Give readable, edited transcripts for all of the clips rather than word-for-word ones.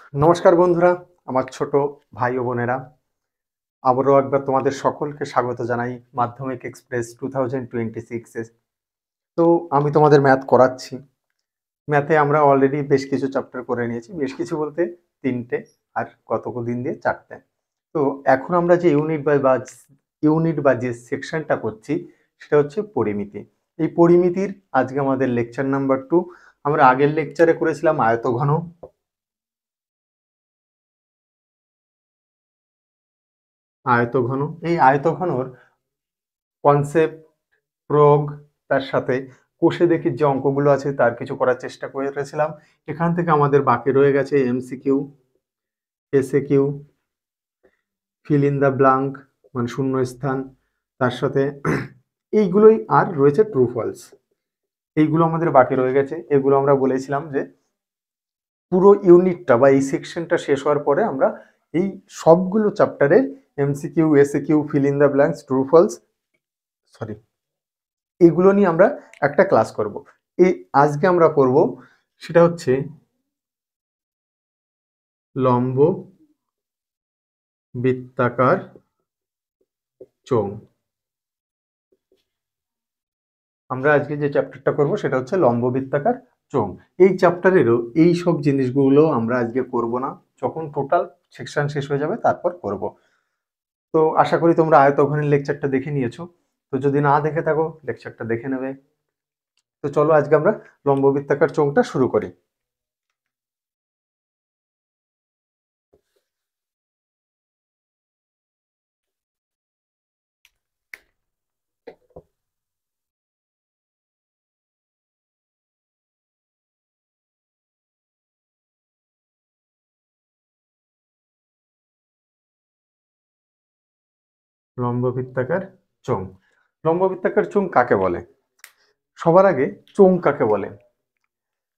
নমস্কার বন্ধুরা, আমার ছোট ভাই ও বোনেরা, আবারও একবার তোমাদের সকলকে স্বাগত জানাই মাধ্যমিক এক্সপ্রেস 2026 এ। তো আমি তোমাদের ম্যাথ করাচ্ছি। ম্যাথে আমরা অলরেডি বেশ কিছু চ্যাপ্টার করে নিয়েছি, বেশ কিছু বলতে 3টে, আর কতদিন দিয়ে 4টে। তো এখন আমরা যে ইউনিট বা যে সেকশনটা করছি সেটা হচ্ছে পরিমিতি। এই পরিমিতির আজকে আমাদের লেকচার নাম্বার 2। আমরা আগের লেকচারে করেছিলাম আয়তঘন। এই আয়তঘনর কনসেপ্ট, প্রয়োগ, তার সাথে কোষে দেখি যে অঙ্কগুলো আছে তার কিছু করার চেষ্টা করেছিলাম। এখান থেকে আমাদের বাকি রয়ে গেছে MCQ, SAQ, fill in the blank মানে শূন্য স্থান, তার সাথে এইগুলোই আর রয়েছে ট্রু ফলস। এইগুলো আমাদের বাকি রয়ে গেছে। এগুলো আমরা বলেছিলাম যে পুরো ইউনিটটা বা এই সেকশনটা শেষ হওয়ার পরে আমরা এই সবগুলো চ্যাপ্টারে MCQ, SAQ, fill in the blanks, true false, sorry, এগুলো নিয়ে আমরা একটা ক্লাস করব। এই আজকে আমরা করব সেটা হচ্ছে লম্ব বৃত্তাকার চোঙ। আমরা আজকে যে চ্যাপ্টারটা করব সেটা হচ্ছে লম্ব বৃত্তাকার চোঙ। এই চ্যাপ্টারেরও এই সব জিনিসগুলো আমরা আজকে করব না, যখন টোটাল সেকশন শেষ হয়ে যাবে তারপর করব। তো আশা করি তোমরা আয়তঘনের লেকচারটা দেখে নিয়েছো। তো যদি না দেখে থাকো লেকচারটা দেখে নেবে। তো চলো আজকে আমরা লম্ব বৃত্তাকার চোঙটা শুরু করি। লম্ব বৃত্তাকার চোঙ। লম্ব বৃত্তাকার চোঙ কাকে বলে? সবার আগে চোঙ কাকে বলে?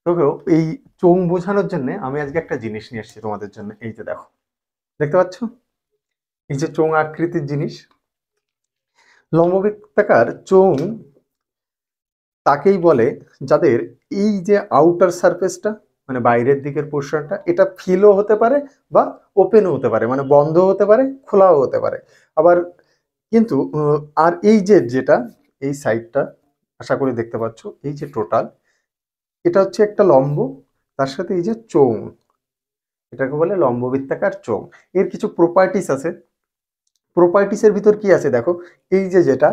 তবেও এই চোঙ বোঝানোর জন্য আমি আজকে একটা জিনিস নিয়ে এসেছি তোমাদের জন্য। এই যে দেখো, দেখতে পাচ্ছ? এই যে চোঙ আকৃতির জিনিস, লম্ববৃত্তাকার চোঙ তাকেই বলে যাদের এই যে আউটার সারফেসটা মানে বাইরের দিকের পোর্শনটা এটা ফিলও হতে পারে বা ওপেনও হতে পারে, মানে বন্ধ হতে পারে, খোলাও হতে পারে। আবার কিন্তু আর এই যে যেটা এই সাইডটা আশা করি দেখতে পাচ্ছ, এই যে টোটাল এটা হচ্ছে একটা লম্ব, তার সাথে এই যে চোঙ, এটাকে বলে লম্ববৃত্তাকার চোঙ। এর কিছু প্রপার্টিস আছে। প্রপার্টিসের ভিতর কি আছে দেখো, এই যে যেটা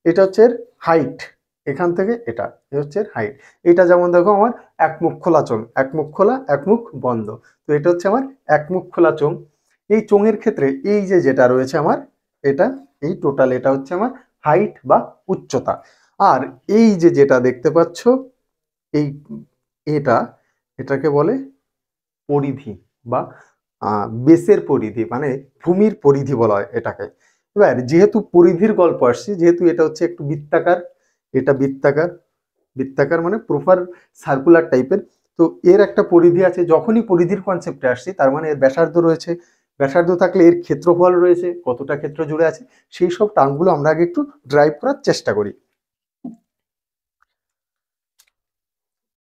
এটা হচ্ছে হাইট, এখান থেকে এটা এ হচ্ছে হাইট। এটা যেমন দেখো আমার এক মুখ খোলা চোঙ, এক মুখ খোলা এক মুখ বন্ধ। তো এটা হচ্ছে আমার এক মুখ খোলা চোঙ। এই চোঙের ক্ষেত্রে এই যে যেটা রয়েছে আমার এটা, এই টোটাল এটা হচ্ছে আমার হাইট বা উচ্চতা। আর এই যে যেটা দেখতে পাচ্ছ এই এটা, এটাকে বলে পরিধি বা বেসের পরিধি, মানে ভূমির পরিধি বলা হয় এটাকে। এবার যেহেতু পরিধির গল্প আসছে, যেহেতু এটা হচ্ছে একটু বৃত্তাকার, এটা বৃত্তাকার, বৃত্তাকার মানে প্রপার সার্কুলার টাইপের। তো এর একটা পরিধি আছে। যখনই পরিধির কনসেপ্টে আসছি তার মানে এর ব্যাসার্ধ রয়েছে, ব্যাসার্ধ থাকলে এর ক্ষেত্রফল রয়েছে, কতটা ক্ষেত্র জুড়ে আছে, সেই সব টার্মগুলো আমরা আগে একটু ড্রাইভ করার চেষ্টা করি।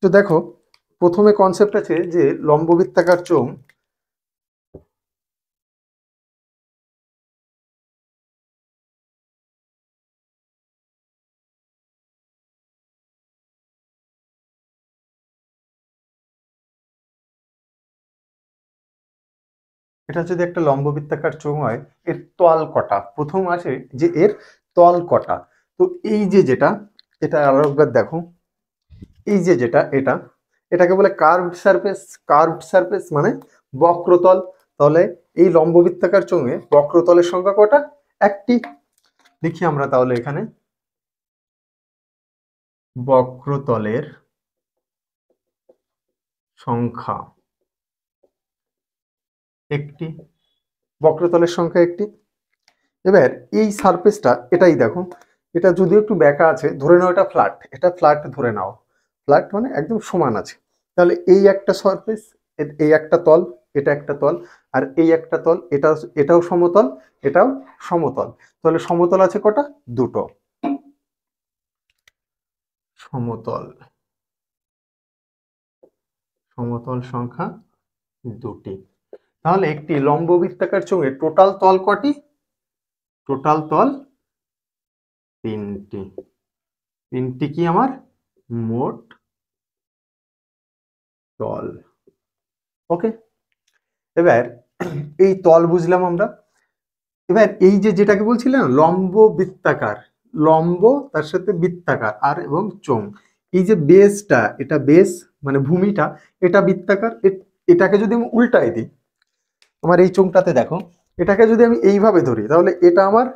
তো দেখো, প্রথমে কনসেপ্ট আছে যে লম্ব বৃত্তাকার চোঙ এটা যদি একটা লম্ব বৃত্তাকার চোঙ হয়, এর তল কটা প্রথম আসে যে এর তল কটা। তো এই যে যেটা, এটা আরো একবার দেখো, এই যে যেটা এটা, এটাকে বলে কার্ভড সারফেস। কার্ভড সারফেস মানে বক্রতল। তাহলে এই লম্ব বৃত্তাকার চোঙে বক্রতলের সংখ্যা কটা? একটি। লিখি আমরা তাহলে এখানে বক্রতলের সংখ্যা একটি, বক্রতলের সংখ্যা একটি। এবার এই সারফেসটা এটাই দেখো, এটা যদিও একটু বেঁকা আছে, ধরে নাও এটা ফ্ল্যাট, এটা ফ্ল্যাট ধরে নাও, ফ্ল্যাট মানে একদম সমান আছে। তাহলে এই একটা সারফেস, এই একটা তল, এটা একটা তল, আর এই একটা তল, এটাও সমতল, এটাও সমতল। তাহলে সমতল আছে কটা? দুটো। সমতল, সমতল সংখ্যা দুটি। তাহলে একটি লম্ব বৃত্তাকার চোঙের টোটাল তল কটি? টোটাল তল তিনটি। তিনটি কি আমার মোট তল। ওকে, এবার এই তল বুঝলাম আমরা। এবার এই যে যেটাকে বলছিলাম লম্ব বৃত্তাকার, লম্ব তার সাথে বৃত্তাকার আর এবং চোঙ, এই যে বেসটা, এটা বেস মানে ভূমিটা, এটা বৃত্তাকার, এটাকে যদি আমি উল্টাই দিই, আমার এই চোঙটাতে দেখো, এটাকে যদি আমি এইভাবে ধরি তাহলে এটা আমার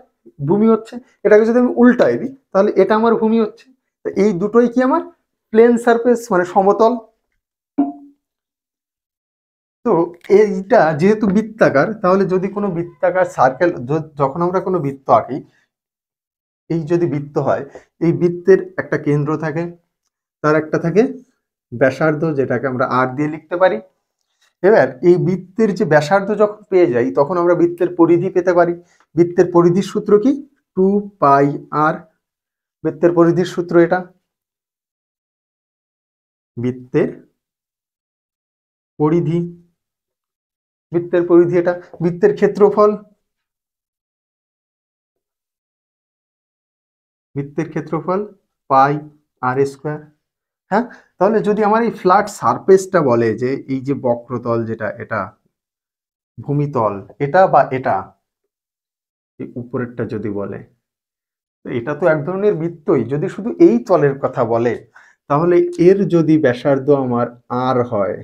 ভূমি হচ্ছে, এটাকে যদি আমি উল্টাই দিই তাহলে এটা আমার ভূমি হচ্ছে। তো এই দুটোই কি আমার প্লেন সারফেস মানে সমতল। তো এইটা যেহেতু বৃত্তাকার, তাহলে যদি কোনো বৃত্তাকার সার্কেল, যখন আমরা কোনো বৃত্ত আঁকি, এই যদি বৃত্ত হয়, এই বৃত্তের একটা কেন্দ্র থাকে, তার একটা থাকে ব্যাসার্ধ, যেটাকে আমরা আর দিয়ে লিখতে পারি। এবার এই বৃত্তের যে ব্যাসার্ধ যখন পেয়ে যাই, তখন আমরা বৃত্তের পরিধি পেতে পারি। বৃত্তের পরিধির সূত্র কি? 2πr। বৃত্তের পরিধির সূত্র এটা। বৃত্তের পরিধি, বৃত্তের পরিধি এটা। বৃত্তের ক্ষেত্রফল, বৃত্তের ক্ষেত্রফল πr²। হ্যাঁ, তাহলে যদি আমার এই ফ্ল্যাট সারফেসটা বলে যে এই যে বক্রতল যেটা, এটা ভূমিতল, এটা বা এটা, এই উপরেরটা যদি বলে, তো এটা তো এক ধরনের বৃত্তই। যদি শুধু এই তলের কথা বলে, তাহলে এর যদি ব্যাসার্ধ আমার আর হয়,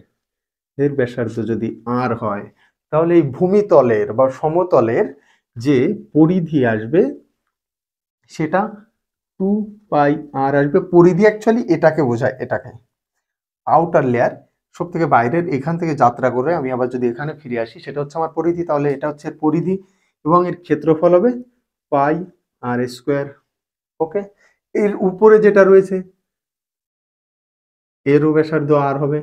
এর ব্যাসার্ধ যদি আর হয়, তাহলে এই ভূমিতলের বা সমতলের যে পরিধি আসবে সেটা 2πr আসবে। পরিধি অ্যাকচুয়ালি এটাকে বোঝায়, এটাকে আউটার লেয়ার, সব থেকে বাইরের, এখান থেকে যাত্রা করে আমি আবার যদি এখানে ফিরে আসি, সেটা হচ্ছে আমার পরিধি। তাহলে এটা হচ্ছে পরিধি এবং এর ক্ষেত্রফল হবে πr²। ওকে, এর উপরে যেটা রয়েছে এরও ব্যাসার্ধ আর হবে।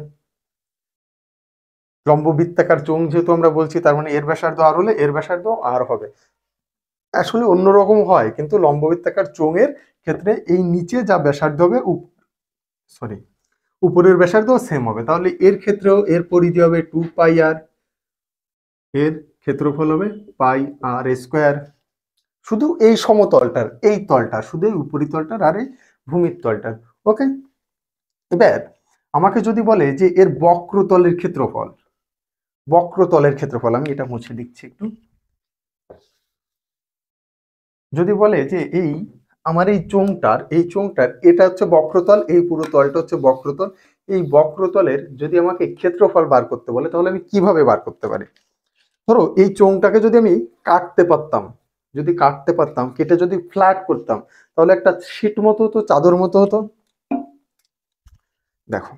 লম্ব বৃত্তাকার চোঙ যেহেতু আমরা বলছি, তার মানে এর ব্যাসার্ধ আর হলে এর ব্যাসার্ধ আর হবে। আসলে অন্যরকম হয়, কিন্তু লম্ব বৃত্তাকার চোঙের ক্ষেত্রে এই নিচে যা ব্যাসার্ধ হবে, সরি, উপরের ব্যাসার্ধ সেম হবে। তাহলে এর ক্ষেত্রেও এর পরিধি হবে 2πr, এর ক্ষেত্রফল হবে πr²। শুধু এই সমতলটার, এই তলটা, শুধু এই উপরিতলটার আর এই ভূমির তলটার। ওকে, এবার আমাকে যদি বলে যে এর বক্রতলের ক্ষেত্রফল, বক্রতলের ক্ষেত্রফল, আমি এটা মুছে দিচ্ছি একটু। যদি বলে যে এই আমার এই চোঙটার, এই চোঙটার এটা হচ্ছে বক্রতল, এই পুরো তলটা হচ্ছে বক্রতল, এই বক্রতলের যদি আমাকে ক্ষেত্রফল বার করতে বলে, তাহলে আমি কিভাবে বার করতে পারি? ধরো এই চোঙটাকে যদি আমি কাটতে পারতাম, যদি কাটতে পারতাম, কেটে যদি ফ্ল্যাট করতাম, তাহলে একটা শীট মতো হতো, চাদর মতো হতো। দেখো,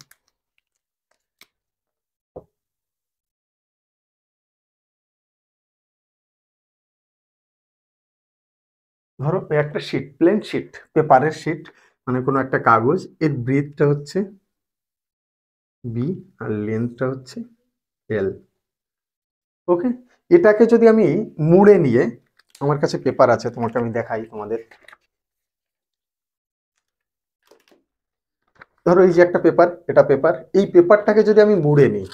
ধরো একটা শীট, প্লেন শীট, পেপারের শীট, মানে কোনো একটা কাগজ, এর ব্রেডটা হচ্ছে বি আর লেন্থটা হচ্ছে এল। ওকে, এটাকে যদি আমি মুড়ে নিয়ে, আমার কাছে পেপার আছে, তোমাকে আমি দেখাই তোমাদের। ধরো এই যে একটা পেপার, এটা পেপার, এই পেপারটাকে যদি আমি মুড়ে নিই,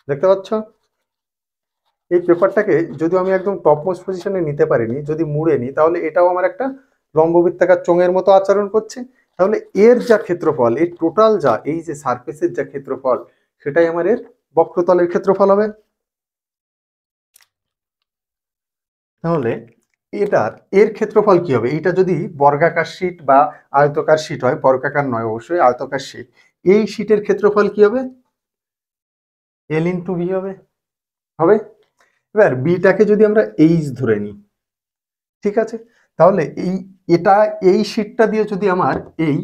দেখতে পাচ্ছ? এই পেপারটাকে যদি আমি একদম টপ মোস্ট পজিশনে নিতে পারিনি, যদি মুড়ে নিই, তাহলে এটাও আমার একটা লম্ববৃত্তাকার চোঙের মতো আচরণ করছে। তাহলে এর যা ক্ষেত্রফল, এর টোটাল যা এই যে সারফেসের যা ক্ষেত্রফল, সেটাই আমার এর বক্রতলের ক্ষেত্রফল হবে। তাহলে এটার এর ক্ষেত্রফল কি হবে? এটা যদি বর্গাকার শীট বা আয়তকার শীট হয়, বর্গাকার নয় অবশ্যই, আয়তকার শীট, এই শীটের ক্ষেত্রফল কি হবে? এল ইন্টু বি হবে, হবে। এবার বিটাকে যদি আমরা এইচ ধরে নিই, ঠিক আছে, তাহলে এই এটা, এই শীটটা দিয়ে যদি আমার এই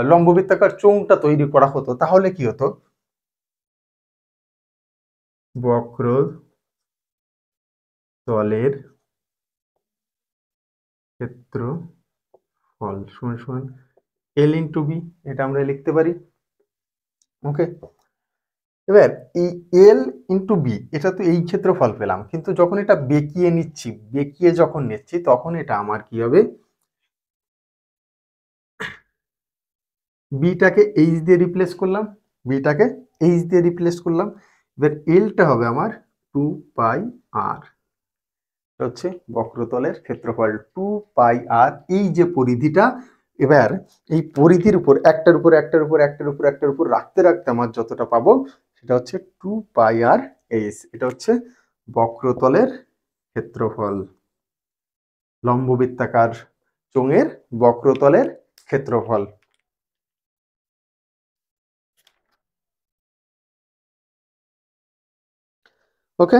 লম্ববৃত্তাকার চোঙটা তৈরি করা হতো, তাহলে কি হতো? বক্র তলের ক্ষেত্রফল সমান সমান এল ইন্টু বি, এটা আমরা লিখতে পারি। ওকে, এবার এই এল ইন্টু বি, এটা তো এই ক্ষেত্রফল পেলাম, কিন্তু যখন এটা বেঁকিয়ে নিচ্ছি, বেঁকিয়ে যখন নিচ্ছি, তখন এটা আমার কি হবে? বিটাকে এইচ দিয়ে রিপ্লেস করলাম, বিটাকে এইচ দিয়ে রিপ্লেস করলাম। এবার এলটা হবে আমার 2πr, হচ্ছে বক্রতলের ক্ষেত্রফল 2πr। এই যে পরিধিটা, এবার এই পরিধির উপর একটার উপর একটার উপর একটার উপর একটার উপর রাখতে রাখতে আমার যতটা পাবো সেটা হচ্ছে 2πr এইচ। এটা হচ্ছে বক্রতলের ক্ষেত্রফল, লম্ববৃত্তাকার চোঙের বক্রতলের ক্ষেত্রফল। ওকে,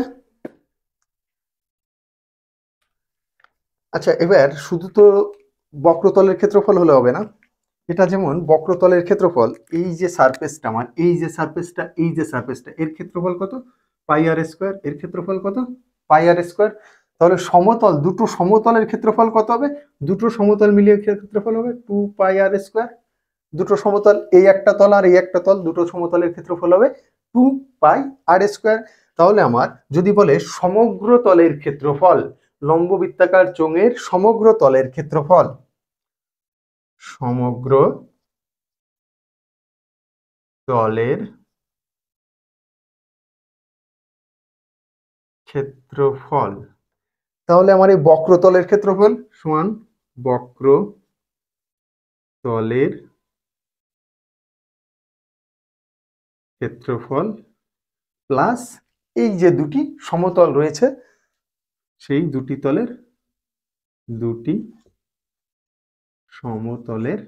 আচ্ছা এবার শুধু তো বক্রতলের ক্ষেত্রফল হলে হবে না, এটা যেমন বক্রতলের ক্ষেত্রফল, এই যে সারফেসটা আমার, এই যে সারফেসটা, এই যে সারফেসটা, এর ক্ষেত্রফল কত? πr²। এর ক্ষেত্রফল কত? πr²। তাহলে সমতল, দুটো সমতলের ক্ষেত্রফল কত হবে? দুটো সমতল মিলিয়ে ক্ষেত্রফল হবে 2πr²। দুটো সমতল, এই একটা তল আর এই একটা তল, দুটো সমতলের ক্ষেত্রফল হবে 2πr²। তাহলে আমার যদি বলে সমগ্র তলের ক্ষেত্রফল, লম্ববৃত্তাকার চোঙের সমগ্র তলের ক্ষেত্রফল, সমগ্র তলের ক্ষেত্রফল, তাহলে আমার এই বক্রতলের ক্ষেত্রফল সমান বক্রতলের ক্ষেত্রফল প্লাস এই যে দুটি সমতল রয়েছে সেই দুটি তলের, দুটি সমতলের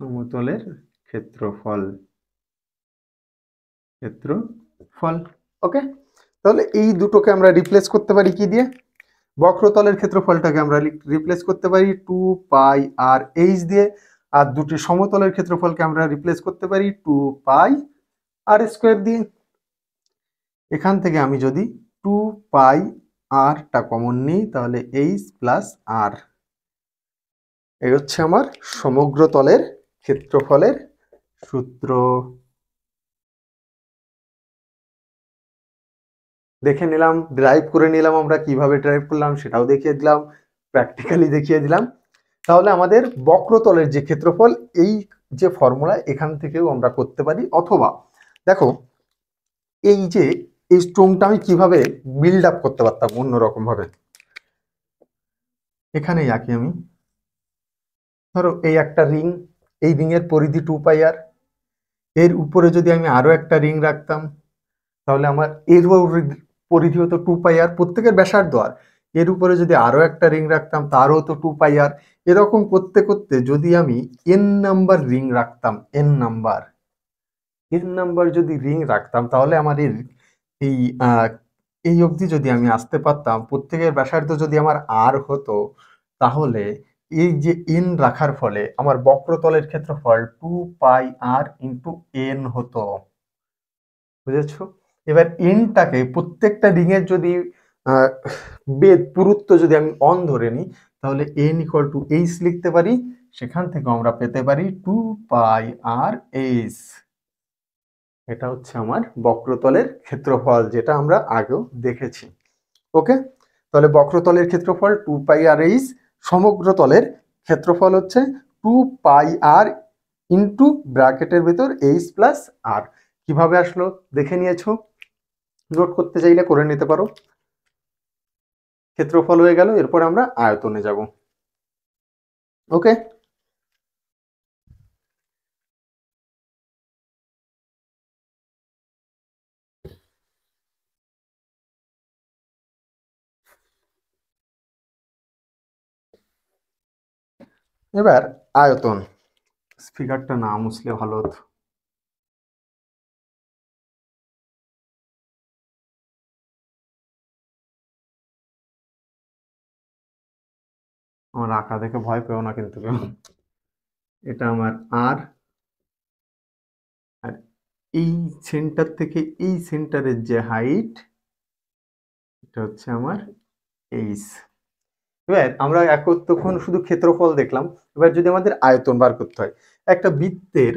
সমতলের ক্ষেত্রফল, ক্ষেত্রফল। ওকে, তাহলে এই দুটোকে আমরা রিপ্লেস করতে পারি কি দিয়ে? বক্রতলের ক্ষেত্রফলটাকে আমরা রিপ্লেস করতে পারি 2πr/h দিয়ে, আর দুটি সমতলের ক্ষেত্রফলকে আমরা রিপ্লেস করতে পারি 2πr² দিয়ে। এখান থেকে আমি যদি 2πrটা কমন নিই তাহলে h প্লাস r, এই হচ্ছে আমার সমগ্র তলের ক্ষেত্রফলের সূত্র। দেখে নিলাম, ড্রাইভ করে নিলাম, আমরা কিভাবে ড্রাইভ করলাম সেটাও দেখিয়ে দিলাম, প্র্যাকটিক্যালি দেখিয়ে দিলাম। তাহলে আমাদের বক্রতলের যে ক্ষেত্রফল, এই যে ফর্মুলা এখান থেকেও আমরা করতে পারি, অথবা দেখো এই যে এই স্টোনটা আমি কিভাবে বিল্ড আপ করতে পারতাম অন্যরকম ভাবে, এখানেই আঁকি আমি। ধরো এই একটা রিং, এই রিং এর পরিধি 2πr, এর উপরে যদি আমি আরো একটা রিং রাখতাম তাহলে আমার এর পরিধি হতো 2πr, প্রত্যেকের ব্যাসার্ধ আর। এর উপরে যদি আরো একটা রিং রাখতাম তারও হতো 2πr। এরকম করতে করতে যদি আমি n নাম্বার রিং রাখতাম, n নাম্বার যদি রিং রাখতাম তাহলে আমার এই এই অবধি যদি আমি আসতে পারতাম, প্রত্যেকের ব্যাসার্ধ যদি আমার আর হতো, তাহলে এই যে n রাখার ফলে আমার বক্রতলের ক্ষেত্রফল 2πr/n হতো। বুঝেছো? এবার এনটাকে প্রত্যেকটা রিং এর যদি বেদ পুরুত্ব যদি আমি অন ধরে নিই তাহলে n=h লিখতে পারি, সেখান থেকে আমরা পেতে পারি 2πr/h। এটা হচ্ছে আমার বক্রতলের ক্ষেত্রফল, যেটা আমরা আগেও দেখেছি। ওকে, তাহলে বক্রতলের ক্ষেত্রফল 2πr/h, সমগ্র তলের ক্ষেত্রফল হচ্ছে 2πr ইন্টু ব্র্যাকেটের ভেতর h প্লাস r। কিভাবে আসলো দেখে নিয়েছো, নোট করতে চাইলে করে নিতে পারো। ক্ষেত্রফল হয়ে গেল, এরপর আমরা আয়তনে যাব। ওকে, এবার আয়তন, স্পিকারটা না মুছলে ভালো হতো। আমার আঁকা দেখে ভয় পেও না কিন্তু কেউ। এটা আমার আর, আর এই সেন্টার থেকে এই সেন্টারের যে হাইট, এটা হচ্ছে আমার এইচ। এবার আমরা এতক্ষণ শুধু ক্ষেত্রফল দেখলাম, এবার যদি আমাদের আয়তন বার করতে হয়, একটা বৃত্তের,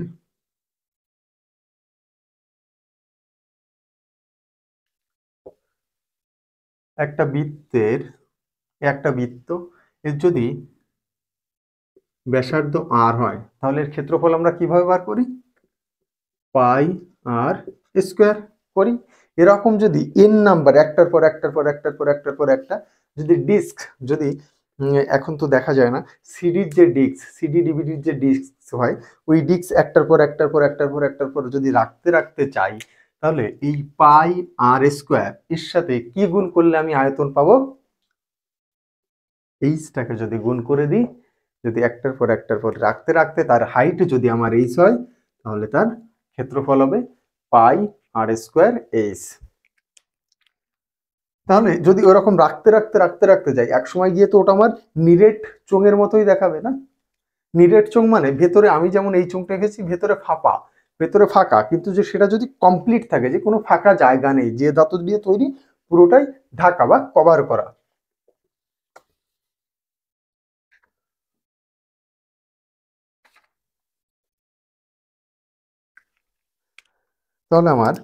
একটা বৃত্তের, একটা বৃত্ত, এর যদি ব্যাসার্ধ আর হয়, তাহলে এর ক্ষেত্রফল আমরা কিভাবে বার করি? পাই আর স্কোয়ার করি। এরকম যদি এন নাম্বার একটার পর একটার পর একটার পর একটার পর একটা যদি ডিস্ক, যদি এখন তো দেখা যায় না, সিডির যে ডিস্ক, সিডি ডিভিডির যে ডিস্ক হয়, ওই ডিস্ক একটার পর একটার পর একটার পর একটার পর যদি রাখতে রাখতে চাই, তাহলে এই পাই আর স্কোয়ার এর সাথে কি গুণ করলে আমি আয়তন পাবো? এইচটাকে যদি গুণ করে দিই, যদি একটার পর একটার পর রাখতে রাখতে তার হাইট যদি আমার এইচ হয়, তাহলে তার ক্ষেত্রফল হবে পাই আর স্কোয়ার এইচ। তাহলে যদি ওরকম রাখতে রাখতে রাখতে রাখতে যাই, এক সময় গিয়ে তো ওটা আমার নিরেট চোঙের মতোই দেখাবে না? নিরেট চোঙ মানে ভেতরে আমি যেমন এই চোঙটা এঁকেছি, ভেতরে ফাঁপা, ভেতরে ফাঁকা, কিন্তু যে সেটা যদি কমপ্লিট থাকে, যে কোনো ফাঁকা জায়গা নেই, যে ধাতু দিয়ে তৈরি পুরোটাই ঢাকা বা কভার করা। তাহলে আমার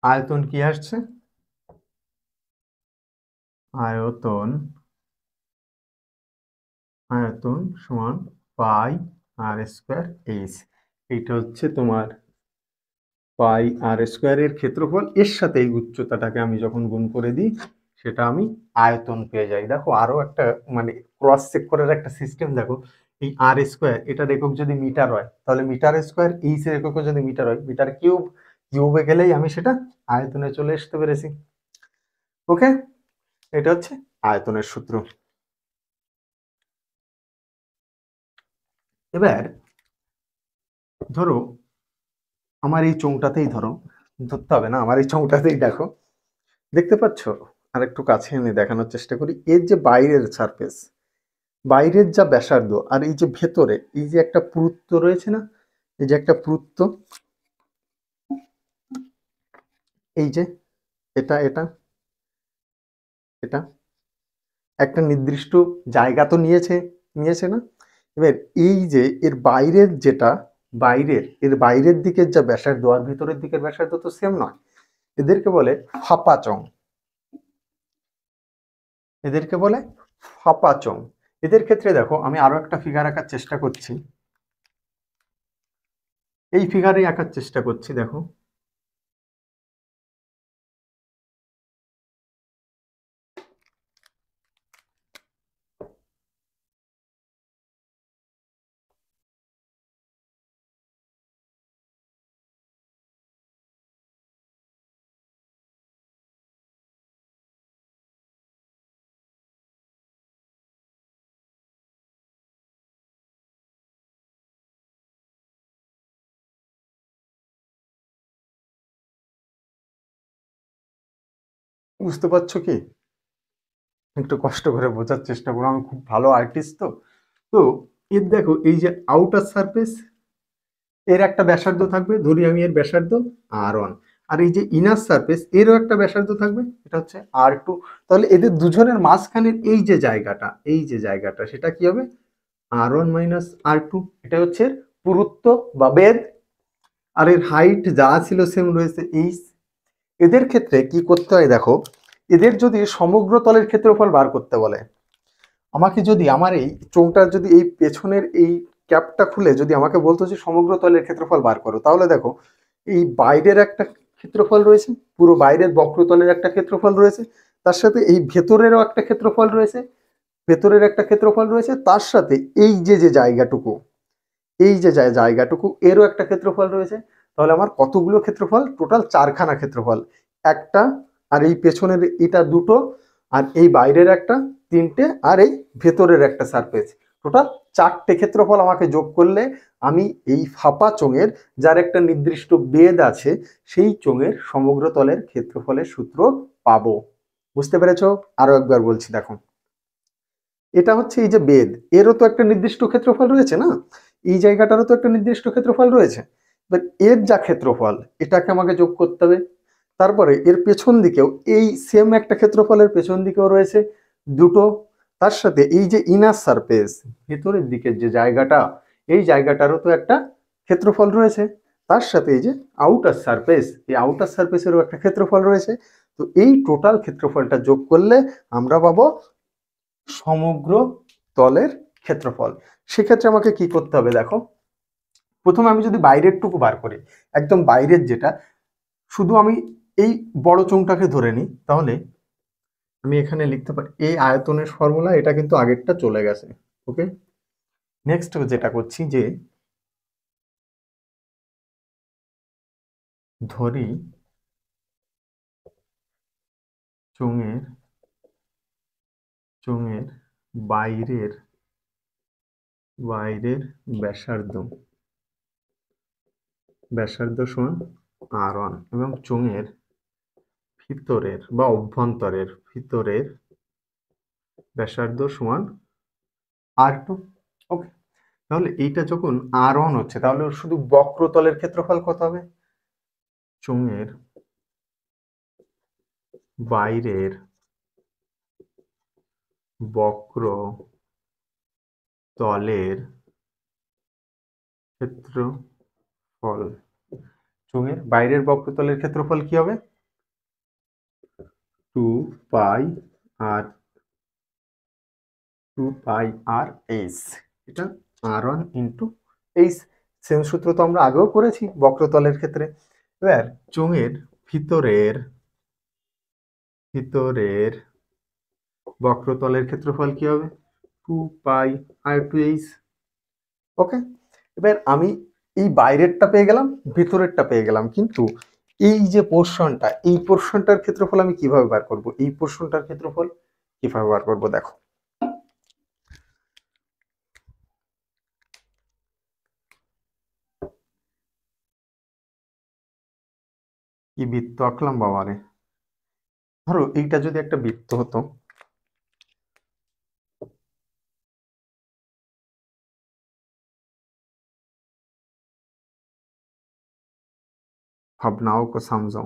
আয়তন কি আসছে? আয়তন আয়তন সমান পাই আর স্কোয়ার এইচ। এইটা হচ্ছে তোমার পাই আর স্কোয়ারের ক্ষেত্রফল, এর সাথে এই উচ্চতাটাকে আমি যখন গুণ করে দিই, সেটা আমি আয়তন পেয়ে যাই। দেখো আরো একটা মানে ক্রস চেক করার একটা সিস্টেম দেখো, এই আর স্কোয়ার এটার একক যদি মিটার হয়, তাহলে মিটার স্কোয়ার এইচ এর একক যদি মিটার হয়, মিটার কিউব, কিউবে গেলেই আমি সেটা আয়তনে চলে আসতে পেরেছি। ওকে, এটা হচ্ছে আয়তনের সূত্র। এবার ধরো আমার এই চোঙটাতেই, ধরো ধরতে হবে না, আমার এই চোঙটাতেই দেখো, দেখতে পাচ্ছ? আর একটু কাছে এনে দেখানোর চেষ্টা করি। এর যে বাইরের সারফেস, বাইরের যা ব্যাসার্ধ, আর এই যে ভেতরে এই যে একটা পুরুত্ব রয়েছে না, এই যে একটা পুরুত্ব, এই যে এটা এটা এটা একটা নির্দিষ্ট জায়গা তো নিয়েছে, নিয়েছে না? এবার এই যে এর বাইরের যেটা, এর বাইরের দিকের যা ব্যাসার্ধ আর ভেতরের দিকের ব্যাসার্ধ তো সেম নয়, এদেরকে বলে ফাঁপা চং, এদেরকে বলে ফাঁপা চং। এদের ক্ষেত্রে দেখো আমি আরো একটা ফিগার আঁকার চেষ্টা করছি, এই ফিগারে আঁকার চেষ্টা করছি, দেখো বুঝতে পারছো কি? একটু কষ্ট করে বোঝার চেষ্টা করো, আমি খুব ভালো আর্টিস্ট তো। তো এর দেখো এই যে আউটার সারফেস, এর একটা ব্যাসার্ধ থাকবে, ধরি আমি এর ব্যাসার্ধ আর1, আর এই যে ইনার সারফেস এরও একটা ব্যাসার্ধ থাকবে, এটা হচ্ছে আর2। তাহলে এদের দুজনের মাঝখানের এই যে জায়গাটা, এই যে জায়গাটা, সেটা কি হবে? আর1 মাইনাস আর2। এটা হচ্ছে এর পুরুত্ব বা বেধ, আর এর হাইট যা ছিল সেম রয়েছে এইচ। এদের ক্ষেত্রে কি করতে হয় দেখো, এদের যদি সমগ্র তলের ক্ষেত্রফল বার করতে বলে, আমাকে যদি আমার এই চোঙটার যদি এই পেছনের এই ক্যাপটা খুলে যদি আমাকে বলতো যে সমগ্র তলের ক্ষেত্রফল বার করো, তাহলে দেখো এই বাইরের একটা ক্ষেত্রফল রয়েছে, পুরো বাইরের বক্রতলের একটা ক্ষেত্রফল রয়েছে, তার সাথে এই ভেতরেরও একটা ক্ষেত্রফল রয়েছে, ভেতরের একটা ক্ষেত্রফল রয়েছে, তার সাথে এই যে যে জায়গাটুকু, এই যে জায়গাটুকু এরও একটা ক্ষেত্রফল রয়েছে। তাহলে আমার কতগুলো ক্ষেত্রফল? টোটাল 4খানা ক্ষেত্রফল, একটা, আর এই পেছনের এটা দুটো, আর এই বাইরের একটা তিনটে, আর এই ভেতরের একটা সারফেস, টোটাল 4টে ক্ষেত্রফল আমাকে যোগ করলে আমি এই ফাঁপা চোঙের, যার একটা নির্দিষ্ট বেধ আছে, সেই চোঙের সমগ্র তলের ক্ষেত্রফলের সূত্র পাবো। বুঝতে পেরেছো? আরো একবার বলছি, দেখো এটা হচ্ছে এই যে বেদ, এরও তো একটা নির্দিষ্ট ক্ষেত্রফল রয়েছে না, এই জায়গাটারও তো একটা নির্দিষ্ট ক্ষেত্রফল রয়েছে। বাট এর যা ক্ষেত্রফল, এটাকে আমাকে যোগ করতে হবে। তারপরে এর পেছন দিকেও এই সেম একটা ক্ষেত্রফলের পেছন দিকেও রয়েছে দুটো, তার সাথে এই যে ইনার সারফেস, ভেতরের দিকের যে জায়গাটা, এই জায়গাটারও তো একটা ক্ষেত্রফল রয়েছে, তার সাথে এই যে আউটার সারফেস, এই আউটার সারফেসেরও একটা ক্ষেত্রফল রয়েছে। তো এই টোটাল ক্ষেত্রফলটা যোগ করলে আমরা পাবো সমগ্র তলের ক্ষেত্রফল। সেক্ষেত্রে আমাকে কি করতে হবে দেখো, প্রথমে আমি যদি বাইরের টুকু বার করি, একদম বাইরের যেটা, শুধু আমি এই বড় চোঙটাকে ধরে নিই, তাহলে আমি এখানে লিখতে পারি এই আয়তনের ফর্মুলা, এটা কিন্তু আগেরটা চলে গেছে। ওকে, নেক্সট যেটা করছি যে ধরি চোঙের বাইরের ব্যাসার্ধ সমান r1 এবং চোঙের ভিতরের বা অভ্যন্তরের ব্যাসার্ধ সমান r2। ওকে, তাহলে এইটা যখন r1 হচ্ছে, তাহলে শুধু বক্রতলের ক্ষেত্রফল কত হবে? চোঙের বাইরের বক্রতলের ক্ষেত্রফল। চোঙের বাইরের বক্রতলের ক্ষেত্রফল কি হবে? 2 পাই আর এইচ, এটা r1 ইন্টু এইচ। সেম সূত্র তো আমরা আগেও করেছি বক্রতলের ক্ষেত্রে। এবার চোঙের ভিতরের বক্রতলের ক্ষেত্রফল কি হবে? 2 পাই r2h। ওকে, এবার আমি এই বাইরেরটা পেয়ে গেলাম, ভিতরেরটা পেয়ে গেলাম, কিন্তু এই যে পোর্শনটা, এই পোর্শনটার ক্ষেত্রফল আমি কিভাবে বার করব? এই পোর্শনটার ক্ষেত্রফল কিভাবে বার করব দেখো, কি বৃত্ত আঁকলাম বাবারে। ধরো এইটা যদি একটা বৃত্ত হতো, ভাবনাও কো সমঝো।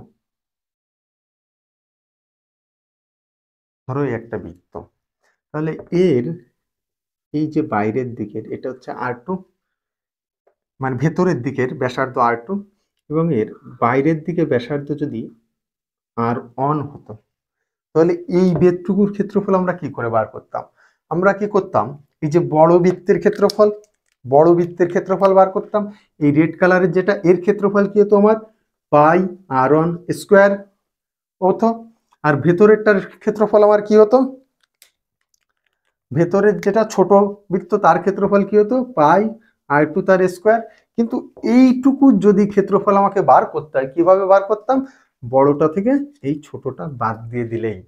ধরো এই একটা বৃত্ত, তাহলে এর এই যে বাইরের দিকের এটা হচ্ছে r2, মানে ভেতরের দিকের ব্যাসার্ধ r2, এবং এর বাইরের দিকে ব্যাসার্ধ যদি r1 হতো, তাহলে এই বেদটুকুর ক্ষেত্রফল আমরা কি করে বার করতাম? আমরা কি করতাম, এই যে বড় বৃত্তের ক্ষেত্রফল বার করতাম। এই রেড কালারের যেটা, এর ক্ষেত্রফল কি হতো আমার? পাই r1 স্কোয়ার হতো। আর ভেতরেরটার ক্ষেত্রফল আমার কি হতো? ভেতরের যেটা ছোট বৃত্ত, তার ক্ষেত্রফল কি হতো? পাই r2 তার স্কোয়ার। কিন্তু এইটুকু যদি ক্ষেত্রফল আমাকে বার করতে হয়, কিভাবে বার করতাম? বড়টা থেকে এই ছোটটা বাদ দিয়ে দিলেই,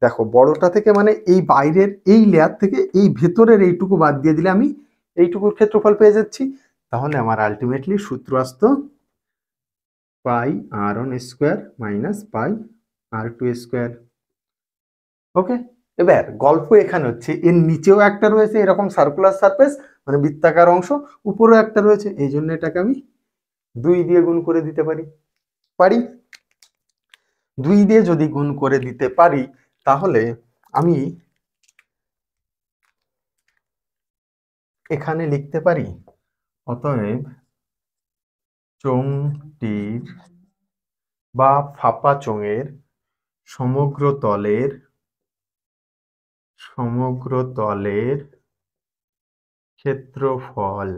দেখো বড়টা থেকে মানে এই বাইরের এই লেয়ার থেকে এই ভেতরের এইটুকু বাদ দিয়ে দিলে আমি এইটুকুর ক্ষেত্রফল পেয়ে যাচ্ছি। তাহলে আমার আলটিমেটলি সূত্র আসতো pi r1 square minus pi r2 square. Okay, এবার গল্প এখানে হচ্ছে এর নিচেও একটা রয়েছে এরকম সার্কুলার সারফেস, মানে বৃত্তাকার অংশ, উপরেও একটা রয়েছে, এই জন্য এটাকে আমি 2 দিয়ে গুণ করে দিতে পারি। 2 দিয়ে যদি গুণ করে দিতে পারি, তাহলে আমি এখানে লিখতে পারি অতএব চোঙটির বা ফাঁপা চোঙের সমগ্র তলের ক্ষেত্রফল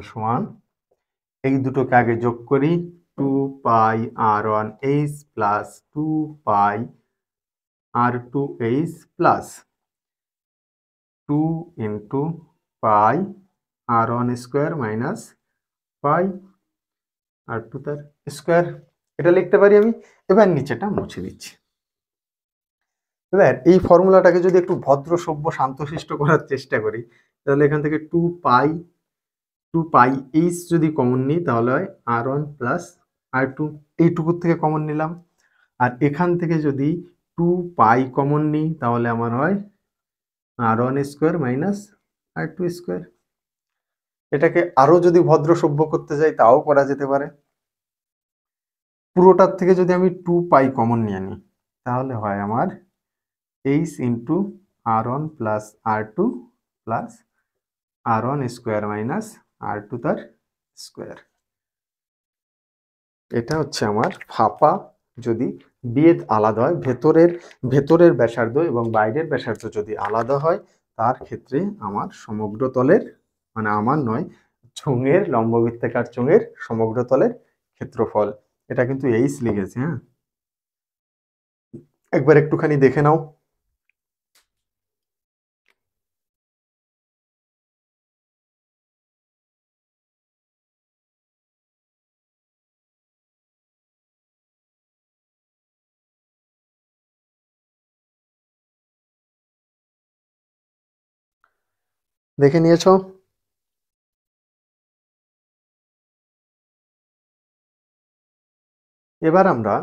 সমান, এই দুটোকে আগে যোগ করি, 2 পাই r1h প্লাস 2 পাই r2h প্লাস 2 ইন্টু পাই r1 square minus pi r2 তার স্কোয়ার, এটা লিখতে পারি আমি। এবার নিচেটা মুছে দিচ্ছি। এবার এই ফর্মুলাটাকে যদি একটু ভদ্র সভ্য শান্তশিষ্ট করার চেষ্টা করি, তাহলে এখান থেকে 2 পাই এইচ যদি কমন নিই, তাহলে হয় r1 প্লাস r2, এইটুকুর থেকে কমন নিলাম। আর এখান থেকে যদি 2 পাই কমন নিই, তাহলে আমার হয় r1 square minus r2 square. এটাকে আরো যদি ভদ্র সভ্য করতে চাই, তাও করা যেতে পারে। পুরোটার থেকে যদি আমি 2 পাই কমন নিয়ে নিই, তাহলে হয় আমার H into r1 plus r2 plus r1 square minus r2 তার স্কোয়ার। এটা হচ্ছে আমার ফাঁপা যদি বেধ আলাদা হয়, ভেতরের ব্যাসার্ধ এবং বাইরের ব্যাসার্ধ যদি আলাদা হয়, তার ক্ষেত্রে আমার সমগ্র তলের, মানে আমার নয়, চোঙের, লম্ববৃত্তাকার চোঙের সমগ্র তলের ক্ষেত্রফল। এটা কিন্তু এইচ লিখেছে, হ্যাঁ, একবার একটুখানি দেখে নাও। দেখে নিয়েছো? এবার আমরা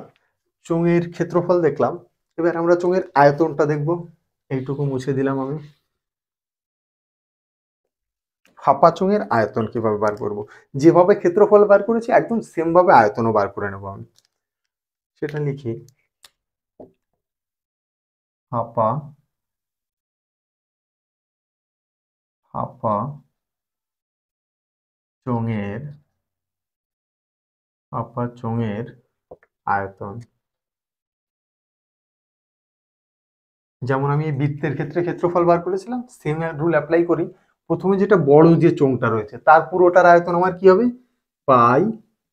চোঙের ক্ষেত্রফল দেখলাম, এবার আমরা চোঙের আয়তনটা দেখব। এইটুকু মুছে দিলাম আমি। ফাঁপা চোঙের আয়তন কিভাবে বার করব? যেভাবে ক্ষেত্রফল বার করেছি একদম সেম ভাবে আয়তনও বার করে নেব আমি। সেটা লিখি, ফাঁপা ফাঁপা চোঙের ফাঁপা চোঙের আয়তন। যেমন আমি বৃত্তের ক্ষেত্রে ক্ষেত্রফল বার করেছিলাম, সেম রুল অ্যাপ্লাই করি। প্রথমে যেটা বড় যে চোঙটা রয়েছে তার পুরোটার আয়তন আমার কি হবে? পাই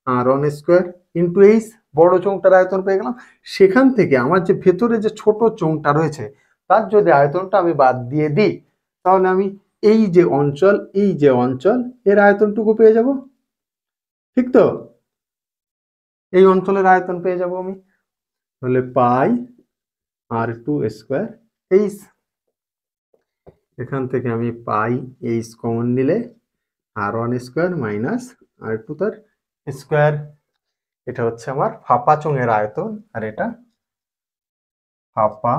r1 স্কোয়ার ইন্টু এইচ, বড় চোঙটার আয়তন পেয়ে গেলাম। সেখান থেকে আমার যে ভেতরে যে ছোট চোঙটা রয়েছে তার যদি আয়তনটা আমি বাদ দিয়ে দিই, তাহলে আমি এই যে অঞ্চল এর আয়তনটুকু পেয়ে যাব। ঠিক তো? এই অঞ্চলের আয়তন পেয়ে যাব আমি। তাহলে পাই r2 স্কোয়ার এইচ, এখান থেকে আমি পাই এইচ কমন নিলে r1 স্কোয়ার মাইনাস r2 তার স্কোয়ার। এটা হচ্ছে আমার ফাঁপা চোঙের আয়তন, আর এটা ফাঁপা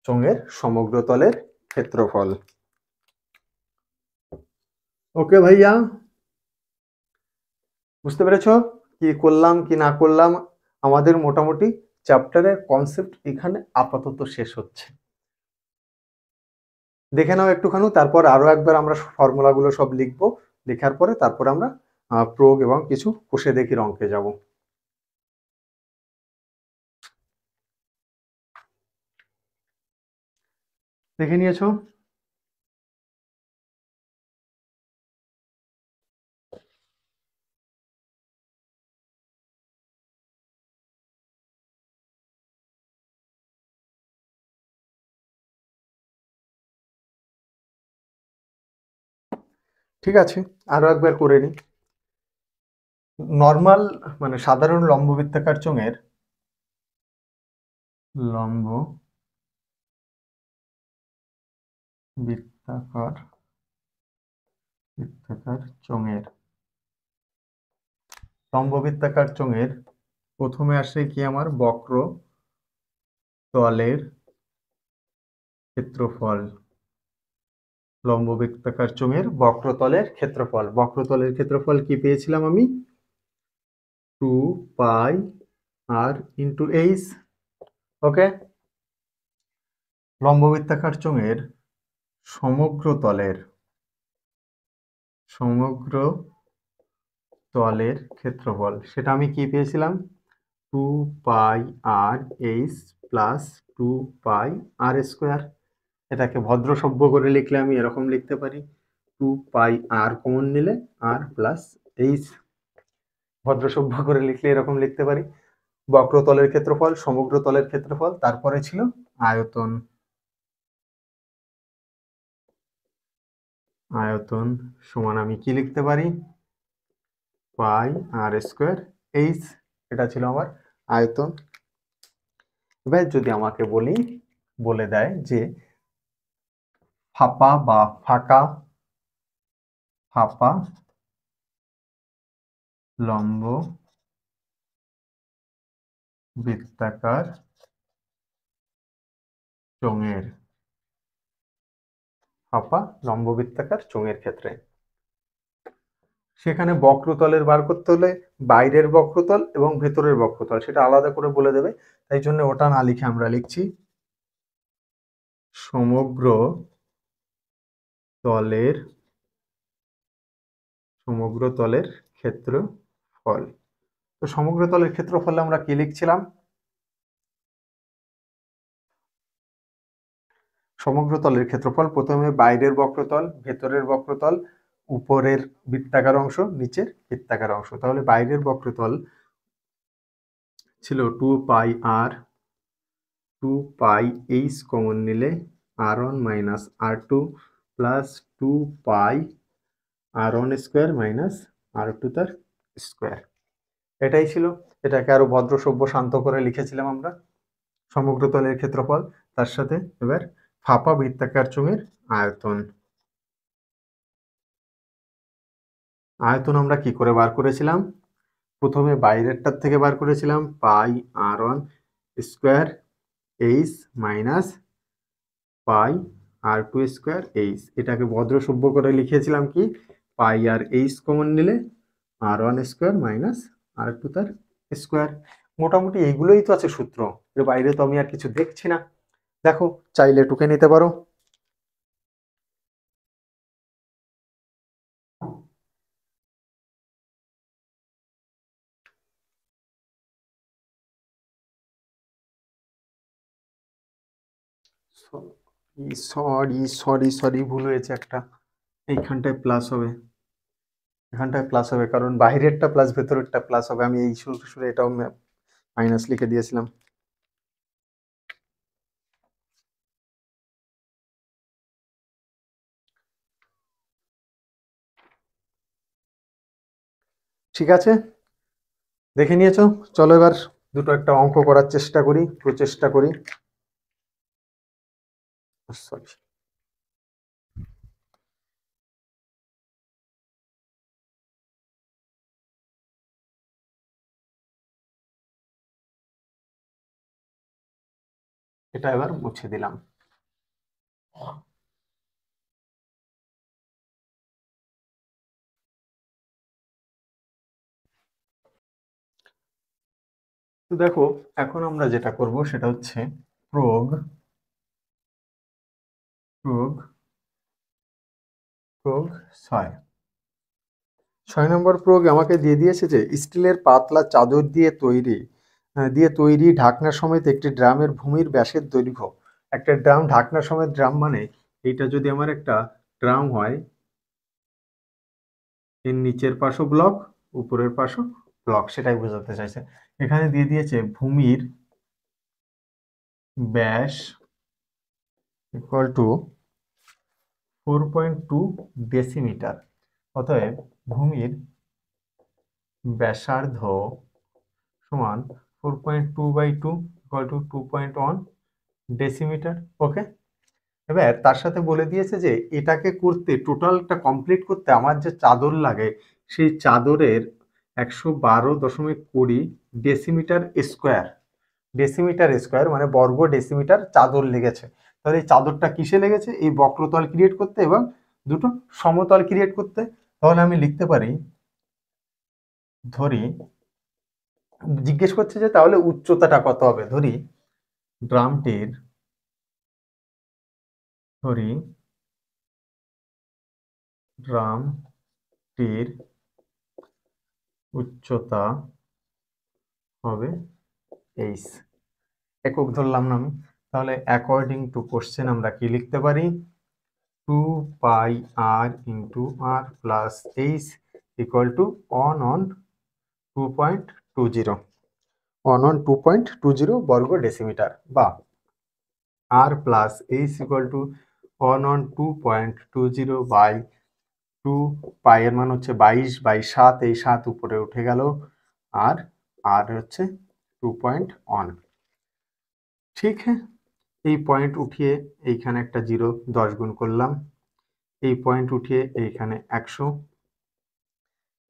চোঙের সমগ্র তলের ক্ষেত্রফল। ওকে ভাইয়া, বুঝতে পেরেছো কি করলাম কি না করলাম? আমাদের মোটামুটি চ্যাপ্টারের কনসেপ্ট এখানে আপাতত শেষ হচ্ছে। দেখে নাও একটুখানি, তারপর আরো একবার আমরা ফর্মুলাগুলো সব লিখবো। লেখার পরে তারপর আমরা প্রয়োগ এবং কিছু কষে দেখির অঙ্কে যাব। দেখে নিয়েছো? ঠিক আছে, আরো একবার করে নিই। নর্মাল, মানে সাধারণ লম্ববৃত্তাকার চোঙের লম্ব বৃত্তাকার বৃত্তাকার চোঙের লম্ববৃত্তাকার চোঙের প্রথমে আসে কি আমার বক্র তলের ক্ষেত্রফল। লম্ববৃত্তাকার চোঙের বক্রতলের ক্ষেত্রফল, বক্রতলের ক্ষেত্রফল কি পেয়েছিলাম আমি? 2 পাই আর ইন্টু এইচ। ওকে, লম্ববৃত্তাকার চোঙের সমগ্র তলের ক্ষেত্রফল, সেটা আমি কি পেয়েছিলাম? 2 পাই আর H plus 2 pi R square. এটাকে ভদ্রসভ্য করে লিখলে আমি এরকম লিখতে পারি, 2 পাই আর কমন নিলে আর প্লাস এইচ। ভদ্রসভ্য করে লিখলে এরকম লিখতে পারি। বক্রতলের ক্ষেত্রফল, সমগ্র তলের ক্ষেত্রফল, তারপরে ছিল আয়তন। আয়তন সমান আমি কি লিখতে পারি? পাই আর স্কোয়ার এইচ। এটা ছিল আমার আয়তন। এবার যদি আমাকে বলে দেয় যে ফাঁপা বা ফাঁপা লম্ব বৃত্তাকার চোঙের ক্ষেত্রে, সেখানে বক্রতলের বার করতে হলে বাইরের বক্রতল এবং ভেতরের বক্রতল সেটা আলাদা করে বলে দেবে। তাই জন্য ওটা না লিখে আমরা লিখছি সমগ্র তলের ক্ষেত্রফল। তো সমগ্র তলের ক্ষেত্রফলে আমরা কি লিখছিলাম? সমগ্র তলের ক্ষেত্রফল প্রথমে বাইরের বক্রতল, ভেতরের বক্রতল, উপরের বৃত্তাকার অংশ, নিচের বৃত্তাকার অংশ। তাহলে বাইরের বক্রতল ছিল 2 π r, 2 π h কমন নিলে r1 minus r2 plus 2 π r1 square minus r2 তার স্কোয়ার। এটাই ছিল। এটাকে আরো ভদ্র সভ্য শান্ত করে লিখেছিলাম আমরা সমগ্র তলের ক্ষেত্রফল, তার সাথে এবার ফাঁপা বৃত্তাকার চোঙের আয়তন। আয়তন আমরা কি করে বার করেছিলাম? প্রথমে বাইরেরটার থেকে বার করেছিলাম পাই r1 square h minus pi r2 square H. এটাকে ভদ্র সভ্য করে লিখেছিলাম কি, পাই আর এইচ কমন নিলে r1 স্কোয়ার মাইনাস r2 তার স্কোয়ার। মোটামুটি এইগুলোই তো আছে সূত্র, এর বাইরে তো আমি আর কিছু দেখছি না। দেখো, চাইলে টুকে নিতে পারো। সরি সরি সরি, ভুল হয়েছে একটা। এইখানটায় প্লাস হবে, এখানটায় প্লাস হবে, কারণ বাইরেরটা প্লাস ভেতরেরটা প্লাস হবে। আমি এই সুরে এটাও মাইনাস লিখে দিয়েছিলাম। ঠিক আছে, দেখে নিয়েছো। চলো এবার দুটো একটা অঙ্ক করার চেষ্টা করি, প্রচেষ্টা করি। সরি, এটা এবার মুছে দিলাম। তো দেখো, এখন আমরা যেটা করব সেটা হচ্ছে প্রয়োগ প্রয়োগ প্রয়োগ 6 নম্বর প্রয়োগ আমাকে দিয়ে দিয়েছে যে স্টিলের পাতলা চাদর দিয়ে তৈরি ঢাকনা সমেত একটি ড্রামের ভূমির ব্যাসের দৈর্ঘ্য। একটা ড্রাম, ঢাকনা সমেত ড্রাম মানে এইটা যদি আমার একটা ড্রাম হয়, এর নিচের পাশও ব্লক, উপরের পাশও ব্লক, সেটাই বোঝাতে চাইছে। এখানে দিয়ে দিয়েছে ভূমির ব্যাস ইকুয়াল টু 4.2 ডেসিমিটার। অতএব ভূমির ব্যাসার্ধ সমান 4.2/2 ইকুয়াল টু 2.1 ডেসিমিটার। ওকে, এবার তার সাথে বলে দিয়েছে যে এটাকে করতে, টোটালটা কমপ্লিট করতে আমার যে চাদর লাগে, সেই চাদরের 112.20 ডেসিমিটার স্কোয়ার। ডেসিমিটার স্কোয়ার মানে বর্গ ডেসিমিটার চাদর লেগেছে। তাহলে এই চাদরটা কিসে লেগেছে? এই বক্রতল ক্রিয়েট করতে এবং দুটো সমতল ক্রিয়েট করতে। তাহলে আমি লিখতে পারি, ধরি জিজ্ঞেস করছে যে তাহলে উচ্চতাটা কত হবে। ধরি ড্রামটির উচ্চতা হবে এইচ, একক ধরলাম না আমি। তাহলে অ্যাকর্ডিং টু কোশ্চেন আমরা কি লিখতে পারি? 2 π r into r plus H equal to 1 on 2.20 বর্গ ডেসিমিটার, বা r plus H equal to 1 on 2.20 by 2 pi এর মান হচ্ছে 22/7, এই 7 উপরে উঠে গেল, আর আর হচ্ছে 2.1। ঠিক হ্যাঁ, এই পয়েন্ট উঠিয়ে এইখানে একটা 0 10 গুণ করলাম, এই পয়েন্ট উঠিয়ে এইখানে 100।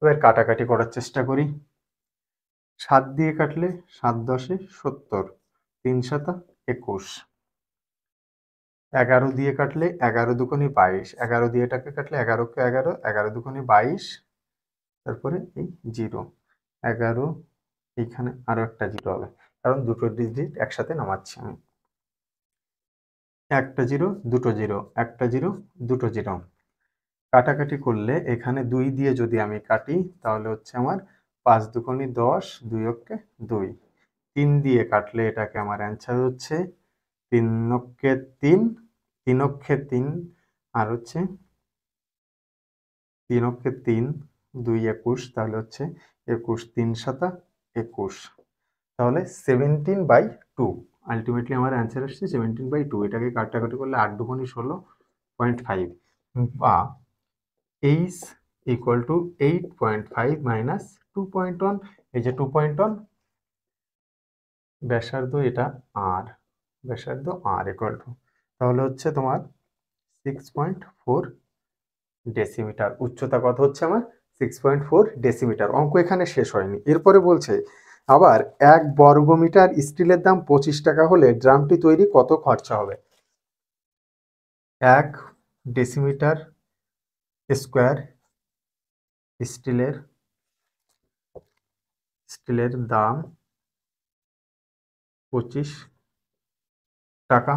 এবার কাটাকাটি করার চেষ্টা করি। 7 দিয়ে কাটলে 7 10 70, 3 7 21। 11 দিয়ে কাটলে 11 দুগুণে 22, 11 দিয়ে এটাকে কাটলে 11 কে 11, 11 দুগুণে 22, তারপরে এই 0 11, এইখানে আরো একটা 0 হবে, কারণ দুটো ডিজিট একসাথে নামাচ্ছি আমি। একটা 0 দুটো 0, একটা 0 দুটো 0। কাটাকাটি করলে এখানে 2 দিয়ে যদি আমি কাটি তাহলে হচ্ছে আমার 5 দুগুণে 10, 2 অক্ষে 2। 3 দিয়ে কাটলে এটাকে আমার অ্যান্সার হচ্ছে 3 অক্ষে 3, 3 অক্ষে 3 আর হচ্ছে 3 অক্ষে 3 2 21, তাহলে হচ্ছে 21 3 7 21, তাহলে 17/2। আলটিমেটলি আমার অ্যান্সার আসছে 17/2। এটাকে কাটাকাটি করলে 8 দুগুণে 16.5, বা এইচ ইকুয়াল টু 8.5 মাইনাস 2.1। এই যে 2.1 ব্যাসার্ধ, এটা আর ব্যাসার্ধ আর ইকুয়াল টু, তাহলে হচ্ছে তোমার 6.4 ডেসিমিটার। উচ্চতা কত হচ্ছে আমার? 6.4 ডেসিমিটার। অঙ্ক এখানে শেষ হয়নি, এরপরে বলছে আবার 1 বর্গমিটার স্টিলের দাম 25 টাকা হলে ড্রামটি তৈরি কত খরচা হবে? 1 ডেসিমিটার স্কোয়ার স্টিলের দাম 25 টাকা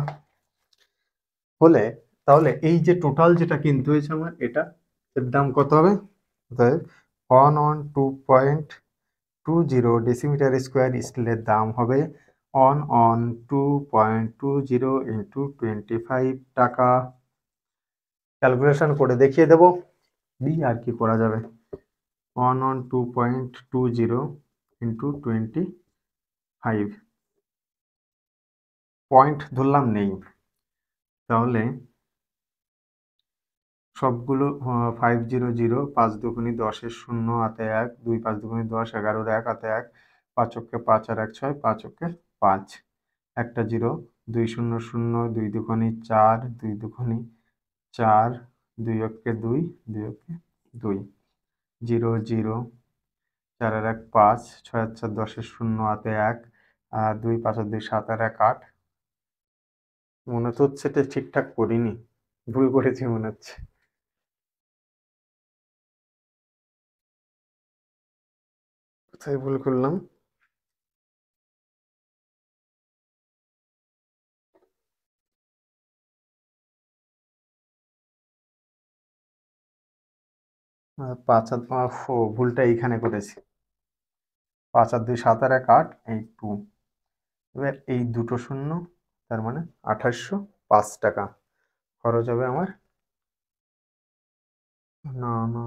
হলে, তাহলে এই যে টোটাল যেটা কিনতে হয়েছে আমার, এটা এর দাম কত হবে? 1 on 2.20 ডেসিমিটার স্কোয়ার স্টিলের দাম হবে 1 on 2.20 ইন্টু 25 টাকা। ক্যালকুলেশন করে দেখিয়ে দেবো, আর কি করা যাবে। 1 on 2.20 ইন্টু 25, পয়েন্ট ধরলাম নেই, তাহলে সবগুলো 500, 5 দুগুণি 10 শূন্য হাতে 1, 2 5 দুগুণি 10, 11 1 হাতে 1, 5 অক্ষে 5 আর 1 6, 5 অক্ষে 5, একটা 0, 2 0 0, 2 দুগুণি 4, 2 দুগুণি 4, 2 অক্ষে 2, 2 অক্ষে 2, 0 0, 4 আর 1 5, 6 আর 4 10 শূন্য হাতে 1, আর 2 5 আর 2 7 আর 1 8। মনে তো হচ্ছে এটা ঠিকঠাক করিনি, ভুল করেছি মনে হচ্ছে। কোথায় ভুল করলাম? পাঁচ আর ভুলটা এইখানে করেছি। 5 আর 2 7 আর 1 8, এই 2, এবার এই দুটো শূন্য, তার মানে 2805 টাকা খরচ হবে আমার। না না,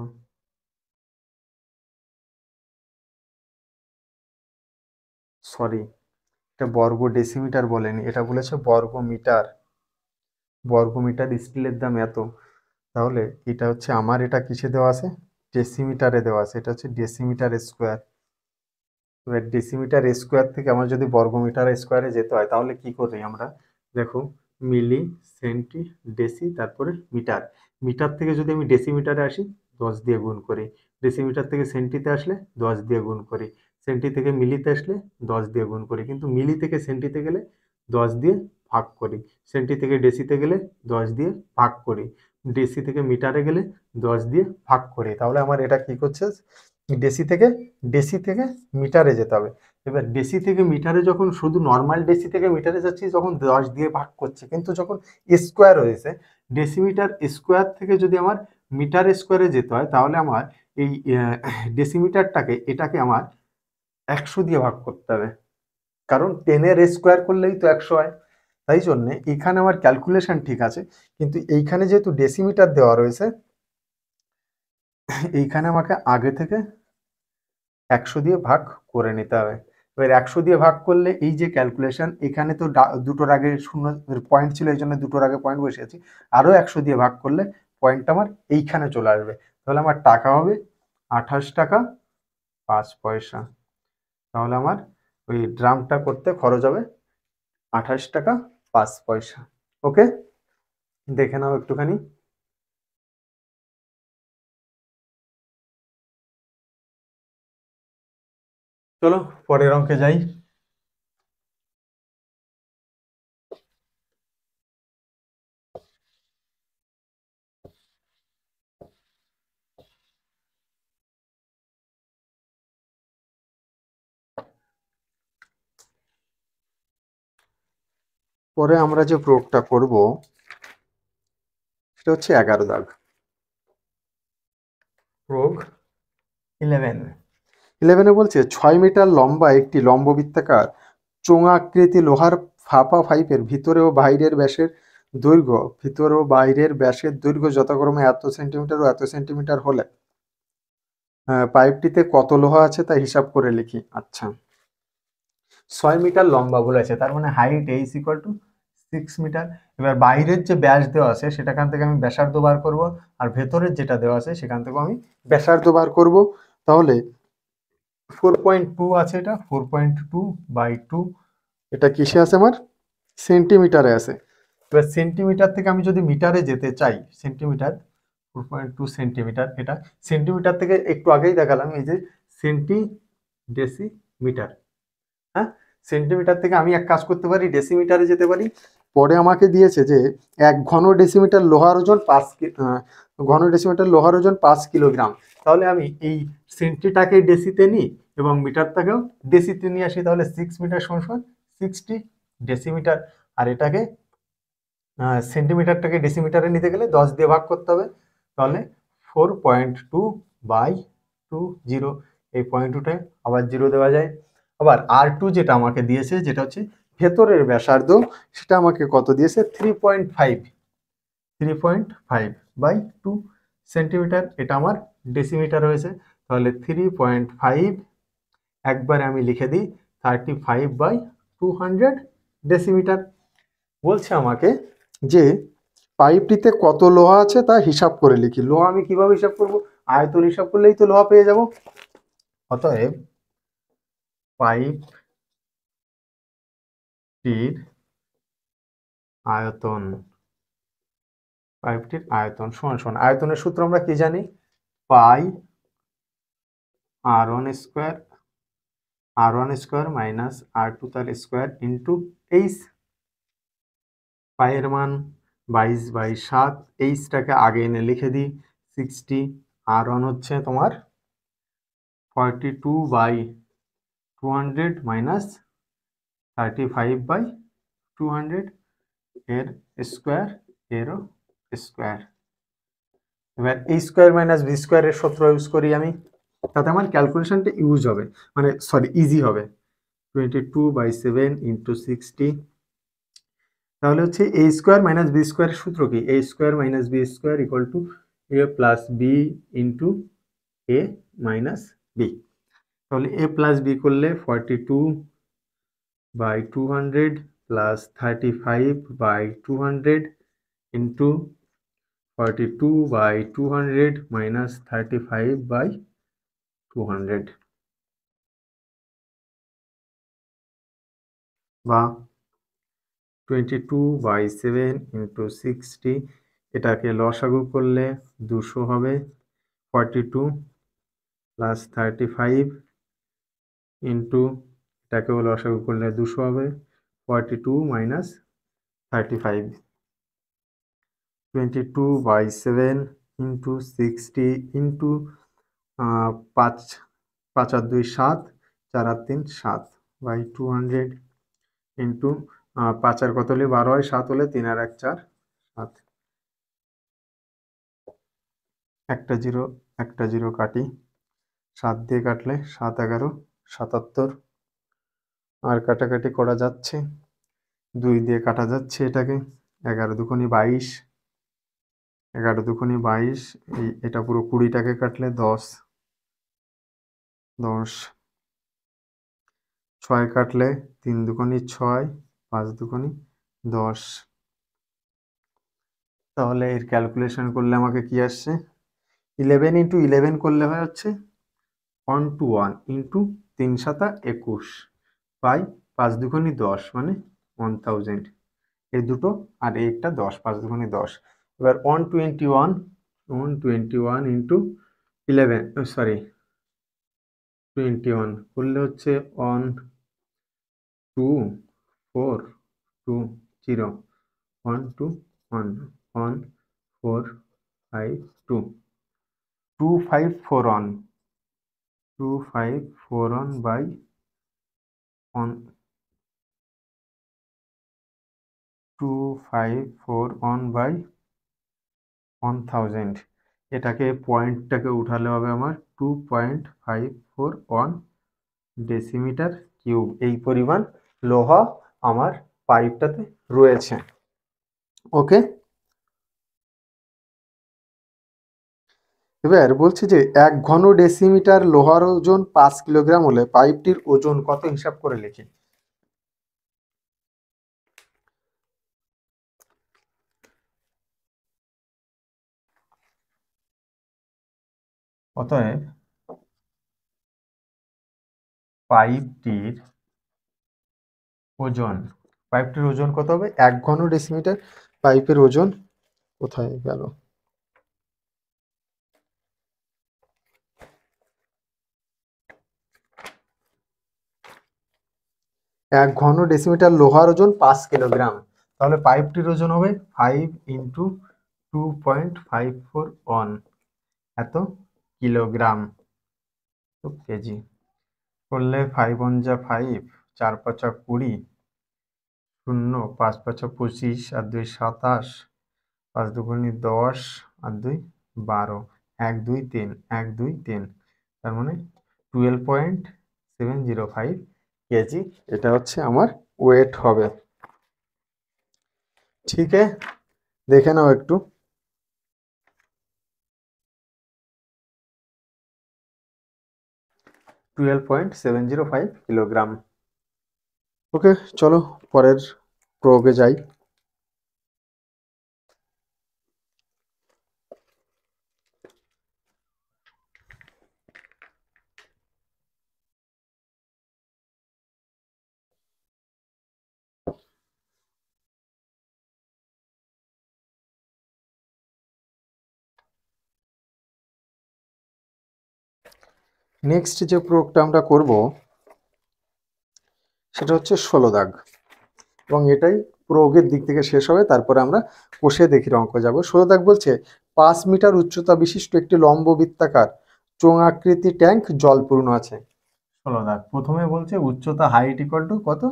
সরি, এটা বর্গ ডেসিমিটার বলেনি, এটা বলেছে বর্গ মিটার। বর্গ মিটার স্টিলের দাম এত, তাহলে এটা হচ্ছে আমার, এটা কিসে দেওয়া আছে? ডেসিমিটারে দেওয়া আছে, এটা হচ্ছে ডেসিমিটার স্কোয়ার। এবার ডেসিমিটার স্কোয়ার থেকে আমার যদি বর্গমিটার স্কোয়ারে যেতে হয়, তাহলে কি করি আমরা? দেখো, মিলি, সেন্টি, ডেসি, তারপরে মিটার। মিটার থেকে যদি আমি ডেসিমিটারে আসি, 10 দিয়ে গুণ করি। ডেসিমিটার থেকে সেন্টিতে আসলে 10 দিয়ে গুণ করি। সেন্টি থেকে মিলিতে আসলে 10 দিয়ে গুণ করি। কিন্তু মিলি থেকে সেন্টিতে গেলে 10 দিয়ে ভাগ করি। সেন্টি থেকে ডেসিতে গেলে 10 দিয়ে ভাগ করি। ডেসি থেকে মিটারে গেলে 10 দিয়ে ভাগ করি। তাহলে আমার এটা কি করছে? ডেসি থেকে মিটারে যেতে হবে। এবার ডেসি থেকে মিটারে যখন শুধু নর্মাল ডেসি থেকে মিটারে যাচ্ছি, তখন 10 দিয়ে ভাগ করছে, কিন্তু যখন স্কোয়ার হয়েছে, ডেসিমিটার স্কোয়ার থেকে যদি আমার মিটার স্কোয়ারে যেতে হয়, তাহলে আমার এই ডেসিমিটারটাকে, এটাকে আমার 100 দিয়ে ভাগ করতে হবে, কারণ 10-এর স্কোয়ার করলেই তো 100 হয়। তাই জন্যে এখানে আমার ক্যালকুলেশন ঠিক আছে, কিন্তু এইখানে যেহেতু ডেসিমিটার দেওয়া রয়েছে, এইখানে আমাকে আগে থেকে 100 দিয়ে ভাগ করে নিতে হবে। এবার 100 দিয়ে ভাগ করলে এই যে ক্যালকুলেশন, এখানে তো দুটোর আগে শূন্য পয়েন্ট ছিল, এই জন্য দুটোর আগে পয়েন্ট বসিয়েছি। আরও 100 দিয়ে ভাগ করলে পয়েন্টটা আমার এইখানে চলে আসবে। তাহলে আমার টাকা হবে 28 টাকা 5 পয়সা। তাহলে আমার ওই ড্রামটা করতে খরচ হবে 28 টাকা 5 পয়সা। ওকে, দেখে নাও একটুখানি। চলো পরের অঙ্কে যাই। পরে আমরা যে প্রয়োগটা করব সেটা হচ্ছে 11 দাগ। প্রয়োগ 11-এ বলছে 6 মিটার লম্বা একটি লম্ববৃত্তাকার চোঙাকৃতি লোহার ফাঁপা পাইপের ভিতরে ও বাইরের ব্যাসের দৈর্ঘ্য ভিতর ও বাইরের ব্যাসের দৈর্ঘ্য যথাক্রমে এত সেন্টিমিটার ও এত সেন্টিমিটার হলে পাইপটিতে কত লোহা আছে তা হিসাব করে লিখি। আচ্ছা, 6 মিটার লম্বা বলেছে, তার মানে height H equal to 6 metre. এবার বাইরের যে ব্যাস দেওয়া আছে সেটাখান থেকে আমি ব্যাসার্ধ বার করব, আর ভেতরের যেটা দেওয়া আছে সেখান থেকে আমি ব্যাসার্ধ বার করব। তাহলে 4.2 আছে, এটা 4.2/2, এটা কিসে আছে আমার? সেন্টিমিটারে আছে। এবার সেন্টিমিটার থেকে আমি যদি মিটারে যেতে চাই, সেন্টিমিটার 4.2 সেন্টিমিটার, এটা সেন্টিমিটার থেকে একটু আগেই দেখালাম এই যে সেন্টি ডেসিমিটার। হ্যাঁ, সেন্টিমিটার থেকে আমি এক কাজ করতে পারি, ডেসিমিটারে যেতে পারি। পরে আমাকে দিয়েছে যে 1 ঘন ডেসিমিটার লোহার ওজন 5 কিলোগ্রাম। তাহলে আমি এই সেন্টিটাকে ডেসিতে নিই এবং মিটারটাকেও ডেসিতে নিয়ে আসি, তাহলে 6 মিটার সমান 60 ডেসিমিটার। আর এটাকে সেন্টিমিটারটাকে ডেসিমিটারে নিতে গেলে 10 দিয়ে ভাগ করতে হবে, তাহলে 4.2/20। এই 0.2টায় আবার 0 দেওয়া যায়। আবার R2 যেটা আমাকে দিয়েছে, যেটা হচ্ছে ভেতরের ব্যাসার্ধ, সেটা আমাকে কত দিয়েছে? 3.5/2 সেন্টিমিটার। এটা আমার ডেসিমিটার হয়েছে, তাহলে 3.5 একবারে আমি লিখে দিই 35/200 ডেসিমিটার। বলছে আমাকে যে পাইপটিতে কত লোহা আছে তা হিসাব করে লিখি। লোহা আমি কিভাবে হিসাব করব? আয়তন হিসাব করলেই তো লোহা পেয়ে যাব। অতএব পাইপটির আয়তন, সমান সমান আয়তনের সূত্র আমরা কি জানি? পাই r1 স্কোয়ার মাইনাস r2 তার স্কোয়ার ইন্টু এইচ। পায়ের মান 22/7, এইচটাকে আগে এনে লিখে দিই 60, r1 হচ্ছে তোমার 42/200 মাইনাস 35/200 এর স্কোয়ার, এরও স্কোয়ার। এবার এই স্কোয়ার মাইনাস বি স্কোয়ারের সূত্র ইউজ করি আমি, তাতে আমার ক্যালকুলেশনটা ইউজ হবে, মানে সরি ইজি হবে। 22/7 ইন্টু 60, তাহলে হচ্ছে এ স্কোয়ার মাইনাস বি স্কোয়ারের সূত্র কি? A square minus B square equal to A plus B into A minus B. তাহলে এ প্লাস বি করলে 42/200 প্লাস 35/200 ইন্টু 42/200 মাইনাস 35/200, বা 22/7 ইন্টু 60। এটাকে লসাগু করলে 200 হবে। 42 প্লাস 35 ইন্টু এটাকেও লসাগু করলে 200 হবে। 42 মাইনাস 35, 22/7 ইন্টু 60 ইন্টু 5, 5 আর 2 7, 4 আর 3 7 বাই 200 ইন্টু 5 আর কত হলে 12 হয়, 7 হলে 3 আর 1 4, 7। একটা জিরো কাটি, 7 দিয়ে কাটলে 7 11 77, আর কাটাকাটি করা যাচ্ছে, 2 দিয়ে কাটা যাচ্ছে এটাকে, 11 দুগুণে 22, 11 দুগুণে 22, এটা পুরো 20টাকে কাটলে 10, 6 কাটলে 3 দুগুণে 6, 5 দুগুণে 10। তাহলে এর ক্যালকুলেশন করলে আমাকে কি আসছে? 11 ইন্টু 11 করলে হয় হচ্ছে 1:1 ইন্টু 3 7 21 বাই 5 দুগুণে 10 মানে 1000। এই দুটো আর এই একটা 10, 5 দুগুণে 10। এবার 121 ইন্টু 11, সরি 21 করলে হচ্ছে 1 2 4 2 0 1 2 1 1 4 5 2 2541 2541 বাই 1000। এটাকে পয়েন্টটাকে উঠালে হবে আমার 2.541 ডেসিমিটার কিউব। এই পরিমাণ লোহা আমার পাইপটাতে রয়েছে। ওকে, এবার বলছে যে 1 ঘন ডেসিমিটার লোহার ওজন 5 কিলোগ্রাম হলে পাইপটির ওজন কত হিসাব করে লিখি। অতএব পাইপটির ওজন কত হবে? 1 ঘন ডেসিমিটার পাইপের ওজন কোথায় গেল? 1 ঘন ডেসিমিটার লোহার ওজন 5 কিলোগ্রাম, তাহলে পাইপটির ওজন হবে 5 ইন্টু 2.54 অন, এত কিলোগ্রাম, তো কেজি করলে 5 1 যা 5, 4 5 20, 0 5 5 25, আর 2 27, 5 2 10, আর 2 12, 1 2 3, 1 2 3, তার মানে 12.705 কেজি এটা হচ্ছে আমার ওয়েট হবে। ঠিক আছে, দেখে নাও একটু। $12.705 কিলোগ্রাম। ওকে, চলো পরের প্রয়োগে যাই। নেক্সট যে প্রয়োগটা আমরা করব সেটা হচ্ছে 16 দাগ, এবং এটাই প্রয়োগের দিক থেকে শেষ হবে, তারপরে আমরা কোষে দেখির অঙ্ক যাব। 16 দাগ বলছে 5 মিটার উচ্চতা বিশিষ্ট একটি লম্ব বৃত্তাকার চোঙ আকৃতি ট্যাঙ্ক জলপূর্ণ আছে। 16 দাগ প্রথমে বলছে উচ্চতা হাইট ইকুয়াল টু কত?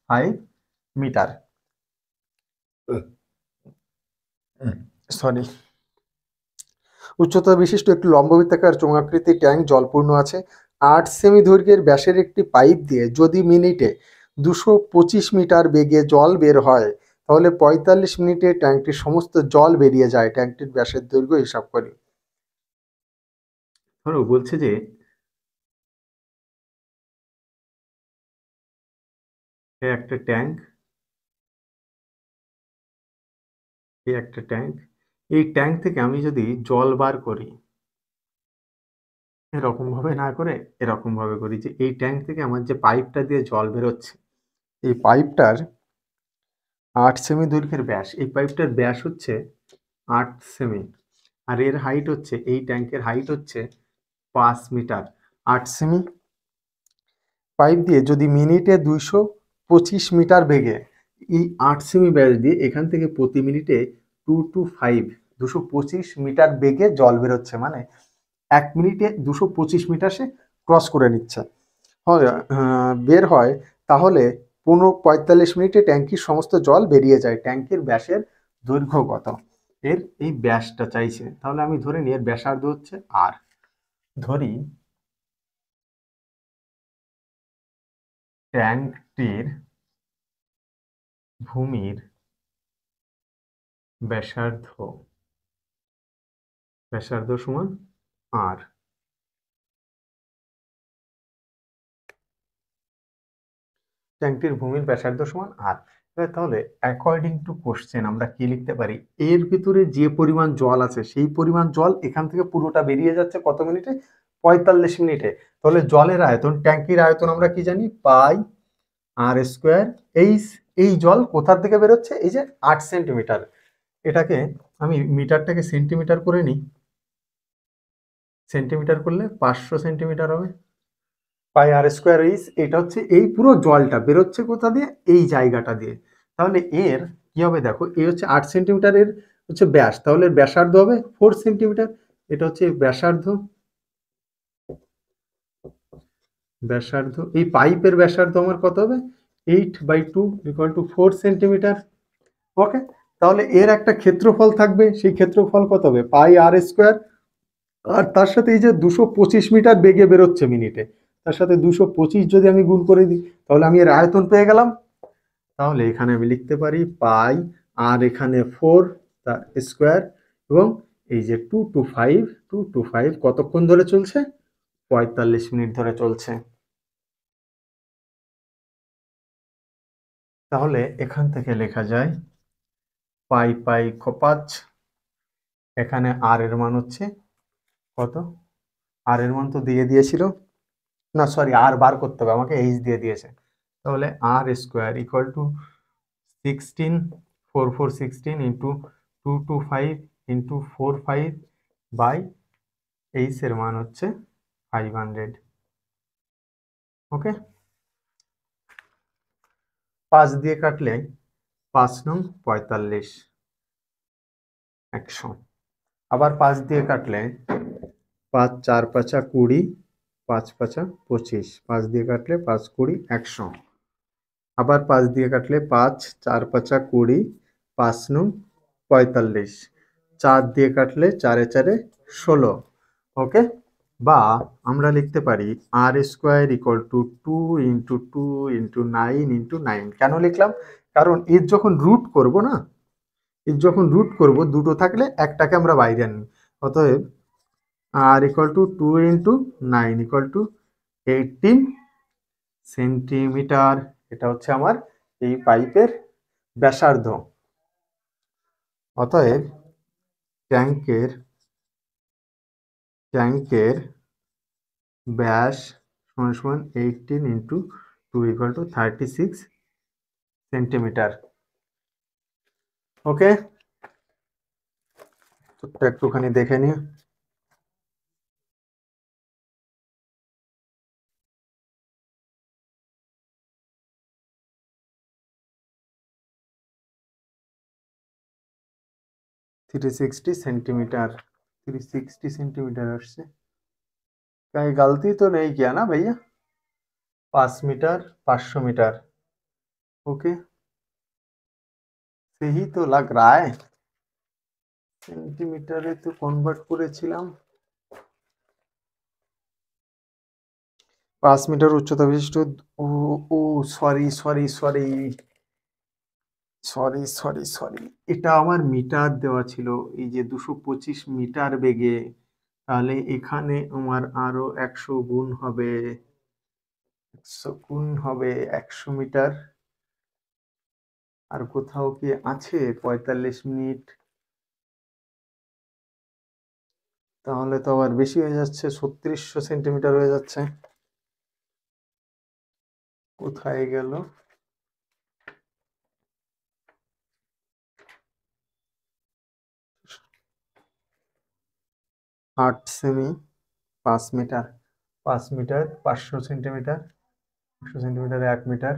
5 মিটার, সরি, উচ্চতা বিশিষ্ট একটি লম্ববৃত্তাকার চোঙাকৃতি ট্যাঙ্ক জলপূর্ণ আছে। 8 সেমি দৈর্ঘ্যের ব্যাসের একটি পাইপ দিয়ে যদি মিনিটে 225 মিটার বেগে জল বের হয়, তাহলে 45 মিনিটে ট্যাঙ্কটির সমস্ত জল বেরিয়ে যায়। ট্যাঙ্কটির ব্যাসের দৈর্ঘ্য হিসাব করি। ধরো বলছে যে একটা ট্যাঙ্ক, এই ট্যাঙ্ক থেকে আমি যদি জল বার করি, এরকম ভাবে না করে এরকম ভাবে করি, যে এই ট্যাঙ্ক থেকে আমার যে পাইপটা দিয়ে জল বেরোচ্ছে, এই পাইপটার 8 সেমি দৈর্ঘ্যের ব্যাস, এই পাইপটার ব্যাস হচ্ছে 8 সেমি, আর এর হাইট হচ্ছে, এই ট্যাঙ্কের হাইট হচ্ছে 5 মিটার। 8 সেমি পাইপ দিয়ে যদি মিনিটে 225 মিটার বেগে, এই 8 সেমি ব্যাস দিয়ে এখান থেকে প্রতি মিনিটে 225 মিটার বেগে জল বেরোচ্ছে, মানে 1 মিনিটে 225 মিটার সে ক্রস করে নিচ্ছে, বের হয়, তাহলে 45 মিনিটে ট্যাঙ্কির সমস্ত জল বেরিয়ে যায়। ট্যাঙ্কির ব্যাসের দৈর্ঘ্য কত? এর এই ব্যাসটা চাইছে, তাহলে আমি ধরে নিই এর ব্যাসার্ধ হচ্ছে আর, ধরি ট্যাঙ্কটির ভূমির ব্যাসার্ধ সমান আর, ট্যাঙ্কটির ভূমির ব্যাসার্ধ সমান আর। তাহলে অ্যাকর্ডিং টু কোশ্চেন আমরা কি লিখতে পারি? এর ভিতরে যে পরিমাণ জল আছে সেই পরিমাণ জল এখান থেকে পুরোটা বেরিয়ে যাচ্ছে কত মিনিটে? 45 মিনিটে। তাহলে জলের আয়তন, ট্যাঙ্কির আয়তন আমরা কি জানি? পাই আর স্কোয়ার। এই জল কোথার থেকে বেরোচ্ছে? এই যে 8 সেন্টিমিটার, এটাকে আমি মিটারটাকে সেন্টিমিটার করে নিই, সেন্টিমিটার করলে 500 সেন্টিমিটার হবে। পাই আর স্কোয়ার এটা হচ্ছে এই পুরো জলটা বেরোচ্ছে কোথা দিয়ে? এই জায়গাটা দিয়ে। তাহলে এর কি হবে দেখো, এই হচ্ছে 8 সেন্টিমিটারের হচ্ছে ব্যাস, তাহলে এর ব্যাসার্ধ হবে 4 সেন্টিমিটার। এটা হচ্ছে ব্যাসার্ধ, এই পাইপের ব্যাসার্ধ আমার কত হবে? 8/2 = 4 সেন্টিমিটার। ওকে, তাহলে এর একটা ক্ষেত্রফল থাকবে, সেই ক্ষেত্রফল কত হবে? পাই আর স্কোয়ার, আর তার সাথে এই যে 225 মিটার বেগে বেরোচ্ছে মিনিটে, তার সাথে 225 যদি আমি গুণ করে দিই, তাহলে আমি এর আয়তন পেয়ে গেলাম। তাহলে এখানে আমি লিখতে পারি পাই আর এখানে 4 তার স্কোয়ার, এবং এই যে 2 to 5 কতক্ষণ ধরে চলছে? 45 মিনিট ধরে চলছে। তাহলে এখান থেকে লেখা যায় পাই পাই খ5, এখানে আর এর মান হচ্ছে কত? আর এর মান তো দিয়ে দিয়েছিল, না সরি, আর বার করতে হবে আমাকে, এইচ দিয়ে দিয়েছে। তাহলে R square equal to 16, 4 4 16 into 2 2 5 into 4 5 by H এর মান হচ্ছে 500। ওকে, 5 দিয়ে কাটলে 5 নং 45, 100। আবার 5 দিয়ে কাটলে 5 4 5 20, 5 5 25, 5 দিয়ে কাটলে 5 20 100। আবার 5 দিয়ে কাটলে 5 4 5 20, 5 নং 45, 4 দিয়ে কাটলে 4 4 16। ওকে, বা আমরা লিখতে পারি R square equal to 2 into 2 into 9 into 9। কেন লিখলাম? কারণ এর যখন রুট করব না, এর যখন রুট করব দুটো থাকলে একটাকে আমরা বাইরে আনি। অতএব R equal to 2 into 9 equal to 18 centimetre. এটা হচ্ছে আমার এই পাইপের ব্যাসার্ধ। অতএব ট্যাঙ্কের ব্যাস সমান সমান 18 ইন্টু 2 ইকুয়াল টু 36 সেন্টিমিটার। ওকে, একটুখানি দেখে নিই। थ्री सिक्सटी सेंटीमीटर আসছে। कहीं गलती तो नहीं किया ना भैया? 5 मीटर 500 मीटर। ओके, सही तो लग रहा है। সেন্টিমিটারে তো কনভার্ট করেছিলাম। 5 মিটার উচ্চতা বিশিষ্ট। ও ও sorry sorry sorry sorry sorry sorry, এটা আমার মিটার দেওয়া ছিল, এই যে 225 মিটার বেগে। তাহলে এখানে আমার আরো 100 গুণ হবে, 100 গুণ হবে 100 মিটার। আর কোথাও কি আছে 45 মিনিট? তাহলে তো আবার বেশি হয়ে যাচ্ছে, 3600 সেন্টিমিটার হয়ে যাচ্ছে। কোথায় গেল? 8 সেমি 5 মিটার, 5 মিটার 500 সেন্টিমিটার, 100 সেন্টিমিটারে 1 মিটার।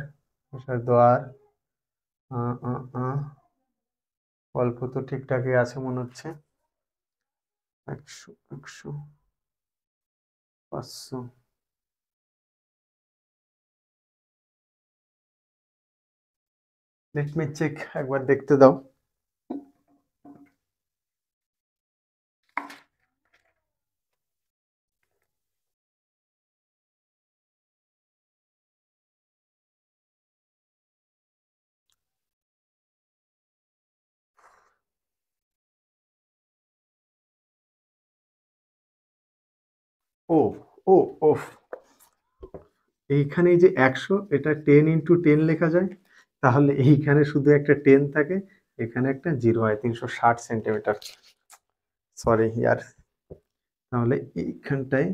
দেওয়ার অল্প তো ঠিকঠাকই আছে মনে হচ্ছে। 100 100 500। লেট মি চেক, একবার দেখতে দাও। ও ও ওফ, এইখানে যে 100, এটা 10 ইন্টু 10 লেখা যায়। তাহলে এইখানে শুধু একটা 10 থাকে, এখানে একটা 0 হয়, 360 সেন্টিমিটার। সরি ইয়ার। তাহলে এইখানটায়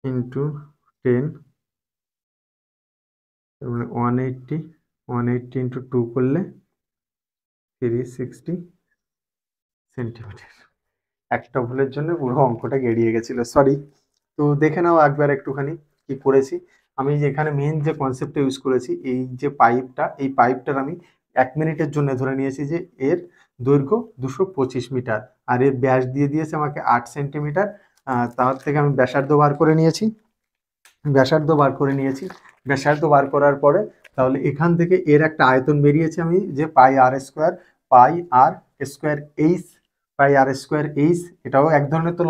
ইন্টু 10, মানে 180 ইন্টু 2 করলে 360 সেন্টিমিটার। একটা ভুলের জন্য পুরো অঙ্কটা গেড়িয়ে গেছিল, সরি। তো দেখে নাও একবার একটুখানি কি করেছি। আমি যে এখানে মেন যে কনসেপ্টটা ইউজ করেছি, এই যে পাইপটা, এই পাইপটার আমি 1 মিনিটের জন্য ধরে নিয়েছি যে এর দৈর্ঘ্য 225 মিটার, আর এর ব্যাস দিয়ে দিয়েছে আমাকে 8 সেন্টিমিটার। তার থেকে আমি ব্যাসার্ধ বার করে নিয়েছি। ব্যাসার্ধ বার করার পরে তাহলে এখান থেকে এর একটা আয়তন বেরিয়েছে আমি, যে পাই আর স্কোয়ার এইচ, এটাও এক ধরনের তো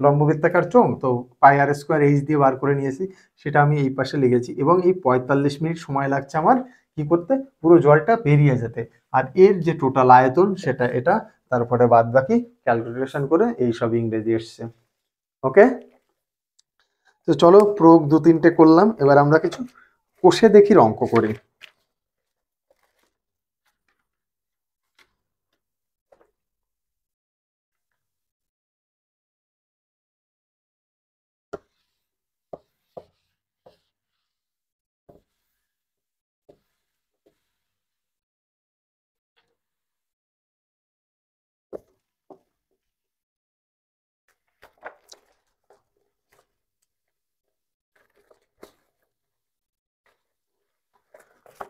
লম্ববৃত্তাকার চোঙ, তো পাই আর স্কোয়ার এইচ দিয়ে বার করে নিয়েছি, সেটা আমি এই পাশে লিখেছি। এবং এই 45 মিনিট সময় লাগছে আমার কি করতে, পুরো জলটা বেরিয়ে যেতে। আর এর যে টোটাল আয়তন সেটা এটা, তারপরে বাদ বাকি ক্যালকুলেশন করে এই সব ইংরেজি এসছে। ওকে, তো চলো প্রয়োগ 2-3টে করলাম, এবার আমরা কিছু কষে দেখির অঙ্ক করি।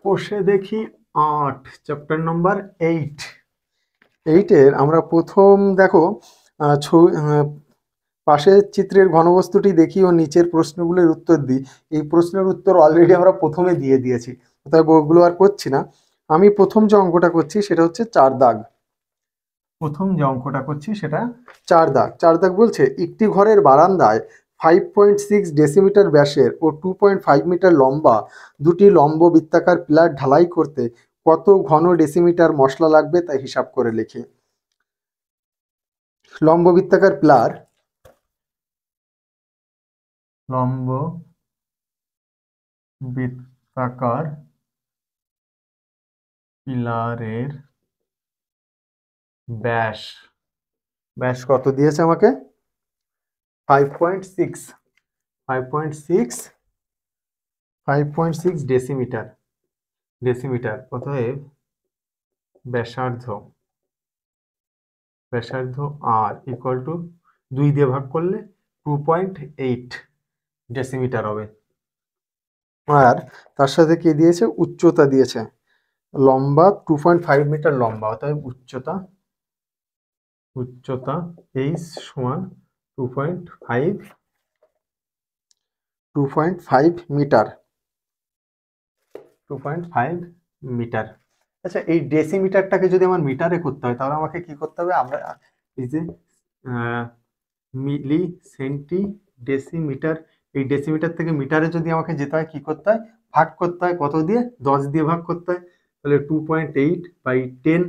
কষে দেখি 8, চ্যাপ্টার নাম্বার 8। 8-এর আমরা প্রথম দেখো পাশের চিত্রের ঘনবস্তুটি দেখি ও নিচের প্রশ্নগুলোর উত্তর দিই। এই প্রশ্নের উত্তর অলরেডি আমরা প্রথমে দিয়ে দিয়েছি, তাই ওগুলো আর করছি না। আমি প্রথম যে অঙ্কটা করছি সেটা হচ্ছে 4 দাগ। প্রথম যে অঙ্কটা করছি সেটা 4 দাগ। 4 দাগ বলছে একটি ঘরের বারান্দায় 5.6 ডেসিমিটার ব্যাসের ও 2.5 মিটার লম্বা দুটি লম্ব বৃত্তাকার পিলার ঢালাই করতে কত ঘন ডেসিমিটার মশলা লাগবে তা হিসাব করে লিখি। লম্ব বৃত্তাকার পিলার, লম্ব বৃত্তাকার পিলারের ব্যাস, ব্যাস কত দিয়েছে আমাকে? 5.6 ডেসিমিটার। ডেসিমিটার অতএব ব্যাসার্ধ, ব্যাসার্ধ আর ইকুয়াল টু 2 দিয়ে ভাগ করলে 2.8 ডেসিমিটার হবে। আর তার সাথে কি দিয়েছে? উচ্চতা দিয়েছে, লম্বা 2.5 মিটার লম্বা, অতএব উচ্চতা, উচ্চতা এইচ সমান 2.5 মিটার, 2.5 মিটার। আচ্ছা, এই ডেসিমিটারটাকে যদি আমার মিটারে করতে হয় তাহলে আমাকে কি করতে হবে? আমরা এই যে মিলি সেন্টি ডেসিমিটার, এই ডেসিমিটার থেকে মিটারে যদি আমাকে যেতে হয় কি করতে হয়? ভাগ করতে হয়। কত দিয়ে? 10 দিয়ে ভাগ করতে হয়। তাহলে 2.8/10,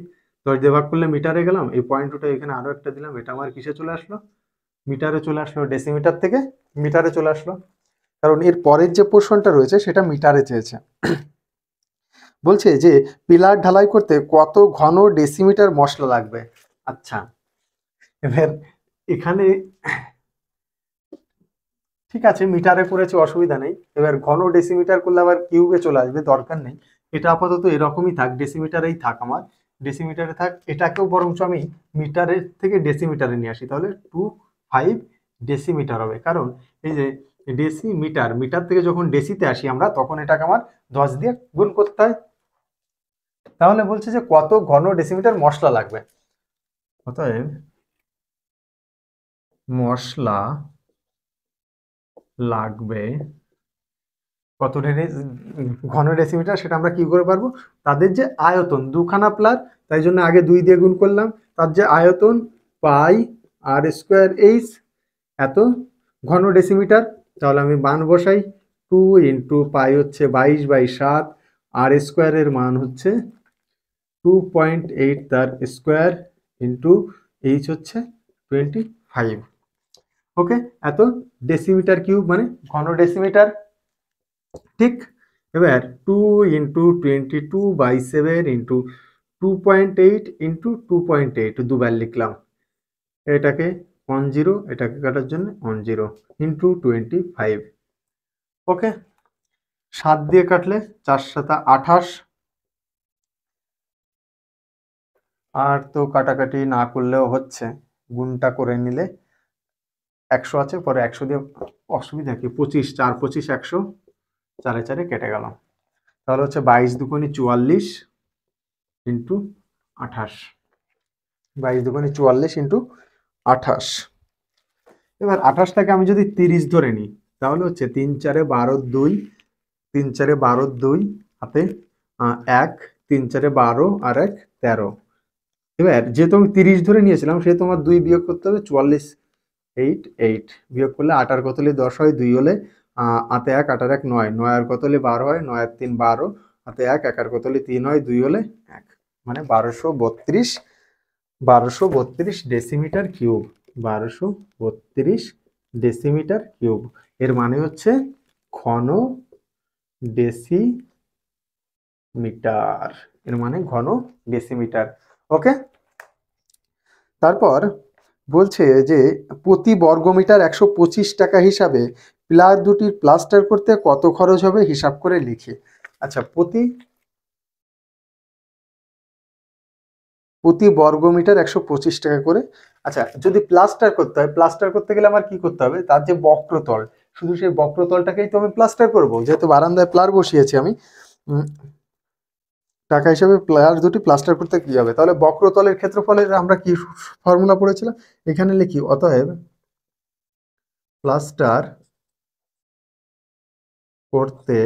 10 দিয়ে ভাগ করলে মিটারে গেলাম। এই পয়েন্টটা এখানে আরো একটা দিলাম, এটা আমার কিসে চলে আসলো? মিটারে চলে আসলো। ডেসিমিটার থেকে মিটারে চলে আসলো, কারণ এর পরের যে পোর্শনটা রয়েছে সেটা মিটারে চেয়েছে। বলছে যে পিলার ঢালাই করতে কত ঘন ডেসিমিটার মশলা লাগবে। আচ্ছা, এবার এখানে ঠিক আছে মিটারে করেছে, অসুবিধা নেই। এবার ঘন ডেসিমিটার করলে আবার কিউবে চলে আসবে, দরকার নেই। এটা আপাতত এরকমই থাক, ডেসিমিটারেই থাক, আমার ডেসিমিটারে থাক। এটাকেও বরঞ্চ আমি মিটারের থেকে ডেসিমিটারে নিয়ে আসি, তাহলে 2.5 ডেসিমিটার হবে। কারণ এই যে ডেসিমিটার, মিটার থেকে যখন ডেসিতে আসি আমরা, তখন এটাকে আমার 10 দিয়ে গুণ করতে হয়। তাহলে বলছে যে কত ঘন ডেসিমিটার মশলা লাগবে। অতএব মশলা লাগবে কত ঘন ডেসিমিটার, সেটা আমরা কি করে পারবো? তাদের যে আয়তন, দুখানা প্লার, তাই জন্য আগে 2 দিয়ে গুণ করলাম। তার যে আয়তন পাই আর স্কোয়ার এইচ, এত ঘন ডেসিমিটার। তাহলে আমি মান বসাই, 2 ইন্টু পাই হচ্ছে 22/7, আর স্কোয়ারের মান হচ্ছে 2.8 তার স্কোয়ার, ইন্টু এইচ হচ্ছে 25। ওকে, এত ডেসিমিটার কিউব মানে ঘন ডেসিমিটার। ঠিক, এবার 2 ইন্টু 22/7 ইন্টু 2.8 ইন্টু 2.8, দুবার লিখলাম। এটাকে 10, এটাকে কাটার জন্য 10 ইন্টু 25। ওকে, 7 দিয়ে কাটলে 4 7 28। আর তো কাটাকাটি না করলেও হচ্ছে, গুণটা করে নিলে 100 আছে, পরে 100 দিয়ে অসুবিধা কি? 25, 4 25 100, 4 4 কেটে গেল। তাহলে হচ্ছে 22 দুগুণে 44 ইন্টু 28, 22 দুগুণে 44 ইন্টু 28। এবার 28টাকে আমি যদি 30 ধরে নিই, তাহলে হচ্ছে 3 4 12 2, 3 4 12 2 হাতে 1, 3 4 12 আর 1 13। এবার যেহেতু আমি 30 ধরে নিয়েছিলাম, সেহেতু আমার 2 বিয়োগ করতে হবে। 44 8 8 বিয়োগ করলে 8 আর কত হলে 10 হয়, 2 হলে 8 1 8 1 9, 9 আর কত হলে 12 হয়, 9 আর 3 12, হাতে 1, 1 আর কত হলে 3 হয়, 2 হলে 1, মানে 1232 ডেসিমিটার কিউব। 1232 ডেসিমিটার কিউব এর মানে হচ্ছে ঘন ডেসিমিটার। এর মানে ঘন ডেসিমিটার। ওকে, তারপর বলছে যে প্রতি বর্গমিটার 125 টাকা হিসাবে পিলার দুটির প্লাস্টার করতে কত খরচ হবে হিসাব করে লিখি। আচ্ছা, প্রতি বর্গমিটার 125 টাকা করে। আচ্ছা, যদি প্লাস্টার করতে হয়, প্লাস্টার করতে গেলে আমার কি করতে হবে, তার যে বক্রতল, শুধু সেই বক্রতলটাকেই তো আমি প্লাস্টার করব, যেহেতু বারান্দায় প্লার বসিয়েছি আমি। টাকা হিসাবে প্লার দুটি প্লাস্টার করতে কি হবে, তাহলে বক্রতলের ক্ষেত্রফলের আমরা কি ফর্মুলা পড়েছিলাম, এখানে লিখি অতএব প্লাস্টার করতে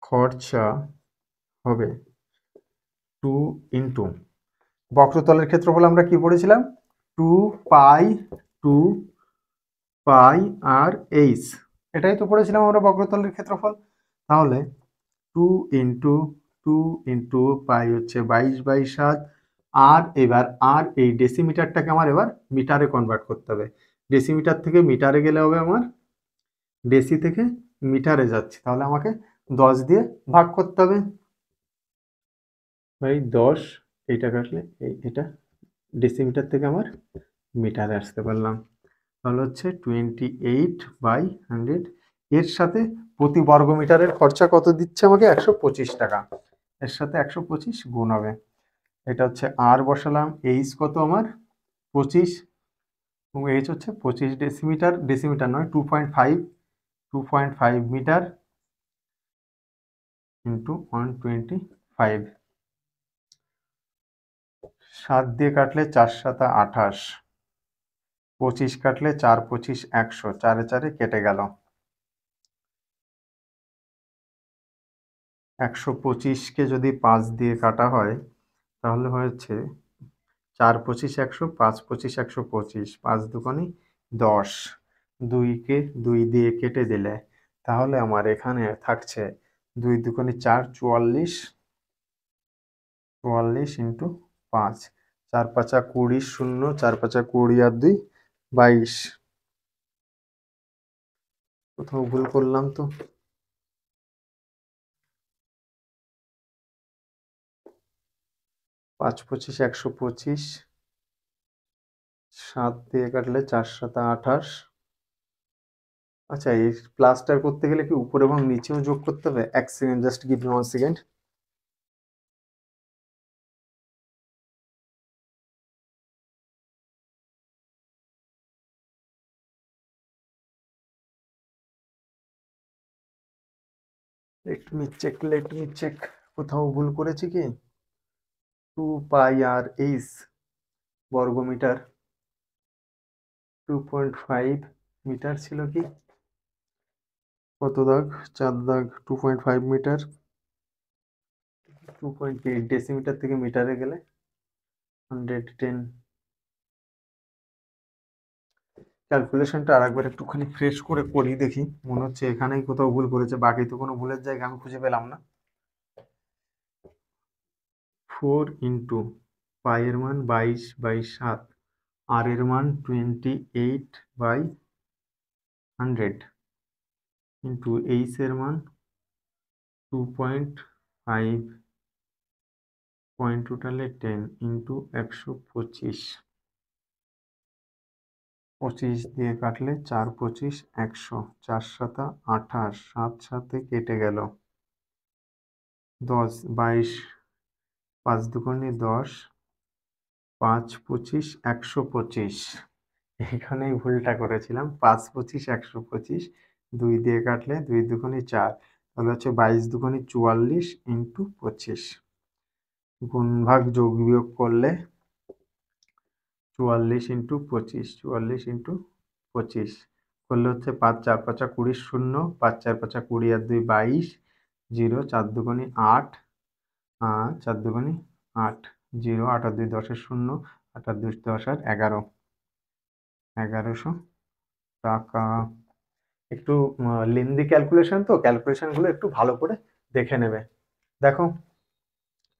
খরচা হবে 2 ইন্টু বক্রতলের ক্ষেত্রফল আমরা কি পড়েছিলাম, 2 পাই আর এইচ, এটাই তো পড়েছিলাম আমরা বক্রতলের ক্ষেত্রফল। তাহলে 2 পাই হচ্ছে 22/7। আর এবার এই ডেসিমিটারটাকে আমার এবার মিটারে কনভার্ট করতে হবে। ডেসিমিটার থেকে মিটারে গেলে হবে আমার, ডেসি থেকে মিটারে যাচ্ছে, তাহলে আমাকে 10 দিয়ে ভাগ করতে হবে। 10, এইটা কাটলে এটা ডেসিমিটার থেকে আমার মিটারে আসতে পারলাম, তাহলে হচ্ছে 28/100। এর সাথে প্রতি বর্গমিটারের খরচা কত দিচ্ছে আমাকে, 125 টাকা। এর সাথে 125 গুণ হবে, এটা হচ্ছে আর বসালাম, এইচ কত আমার 25, এবং এইচ হচ্ছে 25 ডেসিমিটার, ডেসিমিটার নয় 2.5 মিটার ইন্টু 125। 7 দিয়ে কাটলে 4 7 28, 25 কাটলে 4 25 100, 4 4 কেটে গেল। 125কে যদি 5 দিয়ে কাটা হয় তাহলে হচ্ছে 4 25 100, 5 25 125, 5 দুগুণে 10, 2কে 2 দিয়ে কেটে দিলে তাহলে আমার এখানে থাকছে 2 দুগুণে 4, 44, 44 ইন্টু 5, 4 5 20, 0, 4 5 20 আর 2 22। কোথাও ভুল করলাম তো, 5 25 125, 7 দিয়ে কাটলে 4 7 28। আচ্ছা, এই প্লাসটার করতে গেলে কি উপর এবং নিচেও যোগ করতে হবে? 1 second, just give me 1 second. Let me check কোথাও ভুল করেছি কি। 2 পাই আর এইচ বর্গমিটার 2.5 মিটার ছিল কি, কত দাগ, 4 দাগ, 2.5 মিটার, 2.8 ডেসিমিটার থেকে মিটারে গেলে 110। ক্যালকুলেশনটা আরেকবার একটুখানি ফ্রেশ করে করি, দেখি, মনে হচ্ছে এখানেই কোথাও ভুল করেছে, বাকি তো কোনো ভুলের জায়গা আমি খুঁজে পেলাম না। 4 ইন্টু পাই এর মান 22/7, আর এর মান 28/100 ইন্টু এইচ এর মান 2.5, পয়েন্ট টোটালে 10 ইন্টু 125। 25 দিয়ে কাটলে 4 25 100, 4 7 28, 7 সাথে কেটে গেল 10, 22, 5 দুগুণে 10, 5 25 125। এখানেই ভুলটা করেছিলাম, 5 25 125, 2 দিয়ে কাটলে 2 দুগুণে 4, তাহলে হচ্ছে 22 দুগুণে 44 ইন্টু 25, গুণ ভাগ যোগ বিয়োগ করলে 44 ইন্টু 25, 44 ইন্টু 25 করলে হচ্ছে 5 4 5 20, 0, 5 4 5 20 আর 2 22, 0, 4 দুগুণে 8, 4 দুগুণে 8, 0, 8 আর 2 10 এর 0, 8 আর 2 10 আর 11, 1100 টাকা। একটু লেন্দি ক্যালকুলেশন, তো ক্যালকুলেশনগুলো একটু ভালো করে দেখে নেবে। দেখো,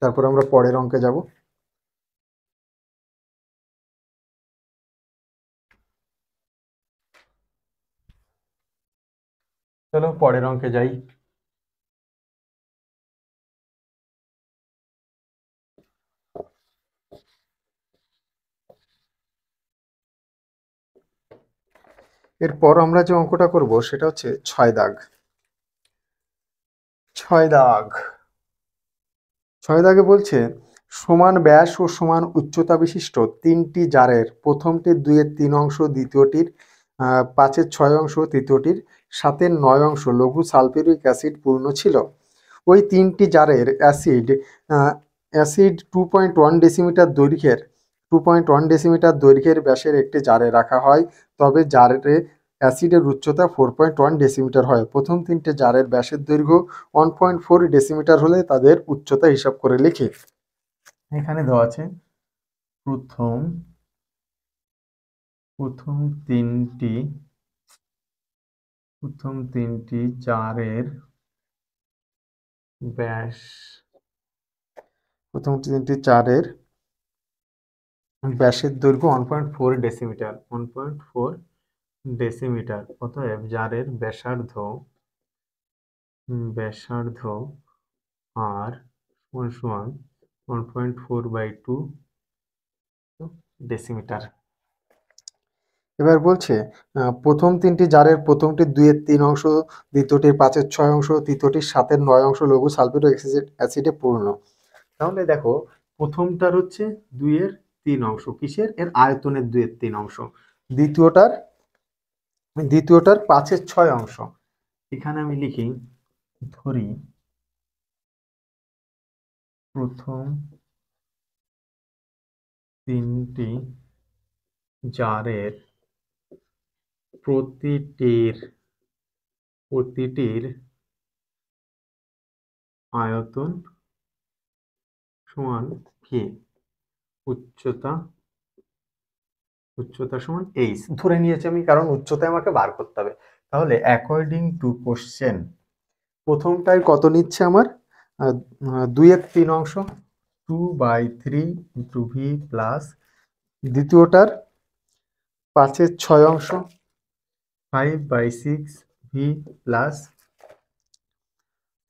তারপর আমরা পরের অঙ্কে যাব। চলো পরের অঙ্কে যাই। এরপর আমরা যে অঙ্কটা করব সেটা হচ্ছে 6 দাগ। 6 দাগ, 6 দাগে বলছে সমান ব্যাস ও সমান উচ্চতা বিশিষ্ট 3টি জারের প্রথমটির 2/3 অংশ, দ্বিতীয়টির 5/6 অংশ, তৃতীয়টির 7/9 অংশ লঘু সালফিউরিক অ্যাসিড পূর্ণ ছিল। ওই 3টি জারের অ্যাসিড 2.1 ডেসিমিটার দৈর্ঘ্যের ব্যাসের একটি জারে রাখা হয়। তবে জারে অ্যাসিডের উচ্চতা 4.1 ডেসিমিটার হয়। প্রথম 3টে জারের ব্যাসের দৈর্ঘ্য 1.4 ডেসিমিটার হলে তাদের উচ্চতা হিসাব করে লিখি। এখানে দেওয়া আছে প্রথম তিনটি জারের ব্যাস, ব্যাসের দৈর্ঘ্য 1.4 ডেসিমিটার, 1.4 ডেসিমিটার। অতএব জারের ব্যাসার্ধ আর সমান 1.4/2 ডেসিমিটার। এবার বলছে প্রথম 3টি জারের প্রথমটির 2/3 অংশ, দ্বিতীয়টির 5/6 অংশ, তৃতীয়টির 7/9 অংশ লঘু সালফিউরিক অ্যাসিডে পূর্ণ। তাহলে দেখো, প্রথমটার হচ্ছে 2/3 অংশ, কিসের? এর আয়তনের 2/3 অংশ। দ্বিতীয়টার 5/6 অংশ। এখানে আমি লিখি, ধরি প্রথম 3টি জারের প্রতিটির আয়তন সমান কি? উচ্চতা সমান এইচ ধরে নিয়েছি আমি, কারণ উচ্চতা আমাকে বার করতে হবে। তাহলে অ্যাকর্ডিং টু কোশ্চেন প্রথমটায় কত নিচ্ছে আমার? 2/3 অংশ, 2/3 ইন্টু ভি প্লাস দ্বিতীয়টার 5/6 অংশ, 5/6 ভি প্লাস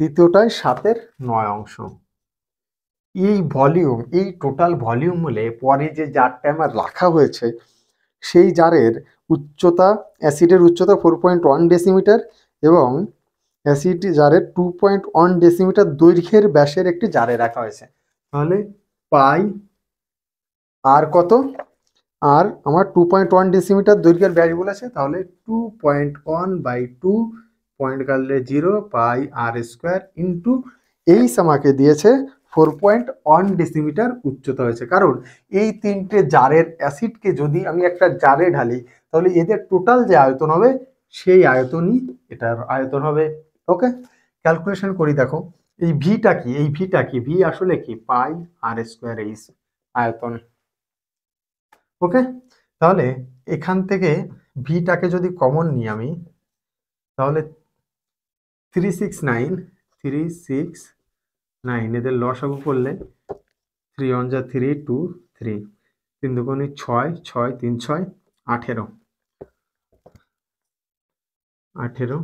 তৃতীয়টায় 7/9 অংশ। এই টোটাল ভলিউম হলে পরে যে জারটা আমার রাখা হয়েছে সেই জারের উচ্চতা, অ্যাসিডের উচ্চতা 4.1 ডেসিমিটার এবং অ্যাসিড জারের 2.1 ডেসিমিটার দৈর্ঘ্যের ব্যাসের একটি জারে রাখা হয়েছে। তাহলে পাই আর কত? আর আমার 2.1 ডেসিমিটার দৈর্ঘ্যের ব্যাস বলেছে, তাহলে 2.1/2 পয়েন্ট কাটলে 0 পাই আর স্কোয়ার ইন্টু এইচ আমাকে দিয়েছে 4.1 ডেসিমিটার উচ্চতা হয়েছে। কারণ এই 3টে জারের অ্যাসিডকে যদি আমি একটা জারে ঢালি তাহলে এদের টোটাল যে আয়তন হবে সেই আয়তনই এটার আয়তন হবে। ওকে, ক্যালকুলেশন করি। দেখো এই ভিটা কি? ভি আসলে কি? পাই আর স্কোয়ার এইচ আয়তন। ওকে, তাহলে এখান থেকে ভিটাকে যদি কমন নিই আমি, তাহলে 369 এদের লসাগু করলে 3 1 যা 3 2 3 3 দুগুণে 6 6 3 6 18 18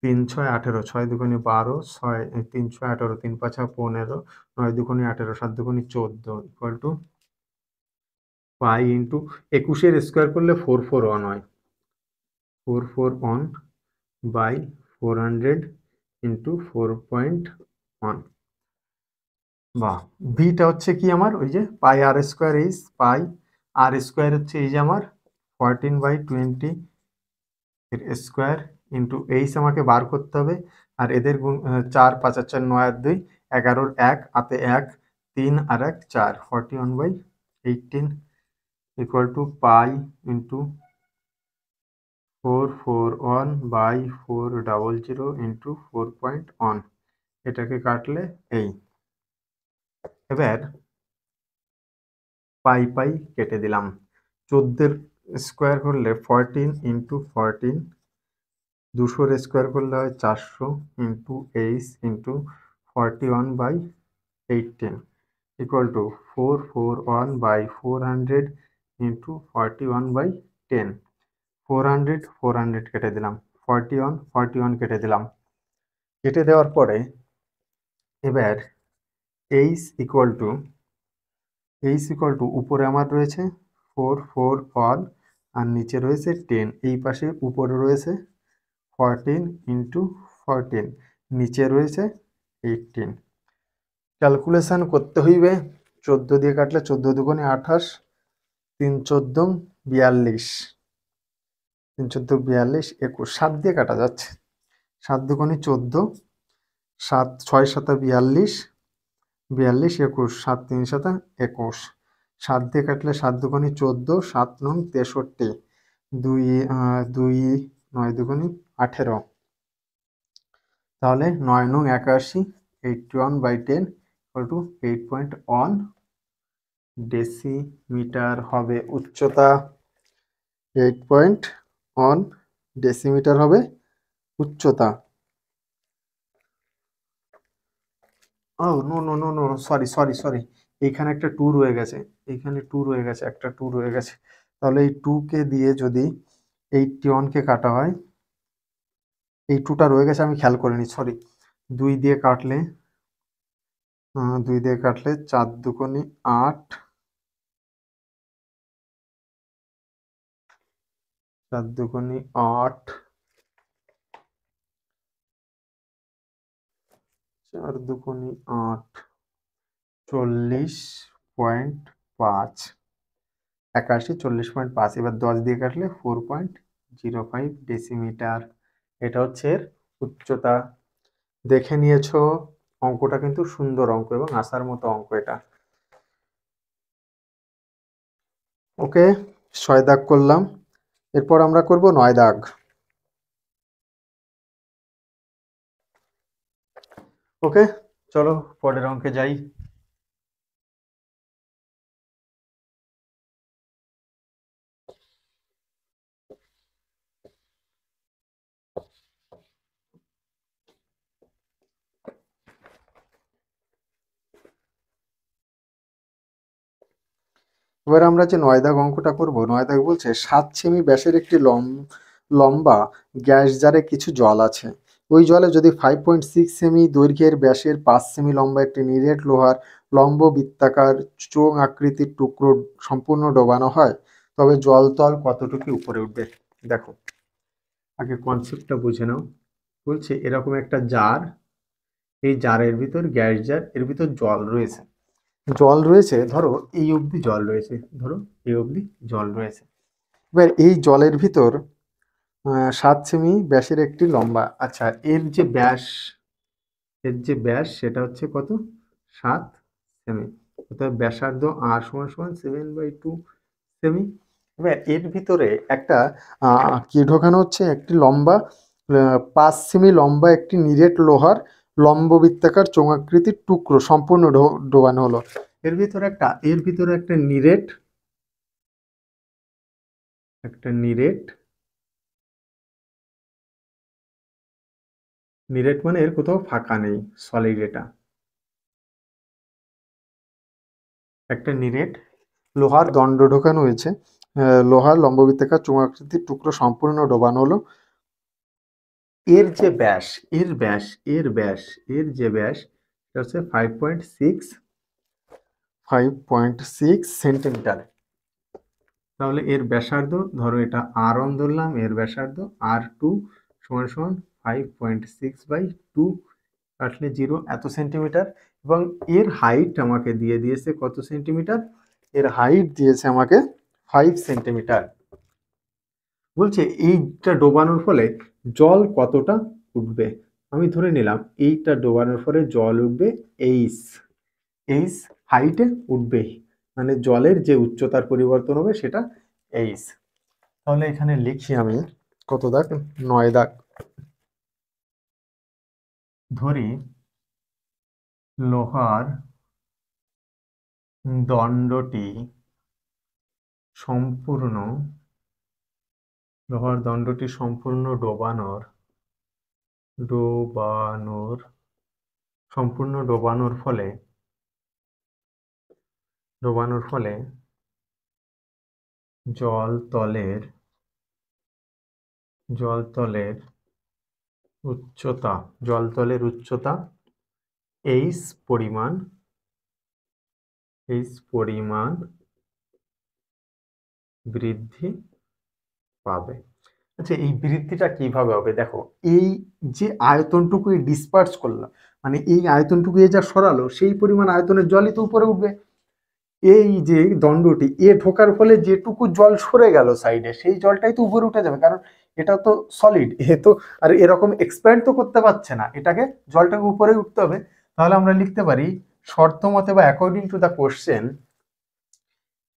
3 6 18 6 দুগুণে 12 6 3 6 18 3 5 15 9 দুগুণে 18 7 দুগুণে 14 equal to pi into 21 square করলে 441 হয়, 441 বাই 400 ইন্টু 4.1। বাহ, ভিটা হচ্ছে কি আমার? ওই যে পাই আর স্কোয়ার এইচ, পাই আর স্কোয়ার হচ্ছে এই যে আমার 14/20 এর স্কোয়ার ইন্টু এইচ আমাকে বার করতে হবে। আর এদের গুণ 4 5 আর 4 9 আর 2 11 1 হাতে 1 3 আর 1 4 41/18 equal to pi into 441/400 into 4.1। এটাকে কাটলে এই, এবার পাই পাই কেটে দিলাম। 14 স্কোয়ার করলে 14 ইন্টু 14 200 স্কোয়ার করলে হয় 400 into H into 41/18 equal to 441/400 into 41/10। 400 400 কেটে দিলাম, 41 41 কেটে দিলাম। কেটে দেওয়ার পরে এবার এইচ ইকুয়াল টু উপরে আমার রয়েছে 441 আর নিচে রয়েছে 10, এই পাশে উপরে রয়েছে 14 ইন্টু 14, নিচে রয়েছে 18। ক্যালকুলেশন করতে হইবে, 14 দিয়ে কাটলে 14 দুগুণে 28, 3 14 42, 3 14 42, 21, 7 দিয়ে কাটা যাচ্ছে। 7 দুগুণে 14, 7 6 7 42, 42 21, 7 3 7 21, 7 দিয়ে কাটলে 7 দুগুণে 14, 7 9 63, 2 2 9 দুগুণে 18, তাহলে 9 9 81, 81/10 ইকুয়াল টু 8.1 ডেসিমিটার হবে উচ্চতা। 8.1 ডেসিমিটার হবে উচ্চতা। ও no no no no, sorry sorry sorry, এইখানে একটা 2 রয়ে গেছে, এইখানে 2 রয়ে গেছে, একটা 2 রয়ে গেছে। তাহলে এই 2 কে দিয়ে যদি 81 কে কাটা হয়, এই 2টা রয়ে গেছে, আমি খেয়াল করিনি, সরি। 2 দিয়ে কাটলে 4 দুগুণে 8, 4 দুগুণে 8, 4 দুগুণে 8, 40.5, 81 40.5। এবার 10 দিয়ে কাটলে 4.05 ডেসিমিটার। এটা হচ্ছে এর উচ্চতা। দেখে নিয়েছো, অঙ্কটা কিন্তু সুন্দর অঙ্ক এবং আসার মতো অঙ্ক এটা। ওকে, 6 দাগ করলাম, এরপর আমরা করব 9 দাগ। ওকে, চলো পরের অঙ্কে যাই। এবার আমরা যে 9 দাগ অঙ্কটা করব, 9 দাগ বলছে 7 সেমি ব্যাসের একটি লম্বা গ্যাস জারে কিছু জল আছে। ওই জলে যদি 5.6 সেমি দৈর্ঘ্যের ব্যাসের 5 সেমি লম্বা একটি নিরেট লোহার লম্ব বৃত্তাকার চোঙ আকৃতির টুকরো সম্পূর্ণ ডোবানো হয়, তবে জলতল কতটুকু উপরে উঠবে। দেখো, আগে কনসেপ্টটা বুঝে নাও। বলছে এরকম একটা জার, এই জারের ভিতর গ্যাস জার, এর ভিতর জল রয়েছে, ধরো এই অবধি জল রয়েছে, ধরো এই অবধি জল রয়েছে। এবার এই জলের ভিতর 7 সেমি ব্যাসের একটি লম্বা, আচ্ছা এর যে ব্যাস সেটা হচ্ছে কত, 7 সেমি, অর্থাৎ ব্যাসার্ধ আর সমান সমান 7/2 সেমি। এবার এর ভিতরে একটা কি ঢোকানো হচ্ছে, একটি লম্বা 5 সেমি লম্বা একটি নিরেট লোহার লম্ব বৃত্তাকার চোঙাকৃতির টুকরো সম্পূর্ণ ডোবানো হলো। এর ভিতরে একটা নিরেট মানে এর কোথাও ফাঁকা নেই, সলিড এটা। একটা নিরেট লোহার দণ্ড ঢোকানো হয়েছে, লোহার লম্ববৃত্তাকার চোঙাকৃতির টুকরো সম্পূর্ণ ডোবানো হলো। এর যে ব্যাস, এর যে ব্যাস এটা হচ্ছে 5.6 সেন্টিমিটার। তাহলে এর ব্যাসার্ধ, ধরো এটা R1 ধরলাম, এর ব্যাসার্ধ R2 সমান সমান 5.6/2, কাটলে 0, এত সেন্টিমিটার। এবং এর হাইট আমাকে দিয়ে দিয়েছে কত সেন্টিমিটার, এর হাইট দিয়েছে আমাকে 5 সেন্টিমিটার। বলছে এইটা ডোবানোর ফলে জল কতটা উঠবে। আমি ধরে নিলাম এইটা ডোবানোর ফলে জল উঠবে এইচ হাইটে উঠবে, মানে জলের যে উচ্চতার পরিবর্তন হবে সেটা এইচ। তাহলে এখানে লিখি আমি কত দাগ, 9 দাগ। ধরি লোহার দণ্ডটি সম্পূর্ণ ডোবানোর ডোবানোর সম্পূর্ণ ডোবানোর ফলে জলতলের উচ্চতা এইচ পরিমাণ বৃদ্ধি পাবে। আচ্ছা, এই বৃদ্ধিটা কিভাবে হবে? দেখো, এই যে আয়তনটুকু ডিসপার্স করলাম, মানে এই আয়তনটুকু যা সরালো, সেই পরিমাণ আয়তনের জলই তো উপরে উঠবে। এই যে দণ্ডটি ঢোকার ফলে যেটুকু জল সরে গেল সাইডে, সেই জলটাই তো উপরে উঠে যাবে, কারণ এটা তো সলিড, তো আর এরকম এক্সপ্যান্ড তো করতে পারছে না, জলটাকে উপরে উঠতে হবে। তাহলে আমরা লিখতে পারি শর্ত মতে বা অ্যাকর্ডিং টু দ্য কোশ্চেন,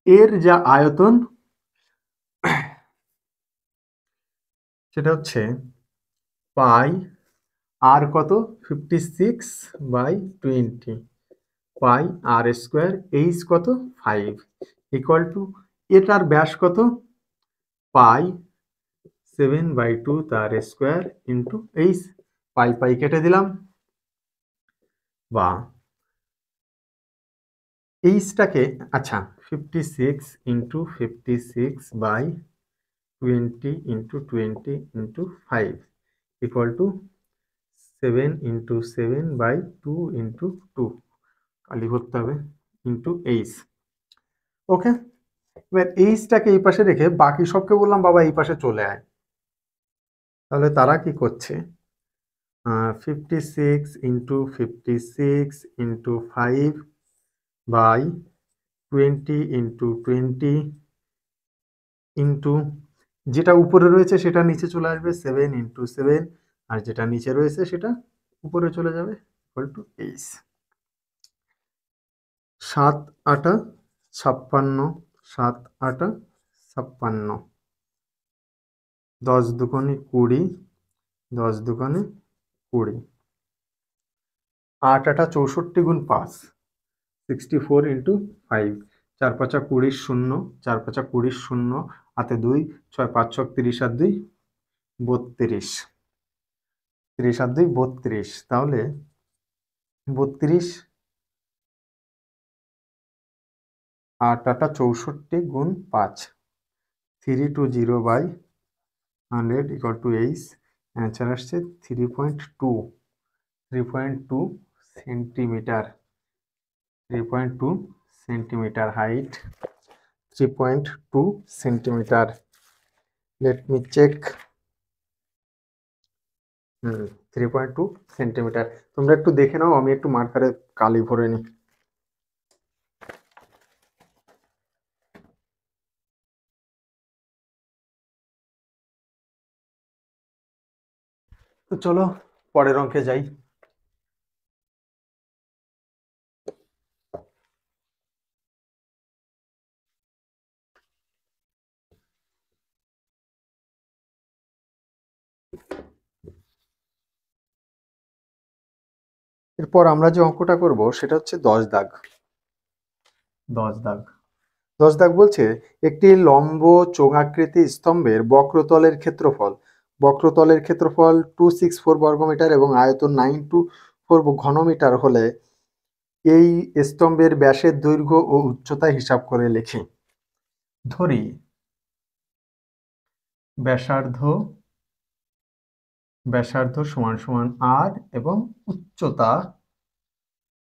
এর যা আয়তন সেটা হচ্ছে পাই আর কত 56/20 পাই আর স্কোয়ার এইচ কত 5 ইকুয়াল টু এটার ব্যাস কত পাই 7/2 তার স্কোয়ার ইন্টু এইচ। পাই কেটে দিলাম, বা এইচটাকে, আচ্ছা 56/20 into 20 into 5 equal to 7/7/2 into 2 কালি করতে হবে ইন্টু এইচ। ওকে, এবার এইচটাকে এই পাশে রেখে বাকি সবকে বললাম বাবা এই পাশে চলে আয়। তাহলে তারা কি করছে, 56/5/20 ইন্টু 20 ইন্টু যেটা উপরে রয়েছে সেটা নিচে চলে আসবে 7/7, আর যেটা নিচে রয়েছে সেটা উপরে চলে যাবে ইকুয়াল টু এইচ। 7×8 = 56, 7×8 = 56, 10 দুগুণে 20, 10 দুগুণে 20, 8×8 = 64 গুণ 5, 64 ইন্টু 5, 4×5 = 20, 0, 4×5 = 20, 0, হাতে 2, 6×5 = 30, আর 2 32, 30 আর 2 32, তাহলে 32, 8×8 = 64 গুণ 5, 320/100 ইকুয়াল টু এইচ। অ্যান্সার আসছে 3.2 centimetre, 3.2 centimetre height, 3.2 centimetre. Let me check. 3.2 centimetre. তোমরা একটু দেখে নাও, আমি একটু মার্কারে কালি ভরে নিই। তো চলো পরের অঙ্কে যাই। এরপর আমরা যে অঙ্কটা করব সেটা হচ্ছে 10 দাগ। 10 দাগ বলছে একটি লম্ব চোঙাকৃতি স্তম্ভের বক্রতলের ক্ষেত্রফল 264 বর্গমিটার এবং আয়তন 924 ঘনমিটার হলে এই স্তম্ভের ব্যাসের দৈর্ঘ্য ও উচ্চতা হিসাব করে লিখি। ধরি ব্যাসার্ধ সমান সমান আর এবং উচ্চতা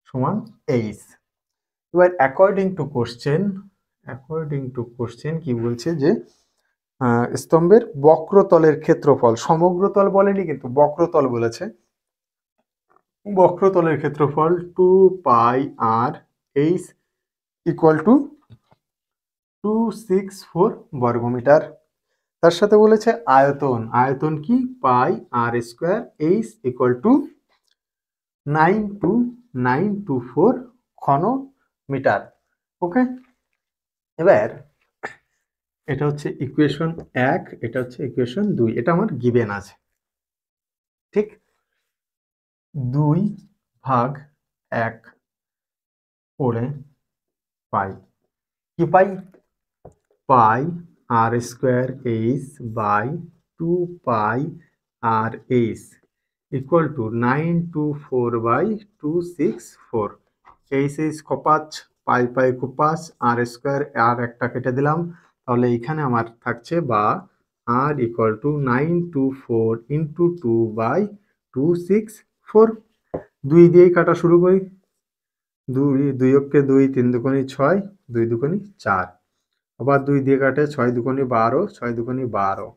সমান এইচ। এবার অ্যাকর্ডিং টু কোশ্চেন কি বলছে যে স্তম্ভের বক্রতলের ক্ষেত্রফল, সমগ্র তল বলেনি কিন্তু বক্রতল বলেছে, বক্রতলের ক্ষেত্রফল 2πr/h ইকুয়াল টু 264 বর্গমিটার। তার সাথে বলেছে আয়তন কি πr²h ইকুয়াল টু 92924 ঘন মিটার। ওকে, এবার এটা হচ্ছে ইকুয়েশন 1, এটা হচ্ছে ইকুয়েশন 2, এটা আমার গিভেন আছে। ঠিক, 2/1 করে পাই, কি পাই, πr²h/2πrh ইকুয়াল টু 924/264। এইচ কপাচ পাই পাই কুপাস আর স্কোয়ার আর একটা কেটে দিলাম, তাহলে এখানে আমার থাকছে বা আর ইকুয়াল টু 924 ইন্টু 2/264। 2 দিয়েই কাটা শুরু করি। 2 অক্ষে 2, 3 দুগুণে 6, 2 দুগুণে 4। আবার 2 দিয়ে কাটে, 6 দুগুণে 12, 6 দুগুণে 12,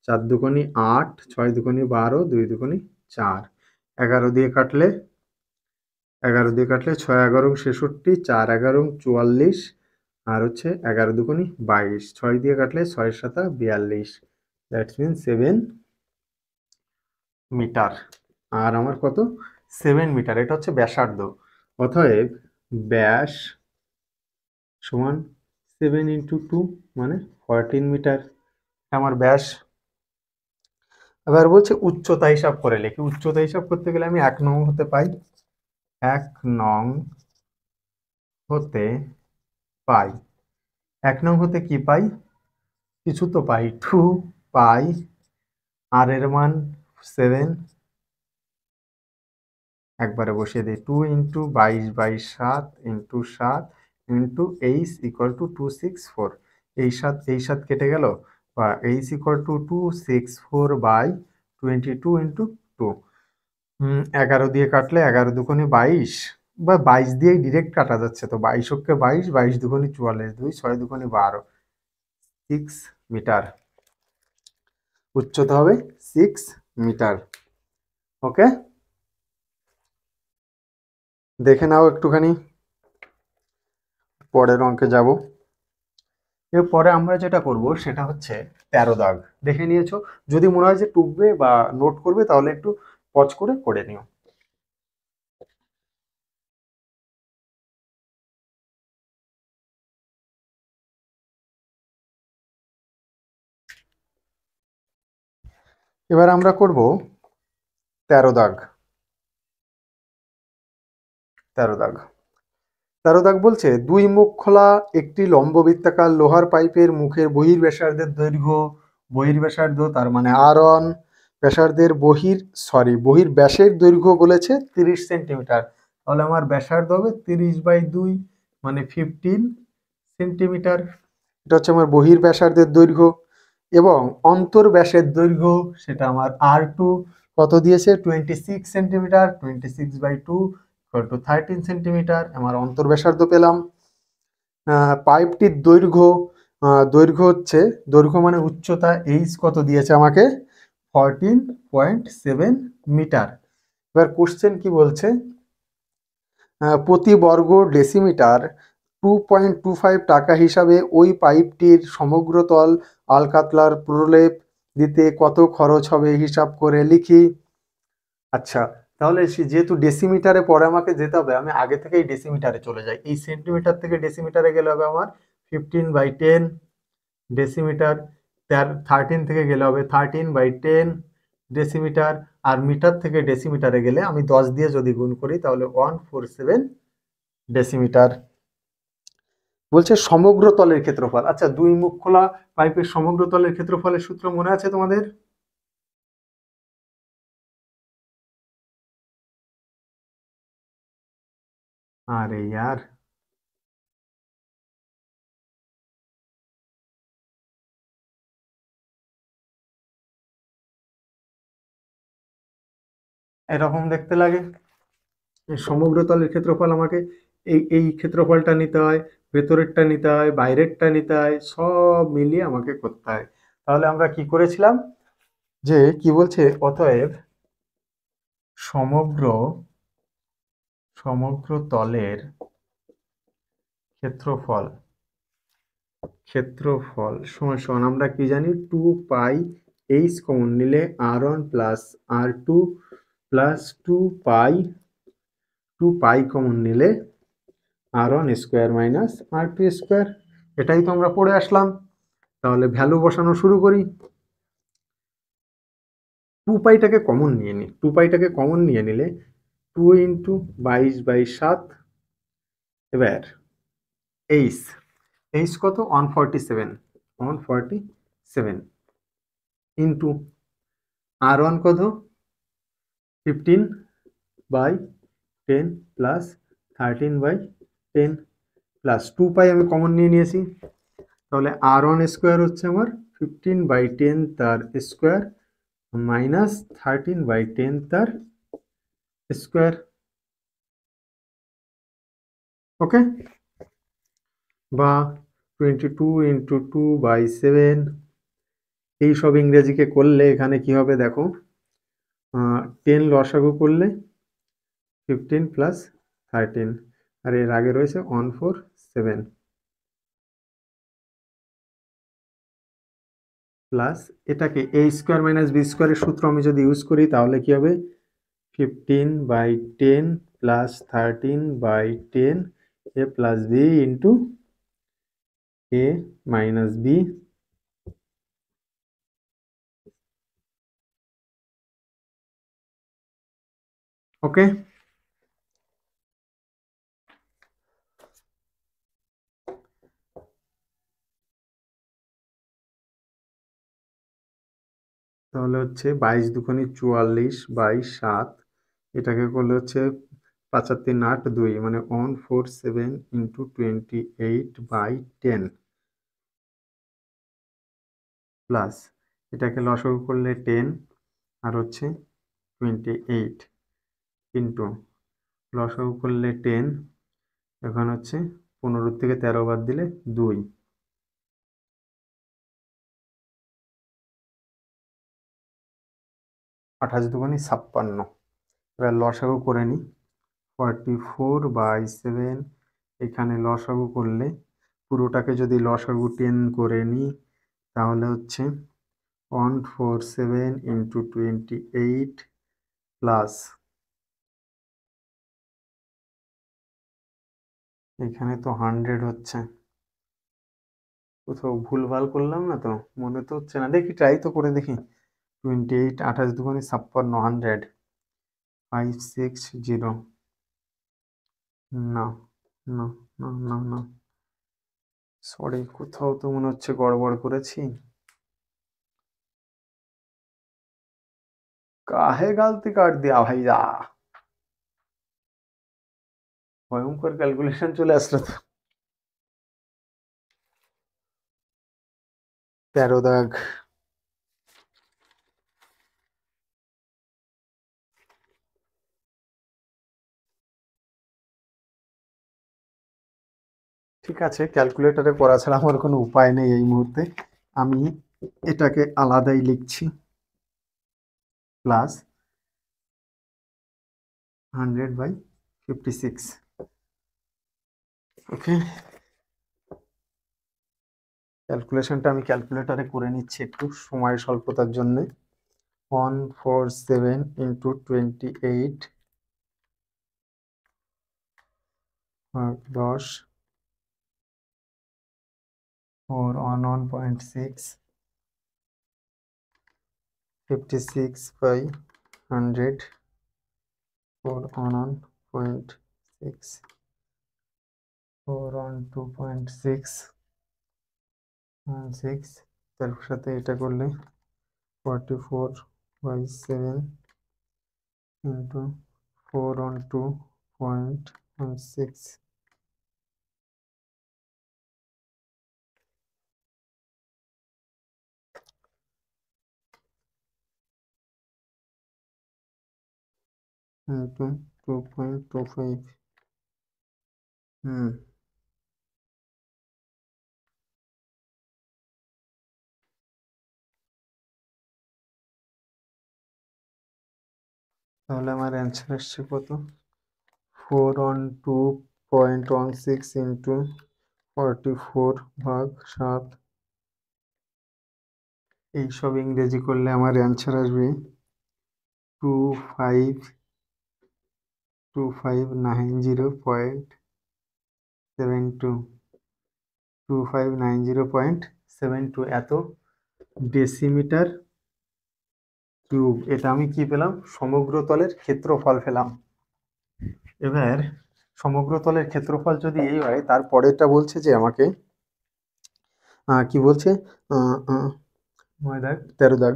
4 দুগুণে 8, 6 দুগুণে 12, 2 দুগুণে 4। 11 দিয়ে কাটলে 6 11 66, 4 11 44, আর হচ্ছে 11 দুগুণে 22, 6 দিয়ে কাটলে 6 7 42, দ্যাটস মিন 7 মিটার। আর আমার কত? 7 মিটার। এটা হচ্ছে ব্যাসার্ধ। অতএব ব্যাস সমান 7 ইন্টু 2 মানে 14 মিটার। আমার ব্যাস। এবার বলছে উচ্চতা হিসাব করে লিখি। উচ্চতা হিসাব করতে গেলে আমি 1 নং হতে পাই, 1 নং হতে পাই, 1 নং হতে কি পাই? কিছু তো পাই, 2 পাই আর এর মান 7, একবারে বসিয়ে দিই। 2 into 22/7 into 7 into H equal two 264। এই 7 কেটে গেল, বা এইচ ইকুয়াল টু 264/22 ইন্টু 2। 11 দিয়ে কাটলে 11 দুগুণে 22, বা 22 দিয়েই ডিরেক্ট কাটা যাচ্ছে, তো 22 অক্ষে 22, 22 দুগুণে 44, 2 6 দুগুণে 12, 6 মিটার। উচ্চতা হবে 6 মিটার। ওকে, দেখে নাও একটুখানি, পরের অঙ্কে যাব। এরপরে আমরা যেটা করব সেটা হচ্ছে 13 দাগ। দেখে নিয়েছো? যদি মনে হয় যে টুকবে বা নোট করবে তাহলে একটু পজ করে নিও। এবার আমরা করব 13 দাগ। 13 দাগ 13 দাগ বলছে 2 মুখ খোলা একটি লম্ববৃত্তাকার লোহার পাইপের মুখের বহির্ব্যাসার্ধের দৈর্ঘ্য, বহির্ব্যাসার্ধ তার মানে আর1, ব্যাসার্ধের বহির্ব্যাসের দৈর্ঘ্য বলেছে 30 সেন্টিমিটার। তাহলে আমার ব্যাসার্ধ হবে 30/2 মানে 15 সেন্টিমিটার। এটা হচ্ছে আমার বহির্ব্যাসার্ধের দৈর্ঘ্য। এবং অন্তর্ব্যাসের দৈর্ঘ্য সেটা আমার আর2 কত দিয়েছে? 26 সেন্টিমিটার। 26/2 equal to 13 centimetre. আমার অন্তর্ব্যাসার্ধ পেলাম। পাইপটির দৈর্ঘ্য হচ্ছে, দৈর্ঘ্য মানে উচ্চতা, এইচ কত দিয়েছে আমাকে? 14.7 মিটার। এবার কোশ্চেন কি বলছে? প্রতি বর্গ ডেসিমিটার 2.25 টাকা হিসাবে ওই পাইপটির সমগ্র তল আলকাতরার প্রলেপ দিতে কত খরচ হবে হিসাব করে লিখি। আচ্ছা, তাহলে যেহেতু ডেসিমিটারে পরে আমাকে যেতে হবে, আমি আগে থেকেই ডেসিমিটারে চলে যাই। এই সেন্টিমিটার থেকে ডেসিমিটারে গেলে হবে আমার 15/10 ডেসিমিটার। 13 থেকে গেলে হবে 13/10 ডেসিমিটার। আর মিটার থেকে ডেসিমিটারে গেলে আমি 10 দিয়ে যদি গুণ করি তাহলে 147 ডেসিমিটার। বলছে সমগ্র তলের ক্ষেত্রফল। আচ্ছা, 2 মুখ খোলা পাইপের সমগ্র তলের ক্ষেত্রফলের সূত্র মনে আছে তোমাদের? আরে यार, এরকম দেখতে লাগে। সমগ্র তলের ক্ষেত্রফল আমাকে এই ক্ষেত্রফলটা নিতে হয়, ভেতরেরটা নিতে হয়, বাইরেরটা নিতে হয়, সব মিলিয়ে আমাকে করতে হয়। তাহলে আমরা কি করেছিলাম, যে কি বলছে, অতএব সমগ্র তলের ক্ষেত্রফল সমান সমান আমরা কি জানি, 2 পাই, এইচ কমন নিলে আর1 প্লাস আর2 প্লাস 2 পাই কমন নিলে আর1 স্কোয়ার মাইনাস আর2 স্কোয়ার। এটাই তো আমরা পড়ে আসলাম। তাহলে ভ্যালু বসানো শুরু করি। 2 পাইটাকে কমন নিয়ে নিই। 2 পাইটাকে কমন নিয়ে নিলে 2 ইন্টু 22/7। এবার এইচ কত? 147 ইন্টু আর1 কত? 15/10 প্লাস 13/10 প্লাস 2 পাই আমি কমন নিয়ে নিয়েছি, তাহলে r1 স্কোয়ার হচ্ছে আমার 15/10 তার স্কোয়ার মাইনাস 13/10 তার স্কোয়ার। ওকে, বা 22 × 2/7। এই সব ইংরেজিকে করলে এখানে কি হবে দেখো, 10 লসাগু করলে 15 প্লাস 13, আর এর আগে রয়েছে 147 প্লাস এটাকে a স্কোয়ার মাইনাস b স্কোয়ারের সূত্র আমি যদি ইউজ করি তাহলে কি হবে 15/10 plus 13/10 a plus b into a minus b। ওকে, তাহলে হচ্ছে 22 দুগুণে 44/7, এটাকে করলে হচ্ছে 5 আর 3 8 2, মানে 147 ইন্টু 28/10 প্লাস এটাকে লসাগু করলে 10 আর হচ্ছে 28 ইন্টু লসাগু করলে 10, এখন হচ্ছে 15 থেকে 13 বাদ দিলে 2, 28 দুগুণে 56। এবার লসাগু করে নিই 44/7, এখানে লসাগু করলে পুরোটাকে যদি লসাগু 10 করে নিই তাহলে হচ্ছে 147 ইন্টু 28 প্লাস এখানে তো 100 হচ্ছে, কোথাও ভুলভাল করলাম না তো, মনে তো হচ্ছে না, দেখি ট্রাই তো করে দেখি। 28 28 দুগুণে 56, 100 560, না না না না না, সরি, কোথাও তো মনে হচ্ছে গড়বড় করেছি। काहे गलती कर दिया ভাইয়া, ভয়ঙ্কর ক্যালকুলেশন চলে আসলো তো। 13 দাগ, ঠিক আছে, ক্যালকুলেটরে করা ছাড়া আমার কোনো উপায় নেই এই মুহূর্তে, আমি এটাকে আলাদাই লিখছি, প্লাস 100/56। ওকে, ক্যালকুলেশনটা আমি ক্যালকুলেটরে করে নিচ্ছি একটু সময় স্বল্পতার জন্য। 147 ইন্টু 28 10 4 on 1.6 56/100 4 on 1.6 4 on 2.6 6, তার সাথে এটা করলে 44/7 ইন্টু 4 on 2.16 into 2.25। তাহলে আমার অ্যান্সার আসছে কত, 4 on 2.16 ইন্টু 44/7, এইসব ইংরেজি করলে আমার অ্যান্সার আসবে 2590.72 2590.72 এত ডেসিমিটার কিউব। এটা আমি কি পেলাম, সমগ্র তলের ক্ষেত্রফল পেলাম। এবার সমগ্র তলের ক্ষেত্রফল যদি এই হয়, তারপরেরটা বলছে যে আমাকে কি বলছে, 9 দাগ 13 দাগ,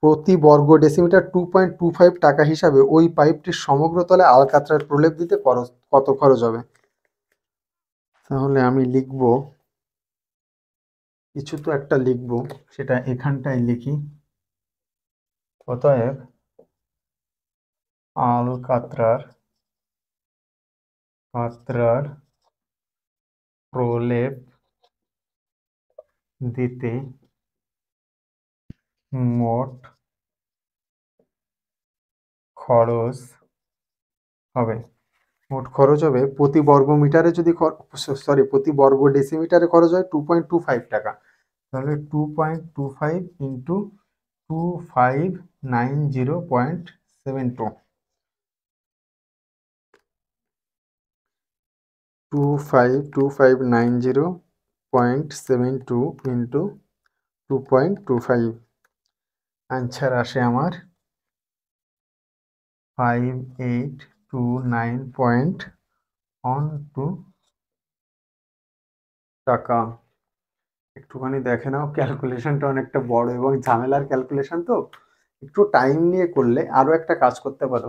প্রতি বর্গ ডেসিমিটার 2.25 টাকা হিসাবে ওই পাইপটির সমগ্র তলে আলকাতরার প্রলেপ দিতে কত খরচ হবে? তাহলে আমি লিখব, কিছু তো একটা লিখব, সেটা এখানটায় লিখি। অতএব কাতরার প্রলেপ দিতে মোট খরচ হবে, প্রতি বর্গ মিটারে যদি প্রতি বর্গ ডেসিমিটারে খরচ হয় 2.25 টাকা। তাহলে 2.25 ইন্টু 2590.72, 2590.72 ইন্টু 2.25, আনসার আসে আমার 5829.12 টাকা। একটুখানি দেখে নাও, ক্যালকুলেশনটা অনেকটা বড় এবং ঝামেলার ক্যালকুলেশন, তো একটু টাইম নিয়ে করলে আরো একটা কাজ করতে পারো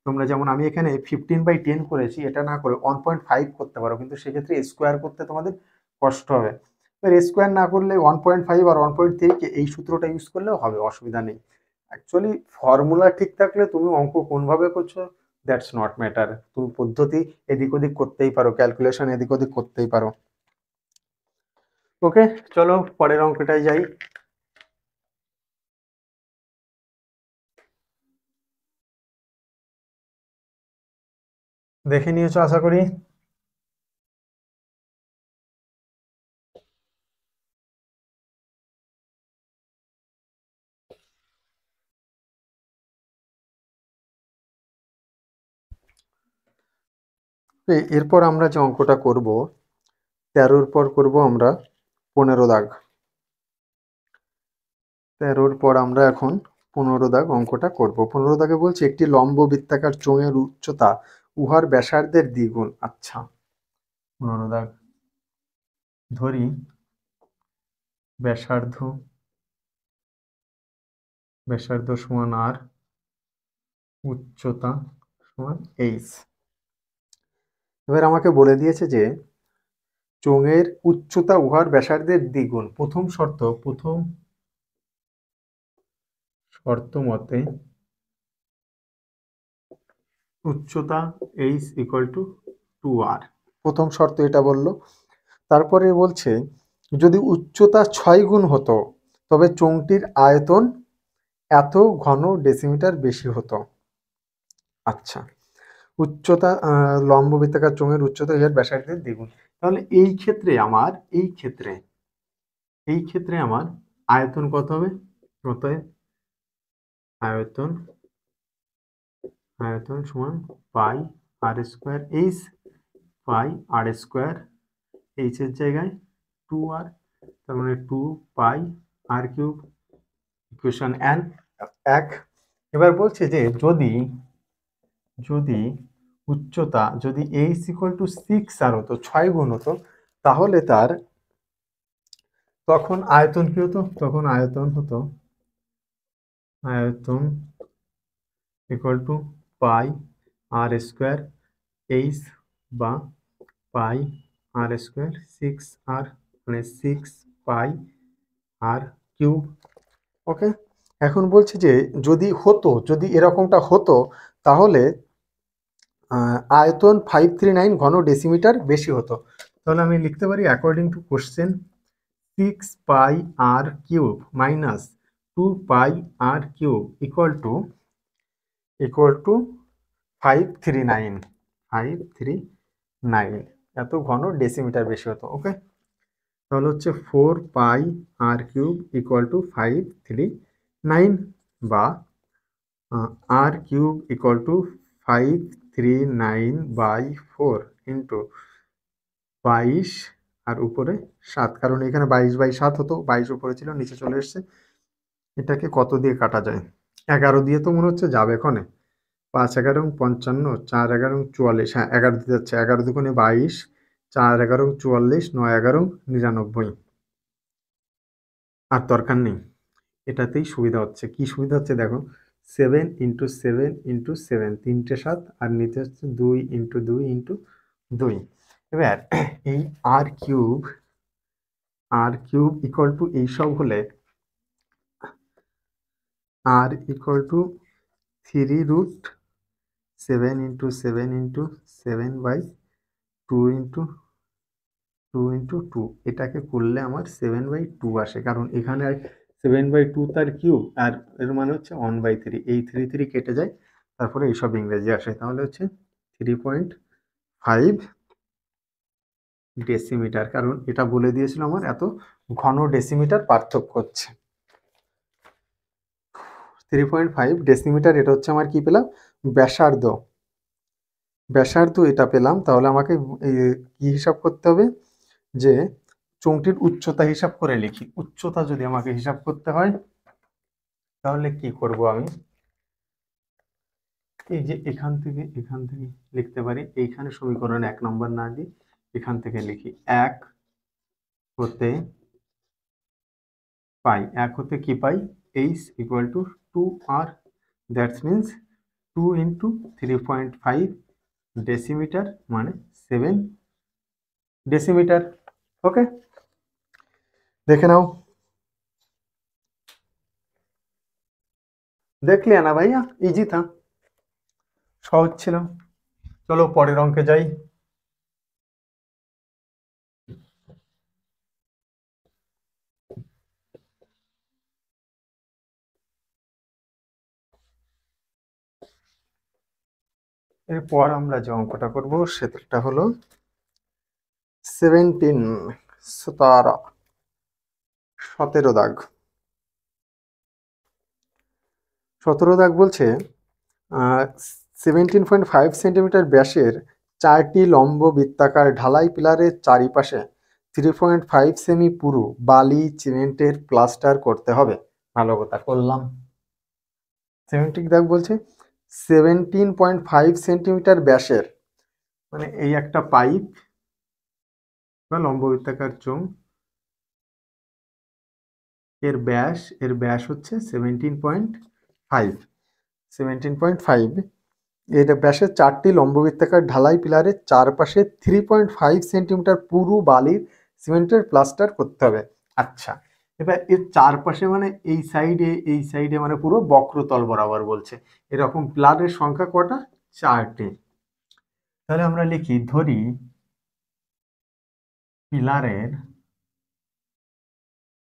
তোমরা। যেমন আমি এখানে 15/10 করেছি, এটা না করে 1.5 করতে পারো, কিন্তু সেক্ষেত্রে স্কোয়ার করতে তোমাদের কষ্ট হবে। স্কোয়ার না করলে 1.5 আর 1.3 কে এই সূত্রটা ইউজ করলেও হবে, অসুবিধা নেই। অ্যাকচুয়ালি ফর্মুলা ঠিক থাকলে তুমি অঙ্ক কোনভাবে করছো দ্যাটস নট ম্যাটার, তুমি পদ্ধতি এদিক ওদিক করতেই পারো, ক্যালকুলেশন এদিক ওদিক করতেই পারো। ওকে, চলো পরের অঙ্কটায় যাই। দেখে নিয়েছো আশা করি। এরপর আমরা যে অঙ্কটা করব 13-র পর করব আমরা 15 দাগ। 13-র পর আমরা এখন 15 দাগ অঙ্কটা করব। 15 দাগে বলছে একটি লম্ব বৃত্তাকার চোঙের উচ্চতা উহার ব্যাসার্ধের দ্বিগুণ। আচ্ছা, 15 দাগ ধরি ব্যাসার্ধ সমান আর, উচ্চতা সমান এইচ। এবার আমাকে বলে দিয়েছে যে চোঙের উচ্চতা উহার ব্যাসার্ধের দ্বিগুণ। প্রথম শর্ত মতে উচ্চতা h ইকুয়াল টু 2r, প্রথম শর্ত এটা বললো। তারপরে বলছে যদি উচ্চতা 6 গুণ হতো তবে চোঙটির আয়তন এত ঘন ডেসিমিটার বেশি হতো। আচ্ছা, উচ্চতা লম্ব বৃত্তাকার চোঙের উচ্চতা এর ব্যাসার্ধের দ্বিগুণ। তাহলে এই ক্ষেত্রে আমার আয়তন কত হবে? অতএব আয়তন সমান পাই আর স্কোয়ার এইচ, পাই আর স্কোয়ার এইচ এর জায়গায় 2r, তার মানে 2 পাই আর কিউব, ইকুয়েশন 1। এবার বলছে যে যদি উচ্চতা যদি এইচ ইকুয়াল টু 6 আর হতো, 6 গুণ হতো, তাহলে তখন আয়তন কি হতো? তখন আয়তন equal to pi R square H বা পাই আর স্কোয়ার 6r, মানে 6 পাই আর কিউব। ওকে, এখন বলছে যে যদি এরকমটা হতো তাহলে আয়তন 539 ঘন ডেসিমিটার বেশি হতো। তাহলে আমি লিখতে পারি according to question 6 pi R cube minus 2 pi R cube equal to 539 এত ঘন ডেসিমিটার বেশি হতো। ওকে, তাহলে হচ্ছে 4 পাই আর কিউব ইকুয়াল টু 539, বা আর কিউব ইকুয়াল টু 539/4 ইন্টু 22 আর উপরে 7, কারণ এখানে 22/7 হতো, 22 উপরে ছিল নিচে চলে এসছে। এটাকে কত দিয়ে কাটা যায়? 11 দিয়ে তো মনে হচ্ছে যাবে ক্ষণে। 5 11 55, 4 11 44, হ্যাঁ 11 দিয়ে যাচ্ছে, 11 দুগুণে 22, 4 11 44, 9 11 99। আর দরকার নেই, এটাতেই সুবিধা হচ্ছে। কি সুবিধা হচ্ছে দেখো, 7 × 7 × 7, 3টে 7, আর নিতে হচ্ছে 2 × 2 × 2। এবার এই r³ ইকুয়াল টু এইসব হলে r ইকুয়াল টু 3√7 × 7 × 7/2 × 2 এটাকে করলে আমার 7/2 আসে, কারণ এখানে 7/2 তার কিউব, আর এর মানে হচ্ছে 1/3। এই 3 কেটে যায়, তারপরে এইসব ইংরেজি আসে, তাহলে হচ্ছে 3.5 ডেসিমিটার, কারণ এটা বলে দিয়েছিল আমার এত ঘন ডেসিমিটার পার্থক্য হচ্ছে। 3.5 ডেসিমিটার, এটা হচ্ছে আমার কি পেলাম, ব্যাসার্ধ। এটা পেলাম। তাহলে আমাকে কি হিসাব করতে হবে, যে চোঙটির উচ্চতা হিসাব করে লিখি। উচ্চতা যদি আমাকে হিসাব করতে হয়, তাহলে কি করব আমি, এই যে এখান থেকে লিখতে পারি। এইখানে সমীকরণ 1 নম্বর না দিই, এখান থেকে লিখি। 1 হতে কি পাই, h equal to 2r, that's means 2 × 3.5 decimetre, মানে 7 ডেসিমিটার। ওকে, দেখে নাও। देख लिया ना भैया, इजी था, সহজ ছিল। চলো পরের অঙ্কে যাই। এরপর আমরা যে অঙ্কটা করব সেটা হলো 17 দাগ। 17 দাগ বলছে 17.5 সেন্টিমিটার ব্যাসের 4টি লম্ব বৃত্তাকার ঢালাই পিলারের চারিপাশে 3.5 সেমি পুরু বালি সিমেন্টের প্লাস্টার করতে হবে। ভালো কথা, করলাম। 17 দাগ বলছে 17.5 সেন্টিমিটার ব্যাসের, মানে এই একটা পাইপ বা লম্ব বৃত্তাকার চোঙ, এর ব্যাস হচ্ছে 17.5। এর ব্যাসের 4টি লম্ব বৃত্তাকার ঢালাই পিলারের চারপাশে 3.5 সেন্টিমিটার পুরু বালির সিমেন্টের প্লাস্টার করতে হবে। আচ্ছা, এবার এর চারপাশে মানে এই সাইডে মানে পুরো বক্রতল বরাবর বলছে। এরকম পিলারের সংখ্যা কটা, 4টি। তাহলে আমরা লিখি, ধরি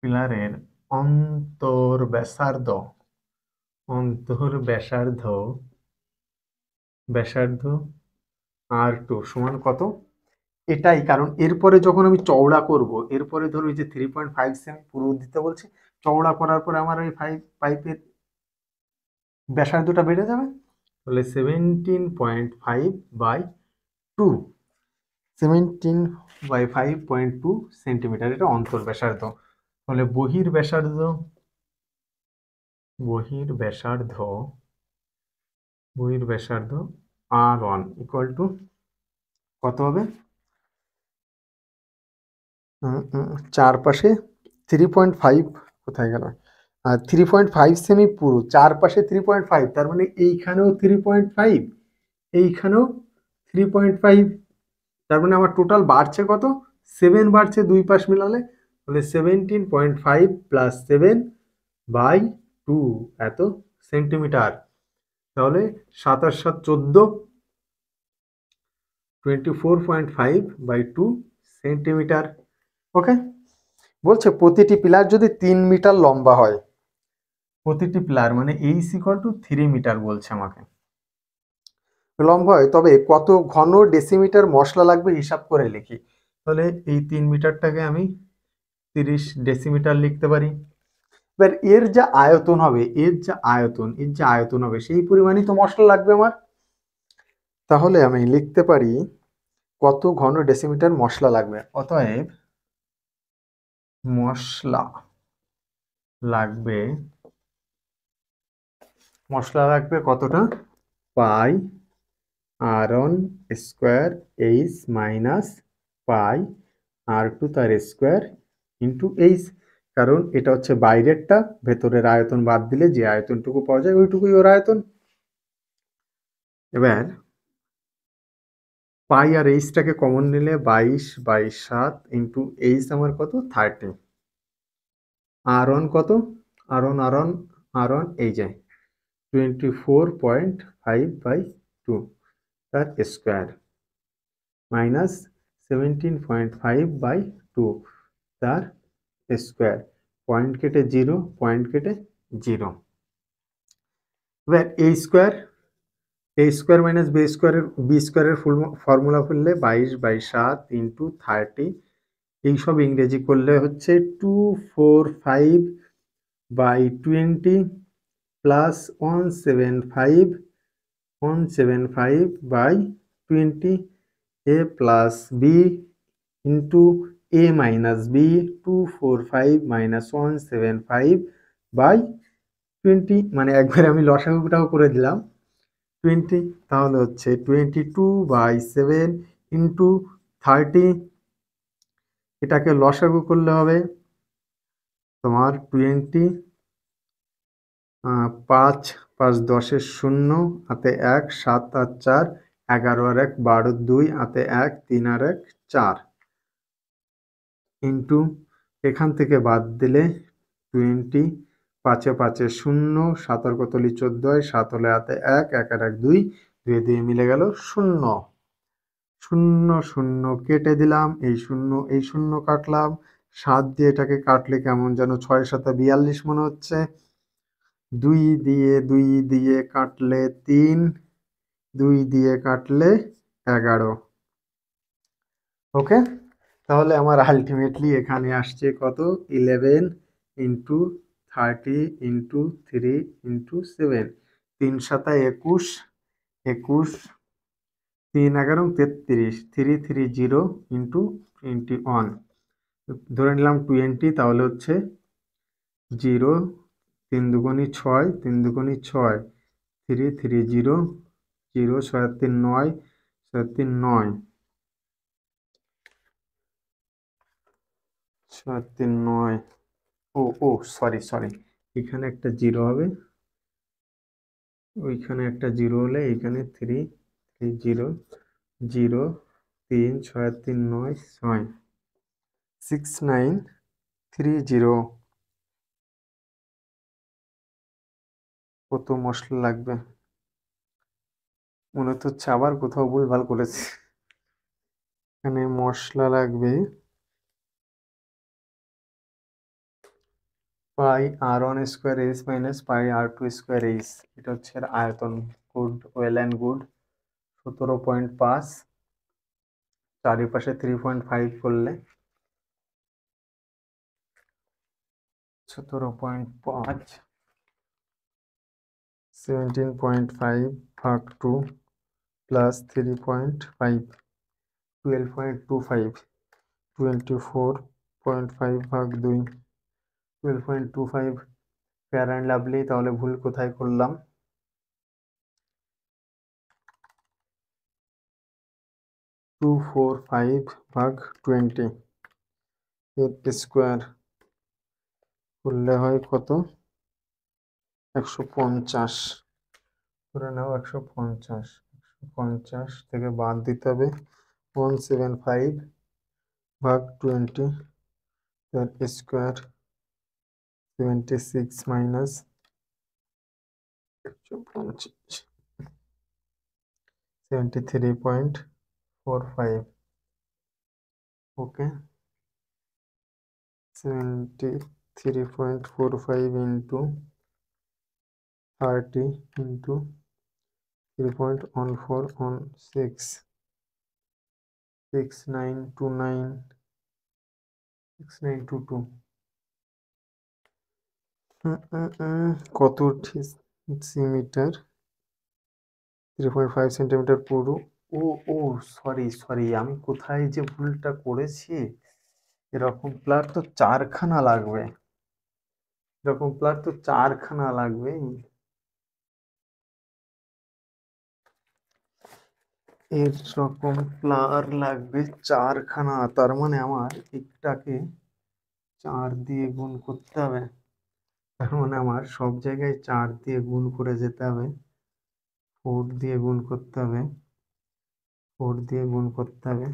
পিলারের অন্তর ব্যাসার্ধ r2 সমান কত, এটাই। কারণ এরপরে যখন আমি চওড়া করব, এরপরে ধরো যে 3.5 সেমি পুরু দিতে বলছে, চওড়া করার পরে আমার ওই পাইপের ব্যাসার্ধটা বেড়ে যাবে। তাহলে 17.5/2 17/5.2 সেন্টিমিটার, এটা অন্তর ব্যাসার্ধ। তাহলে বহির ব্যাসার্ধ r1 ইকুয়াল টু কত হবে, চারপাশে 3.5, কোথায় গেল, 3.5 সেমি পুরু, চারপাশে 3.5, তার মানে এইখানেও 3.5, এইখানেও 3.5, তার মানে আমার টোটাল বাড়ছে কত, 7 বাড়ছে দুই পাশ মিলালে। তাহলে 17.5 + 7/2 এত সেন্টিমিটার। তাহলে 7 × 7 = 14, 24.5/2 সেন্টিমিটার। ওকে, বলছে প্রতিটি পিলার যদি 3 মিটার লম্বা হয়, প্রতিটি পিলার মানে h = 3 মিটার বলছে আমাকে লম্বা হয়, তবে কত ঘন ডেসিমিটার মশলা লাগবে হিসাব করে লিখি। তাহলে এই 3 মিটারটাকে আমি 30 ডেসিমিটার লিখতে পারি। এবার এর যে আয়তন হবে সেই পরিমাণই তো মশলা লাগবে আমার। তাহলে আমি লিখতে পারি কত ঘন ডেসিমিটার মশলা লাগবে। অতএব মশলা লাগবে কতটা, পাই r1 স্কোয়ার h - পাই r2 তার স্কোয়ার ইন্টু h। কারণ এটা হচ্ছে বাইরেরটা, ভেতরের আয়তন বাদ দিলে যে আয়তনটুকু পাওয়া যায় ওইটুকুই ওর আয়তন। এবার পাই আর এইচটাকে কমন নিলে 22/7 ইন্টু এইচ আমার কত 30, আর অন কত, আর অন এই যে 24.5/2 তার স্কোয়ার মাইনাস 17.5/2 তার স্কোয়ার, পয়েন্ট কেটে 0, পয়েন্ট কেটে 0। এবার a স্কোয়ার মাইনাস বি স্কোয়ারের ফুল ফর্মুলা করলে 22/7 ইন্টু 30, এইসব ইংরেজি করলে হচ্ছে 245/20 plus 175/20 a plus B into a minus B 245 minus 175/20, মানে একবারে আমি লসাগুটাও করে দিলাম 20, তাহলে হচ্ছে 22/7 ইন্টু 30, এটাকে লসাগু করলে হবে তোমার 20, 5 5 10 0 হাতে 1, 7 আর 4 11 আর 1 12, 2 হাতে 1 3 আর 1 4 ইন্টু এখান থেকে বাদ দিলে 20, 5 5 0, 7 আর কতলি 14 হয়, 7 হলে হাতে 1 1 আর 1 2, 2 2 মিলে গেল 0, 0 0 কেটে দিলাম, এই 0 কাটলাম, 7 দিয়ে এটাকে কাটলে কেমন যেন 6 7 42 মনে হচ্ছে, 2 দিয়ে কাটলে 3, 2 দিয়ে কাটলে 11। ওকে, তাহলে আমার আলটিমেটলি এখানে আসছে কত 11 ইন্টু 30 ইন্টু 3 ইন্টু 7, 3 7 21, 21 3 11 33, 330 ইন্টু 21, ধরে নিলাম 20, তাহলে হচ্ছে 0 3 দুগুণি 6, 3 দুগুণি 6, 330 0 6 3 9, 6 3 9, 6 3 9, ও সরি এখানে একটা 0 হবে, ওইখানে একটা 0 হলে এখানে 3 3 0 0 3 6 3 9 6 6930। কত মশলা লাগবে মনে তো হচ্ছে, আবার কোথাও ভুলভাল করেছি। এখানে মশলা লাগবে pi r one square h minus pi r two square h, এটা হচ্ছে এর আয়তন, গুড, ওয়েল অ্যান্ড গুড। 17.5, চারিপাশে 3.5 করলে 17.5, 17.5 ভাগ 2 প্লাস 3.5, 12.25, 24.5 ভাগ 2, 12.25, ফেয়ার অ্যান্ড লাভলি। তাহলে ভুল কোথায় করলাম? 245 ভাগ 20 এর স্কোয়ার করলে হয় কত? 150, ধরে নাও 150, 150 থেকে বাদ দিতে হবে 175 ভাগ 20 তার স্কোয়ার, 76 মাইনাস 150, 73.45। ওকে, 73.45 ইন্টু 30 ইন্টু 3.1416, 6929, 6922। কত মিটার? 3.5 সেন্টিমিটার পুরো। ও ও সরি আমি কোথায় যে ভুলটা করেছি, এরকম প্লার তো 4খানা লাগবে, এরকম প্লার তো 4খানা লাগবে, এরকম প্লার লাগবে 4খানা, তার মানে আমার একটাকে 4 দিয়ে গুণ করতে হবে, তার মানে আমার সব জায়গায় 4 দিয়ে গুণ করে যেতে হবে, 4 দিয়ে গুণ করতে হবে, 4 দিয়ে গুণ করতে হবে,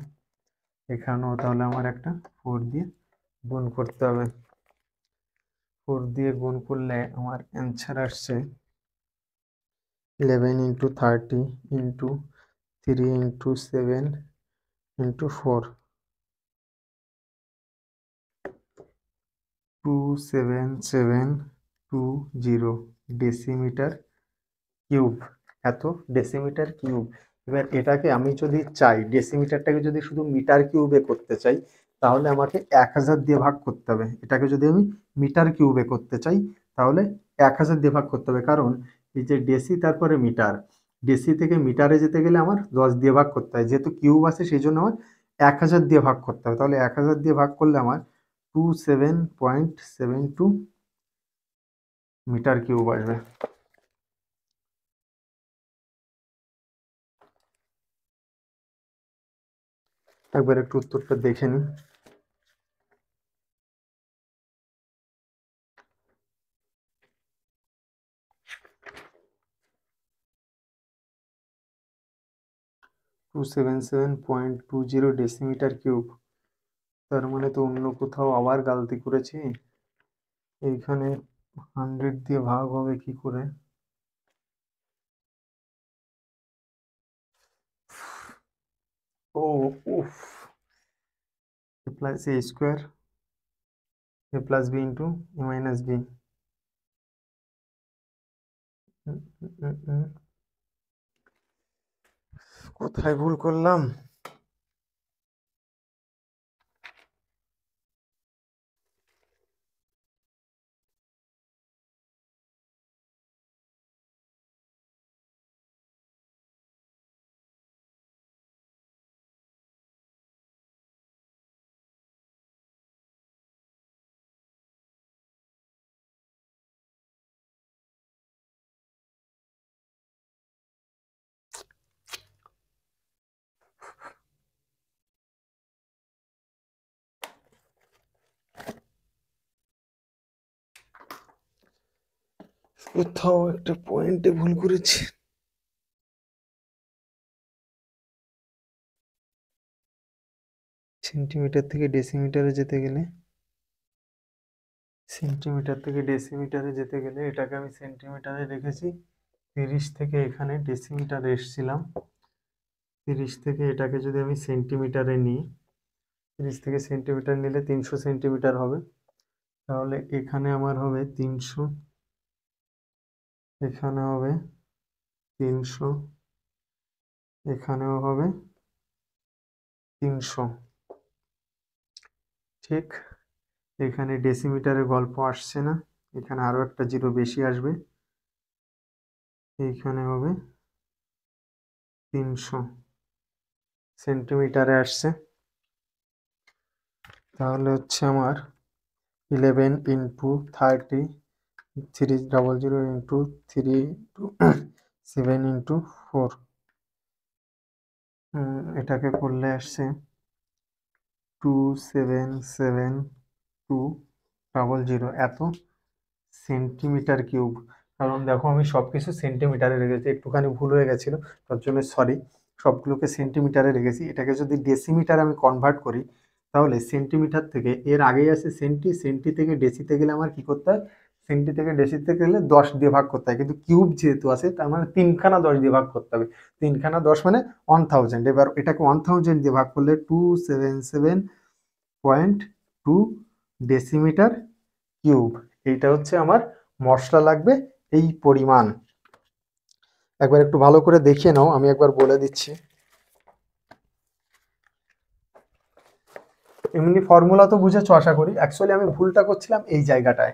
এখানেও তাহলে আমার একটা 4 দিয়ে গুণ করতে হবে। 4 দিয়ে গুণ করলে আমার অ্যান্সার আসছে 11 into 30 into 3 into 7 into 4, 27720 decimetre cube. এত ডেসিমিটার কিউব। এবার এটাকে আমি যদি চাই, ডেসিমিটারটাকে যদি শুধু মিটার কিউবে করতে চাই, তাহলে আমাকে 1000 দিয়ে ভাগ করতে হবে। এটাকে যদি আমি মিটার কিউবে করতে চাই, তাহলে 1000 দিয়ে ভাগ করতে হবে, কারণ এই যে ডেসি তারপরে মিটার, ডেসি থেকে মিটারে যেতে গেলে আমার 10 দিয়ে ভাগ করতে হয়, যেহেতু কিউব আছে সেই জন্য আমার 1000 দিয়ে ভাগ করতে হবে। তাহলে 1000 দিয়ে ভাগ করলে আমার 27.72 মিটার কিউব আসবে। একবার একটু উত্তরটা দেখে নিই। To 277.20 decimetre cube. তার মানে তো অন্য কোথাও আবার গালতি করেছি। এইখানে 100 দিয়ে ভাগ হবে কি করে? ও উফ, এ plus A square, A plus B into A minus B. কোথায় ভুল করলাম? কোথাও একটা পয়েন্টে ভুল করেছি। সেন্টিমিটার থেকে ডেসিমিটারে যেতে গেলে, সেন্টিমিটার থেকে ডেসিমিটারে যেতে গেলে এটাকে আমি সেন্টিমিটারে রেখেছি, 30 থেকে এখানে ডেসিমিটারে এসেছিলাম, 30 থেকে এটাকে যদি আমি সেন্টিমিটারে নিই, 30 থেকে সেন্টিমিটার নিলে 300 সেন্টিমিটার হবে। তাহলে এখানে আমার হবে 300, এখানে হবে 300, এখানেও হবে 300। ঠিক, এখানে ডেসিমিটারের গল্প আসছে না, এখানে আরো একটা জিরো বেশি আসবে, এইখানে হবে 300 সেন্টিমিটারে আসছে। তাহলে হচ্ছে আমার 11 ইন্টু 30, 300 ইন্টু 3 ইন্টু 7 ইন্টু 4, এটাকে করলে আসছে 27720 এত সেন্টিমিটার কিউব। কারণ দেখো আমি সবকিছু সেন্টিমিটারে রেখেছি, একটুখানি ভুল হয়ে গেছিল, তার জন্য সরি। সবগুলোকে সেন্টিমিটারে রেখেছি। এটাকে যদি ডেসিমিটার আমি কনভার্ট করি, তাহলে সেন্টিমিটার থেকে এর আগেই আছে সেন্টি, সেন্টি থেকে ডেসিতে গেলে আমার কি করতে হয়, সেন্টি থেকে ডেসিতে গেলে 10 দিয়ে ভাগ করতে হয়, কিন্তু কিউব যেহেতু আছে তার মানে 3খানা 10 দিয়ে ভাগ করতে হবে, 3খানা 10 মানে 1000। এবার এটাকে 1000 দিয়ে ভাগ করলে 277.2 ডেসিমিটার কিউব। এইটা হচ্ছে আমার মশলা লাগবে এই পরিমাণ। একবার একটু ভালো করে দেখিয়ে নাও, আমি একবার বলে দিচ্ছি। এমনি ফর্মুলা তো বুঝেছো আশা করি। অ্যাকচুয়ালি আমি ভুলটা করছিলাম এই জায়গাটায়,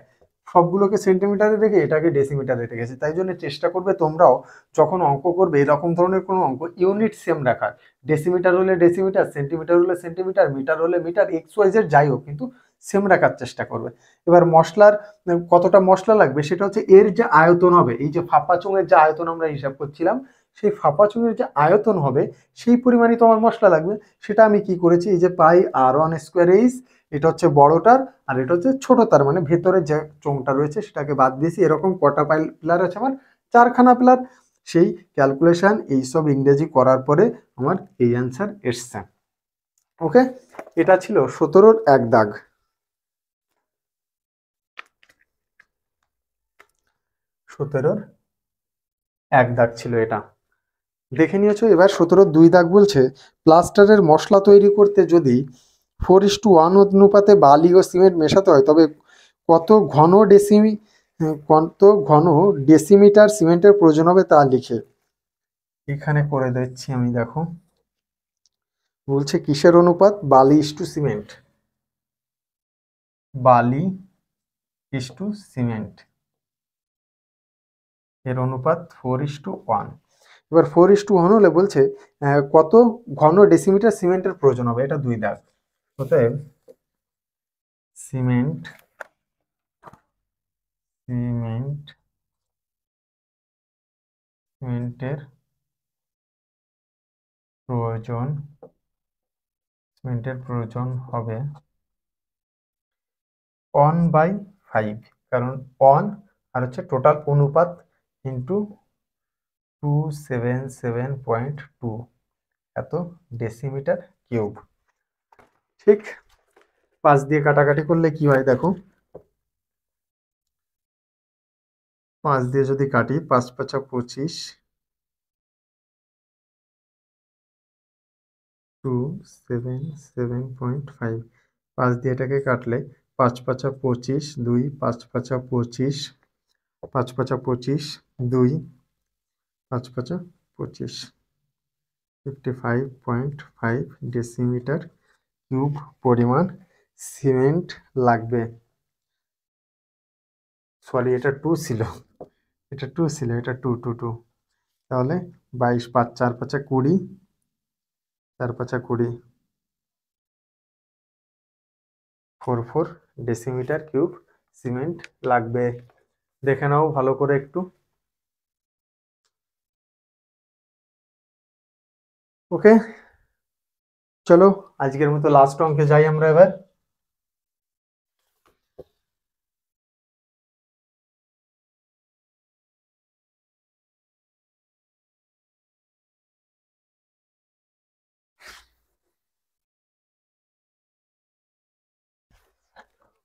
সবগুলোকে সেন্টিমিটারে রেখে এটাকে ডেসিমিটারে রেখেছি। তাই জন্য চেষ্টা করবে তোমরাও যখন অঙ্ক করবে এরকম ধরনের কোনো অঙ্ক ইউনিট সেম রাখার, ডেসিমিটার হলে ডেসিমিটার, সেন্টিমিটার হলে সেন্টিমিটার, মিটার হলে মিটার, এক্স ওয়াই জেড যাই হোক, কিন্তু সেম রাখার চেষ্টা করবে। এবার মশলার কতটা মশলা লাগবে সেটা হচ্ছে এর যে আয়তন হবে, এই যে ফাঁপা চোঙের যে আয়তন আমরা হিসাব করছিলাম, সেই ফাঁপা চোঙের যে আয়তন হবে সেই পরিমাণই তোমার মশলা লাগবে। সেটা আমি কি করেছি, এই যে পাই r1² এটা হচ্ছে বড়টার, আর এটা হচ্ছে ছোটটার, মানে ভেতরে যে চোঙটা রয়েছে সেটাকে বাদ দিয়েছি। এরকম কটা পিলার আছে আমার, 4খানা পিলার। সেই ক্যালকুলেশন এইসব ইংরেজি করার পরে আমার এই অ্যান্সার এসছে। ওকে, এটা ছিল 17-র 1 দাগ। 17-র 1 দাগ ছিল এটা, দেখে নিয়েছো। এবার 17-র 2 দাগ বলছে প্লাস্টারের মশলা তৈরি করতে যদি 4:1 অনুপাতে বালি ও সিমেন্ট মেশাতে হয় তবে কত ঘন ডেসিমিটার সিমেন্টের প্রয়োজন হবে তা লিখে। এখানে করে দিচ্ছি আমি, দেখো বলছে কিসের অনুপাত, বালি ইস্টু সিমেন্ট, বালি ইস্টু সিমেন্ট এর অনুপাত 4:1। এবার 4:1 হলে বলছে কত ঘন ডেসিমিটার সিমেন্টের প্রয়োজন হবে, এটা 2 দাগ। অতএব সিমেন্টের প্রয়োজন হবে 1/5, কারণ 1 আর হচ্ছে টোটাল অনুপাত ইন্টু 277.2 এত ডেসিমিটার কিউব। ঠিক, 5 দিয়ে কাটাকাটি করলে কি হয় দেখো, 5 দিয়ে যদি কাটি 5 5 25, 277.5, 5 দিয়ে এটাকে কাটলে 5 5 25, 2 5 5 25, 5 5 25, 2 5 5 25, 55.5 ডেসিমিটার কিউব পরিমাণ সিমেন্ট লাগবে। সরি, এটা 2 ছিল, এটা 2 ছিল, এটা 2 2 2। তাহলে 22 5 4 5 20, 4 5 20, 44 ডেসিমিটার কিউব সিমেন্ট লাগবে। দেখে নাও ভালো করে একটু। ওকে, চলো আজকের মতো লাস্ট অঙ্কে যাই আমরা এবার।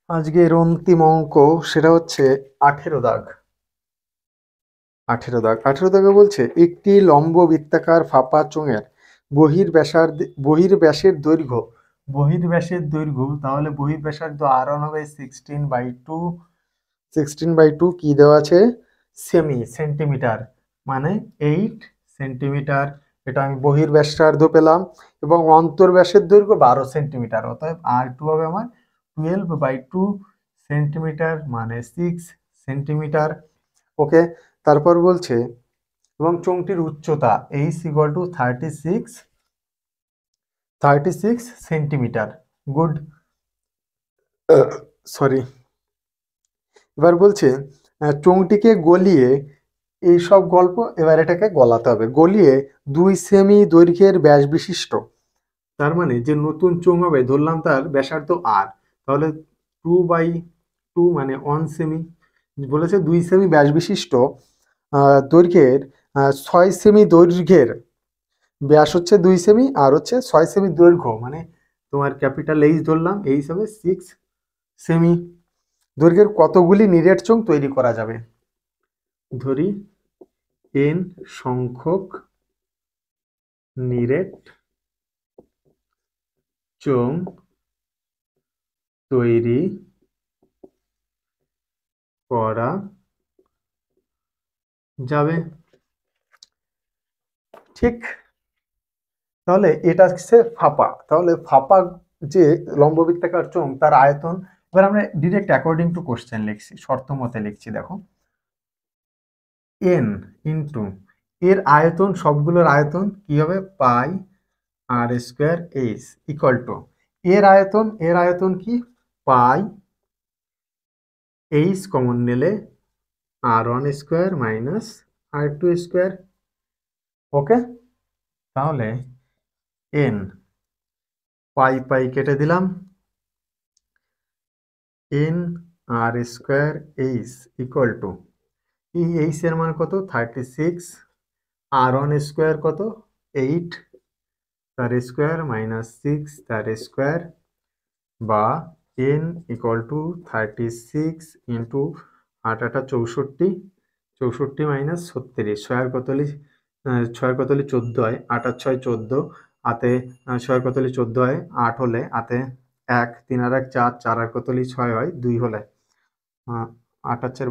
আজকের অন্তিম অঙ্ক সেটা হচ্ছে 18 দাগ। 18 দাগ, 18 দাগে বলছে একটি লম্ব বৃত্তাকার ফাঁপা চোঙের বহির্ব্যাসের দৈর্ঘ্য, তাহলে বহির্ব্যাসার্ধ r1 হবে 16/2। 16/2 কি দেওয়া আছে, সেন্টিমিটার, মানে 8 সেন্টিমিটার। এটা আমি বহির্ব্যাসার্ধ পেলাম। এবং অন্তর্ব্যাসের দৈর্ঘ্য 12 সেন্টিমিটার, অতএব r2 হবে আমার 12/2 সেন্টিমিটার, মানে 6 সেন্টিমিটার। ওকে, তারপর বলছে এবং চোঙটির উচ্চতা h = 36 সেন্টিমিটার। Good, sorry. এবার বলছে চোঙটিকে গলিয়ে, এই সব গল্প, এবার এটাকে গলাতে হবে, গলিয়ে 2 সেমি দৈর্ঘ্যের ব্যাস বিশিষ্ট, তার মানে যে নতুন চোঙ হবে ধরলাম তার ব্যাসার্ধ r, তাহলে 2/2 মানে 1 সেমি। বলেছে 2 সেমি ব্যাস বিশিষ্ট দৈর্ঘ্যের 6 সেমি দৈর্ঘ্যের, ব্যাস হচ্ছে 2 সেমি আর হচ্ছে 6 সেমি দৈর্ঘ্য, মানে তোমার ক্যাপিটাল এইচ ধরলাম, এই হিসাবে 6 সেমি দৈর্ঘ্যের কতগুলি নিরেট চোঙ তৈরি করা যাবে। ধরি n সংখ্যক নিরেট চোঙ তৈরি করা যাবে। ঠিক, তাহলে এটা হচ্ছে ফাঁপা, তাহলে ফাঁপা যে লম্ববৃত্তাকার চোঙ তার আয়তন, এবার আমরা ডিরেক্ট অ্যাকর্ডিং টু কোশ্চেন লিখছি, শর্ত মতে লিখছি। দেখো n ইন্টু এর আয়তন, সবগুলোর আয়তন কি হবে, পাই r²h ইকুয়াল টু এর আয়তন কি, পাই h কমন নিলে r1² - r2²। ওকে, তাহলে এন পাই পাই কেটে দিলাম, N R square H equal to, এই এইচ এর মান কত 36, আর ওয়ান স্কোয়ার কত 8 তার স্কোয়ার মাইনাস 6 তার স্কোয়ার, বা N equal to 36 into 8 8 64, 64 minus 36, ছয়ের কতলি 14 হয়, 8 আর 6 14, হাতে ছয়ের কতলি 14 হয়, 8 হলে হাতে 1, 3 আর 1 4, 4 আর কতলি 6 হয়, 2 হলে 8 আর 4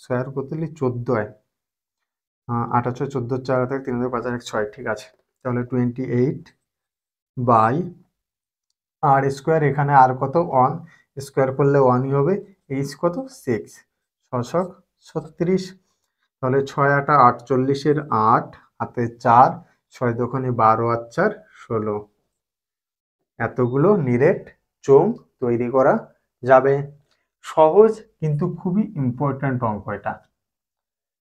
ছয়ের কতলি 14 হয়, 8 আর 6 14, 4 আর 3 আর 5 আর 1 6, ঠিক আছে। তাহলে 28 বাই আর স্কোয়ার, এখানে আর কত 1, স্কোয়ার করলে 1ই হবে, এইচ কত 6, 6 36, তাহলে 6 8 48 8 হাতে 4, 6 দোকানে 12 আর 4 16, এতগুলো নিরেট চোঙ তৈরি করা যাবে। সহজ কিন্তু খুবই ইম্পর্ট্যান্ট অঙ্ক এটা।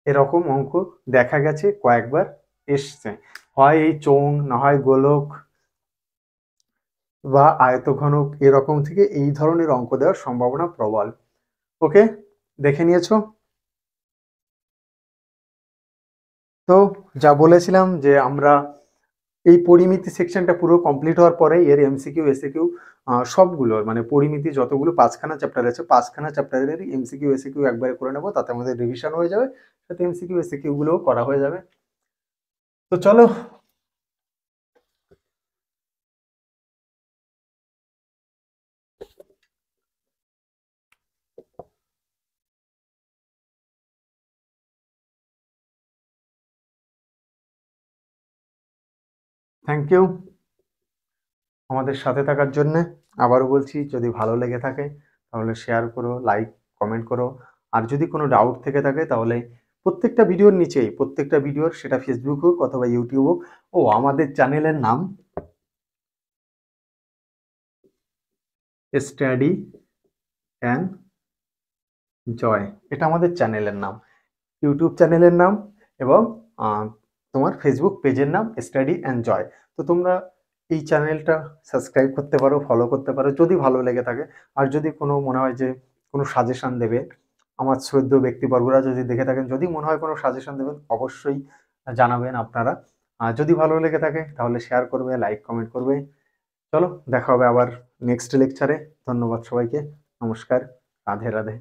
এরকম অঙ্ক দেখা গেছে কয়েকবার এসছে, হয় এই চোঙ না হয় গোলক বা আয়তঘনক, এরকম থেকে এই ধরনের অঙ্ক দেওয়ার সম্ভাবনা প্রবল। ওকে, দেখে নিয়েছো? তো যা বলেছিলাম যে আমরা এই পরিমিতি সেকশনটা পুরো কমপ্লিট হওয়ার পরে এর এমসিকিউ এসিকিউ সবগুলোর মানে পরিমিতি যতগুলো 5খানা চ্যাপ্টার আছে 5খানা চ্যাপ্টারের এমসিকিউ এসিকিউ একবারে করে নেবো, তাতে আমাদের রিভিশন হয়ে যাবে, সাথে এমসিকিউ এসিকিউ গুলোও করা হয়ে যাবে। তো চলো, থ্যাংক ইউ আমাদের সাথে থাকার জন্য। আবারও বলছি, যদি ভালো লেগে থাকে তাহলে শেয়ার করো, লাইক কমেন্ট করো, আর যদি কোনো ডাউট থেকে থাকে তাহলে প্রত্যেকটা ভিডিওর নিচেই, প্রত্যেকটা ভিডিওর, সেটা ফেসবুক হোক অথবা ইউটিউব হোক, ও আমাদের চ্যানেলের নাম স্টাডি অ্যান্ড জয়, এটা আমাদের চ্যানেলের নাম, ইউটিউব চ্যানেলের নাম, এবং তোমার ফেসবুক পেজের নাম স্টাডি অ্যান্ড জয়। তো তোমরা এই চ্যানেলটা সাবস্ক্রাইব করতে পারো, ফলো করতে পারো যদি ভালো লেগে থাকে। আর যদি কোনো মনে হয় যে কোনো সাজেশন দেবে, আমার শ্রদ্ধেয় ব্যক্তিবর্গরা যদি দেখে থাকেন, যদি মনে হয় কোনো সাজেশন দেবেন, অবশ্যই জানাবেন আপনারা। আর যদি ভালো লেগে থাকে তাহলে শেয়ার করবে, লাইক কমেন্ট করবে। চলো, দেখা হবে আবার নেক্সট লেকচারে। ধন্যবাদ সবাইকে, নমস্কার, রাধে রাধে।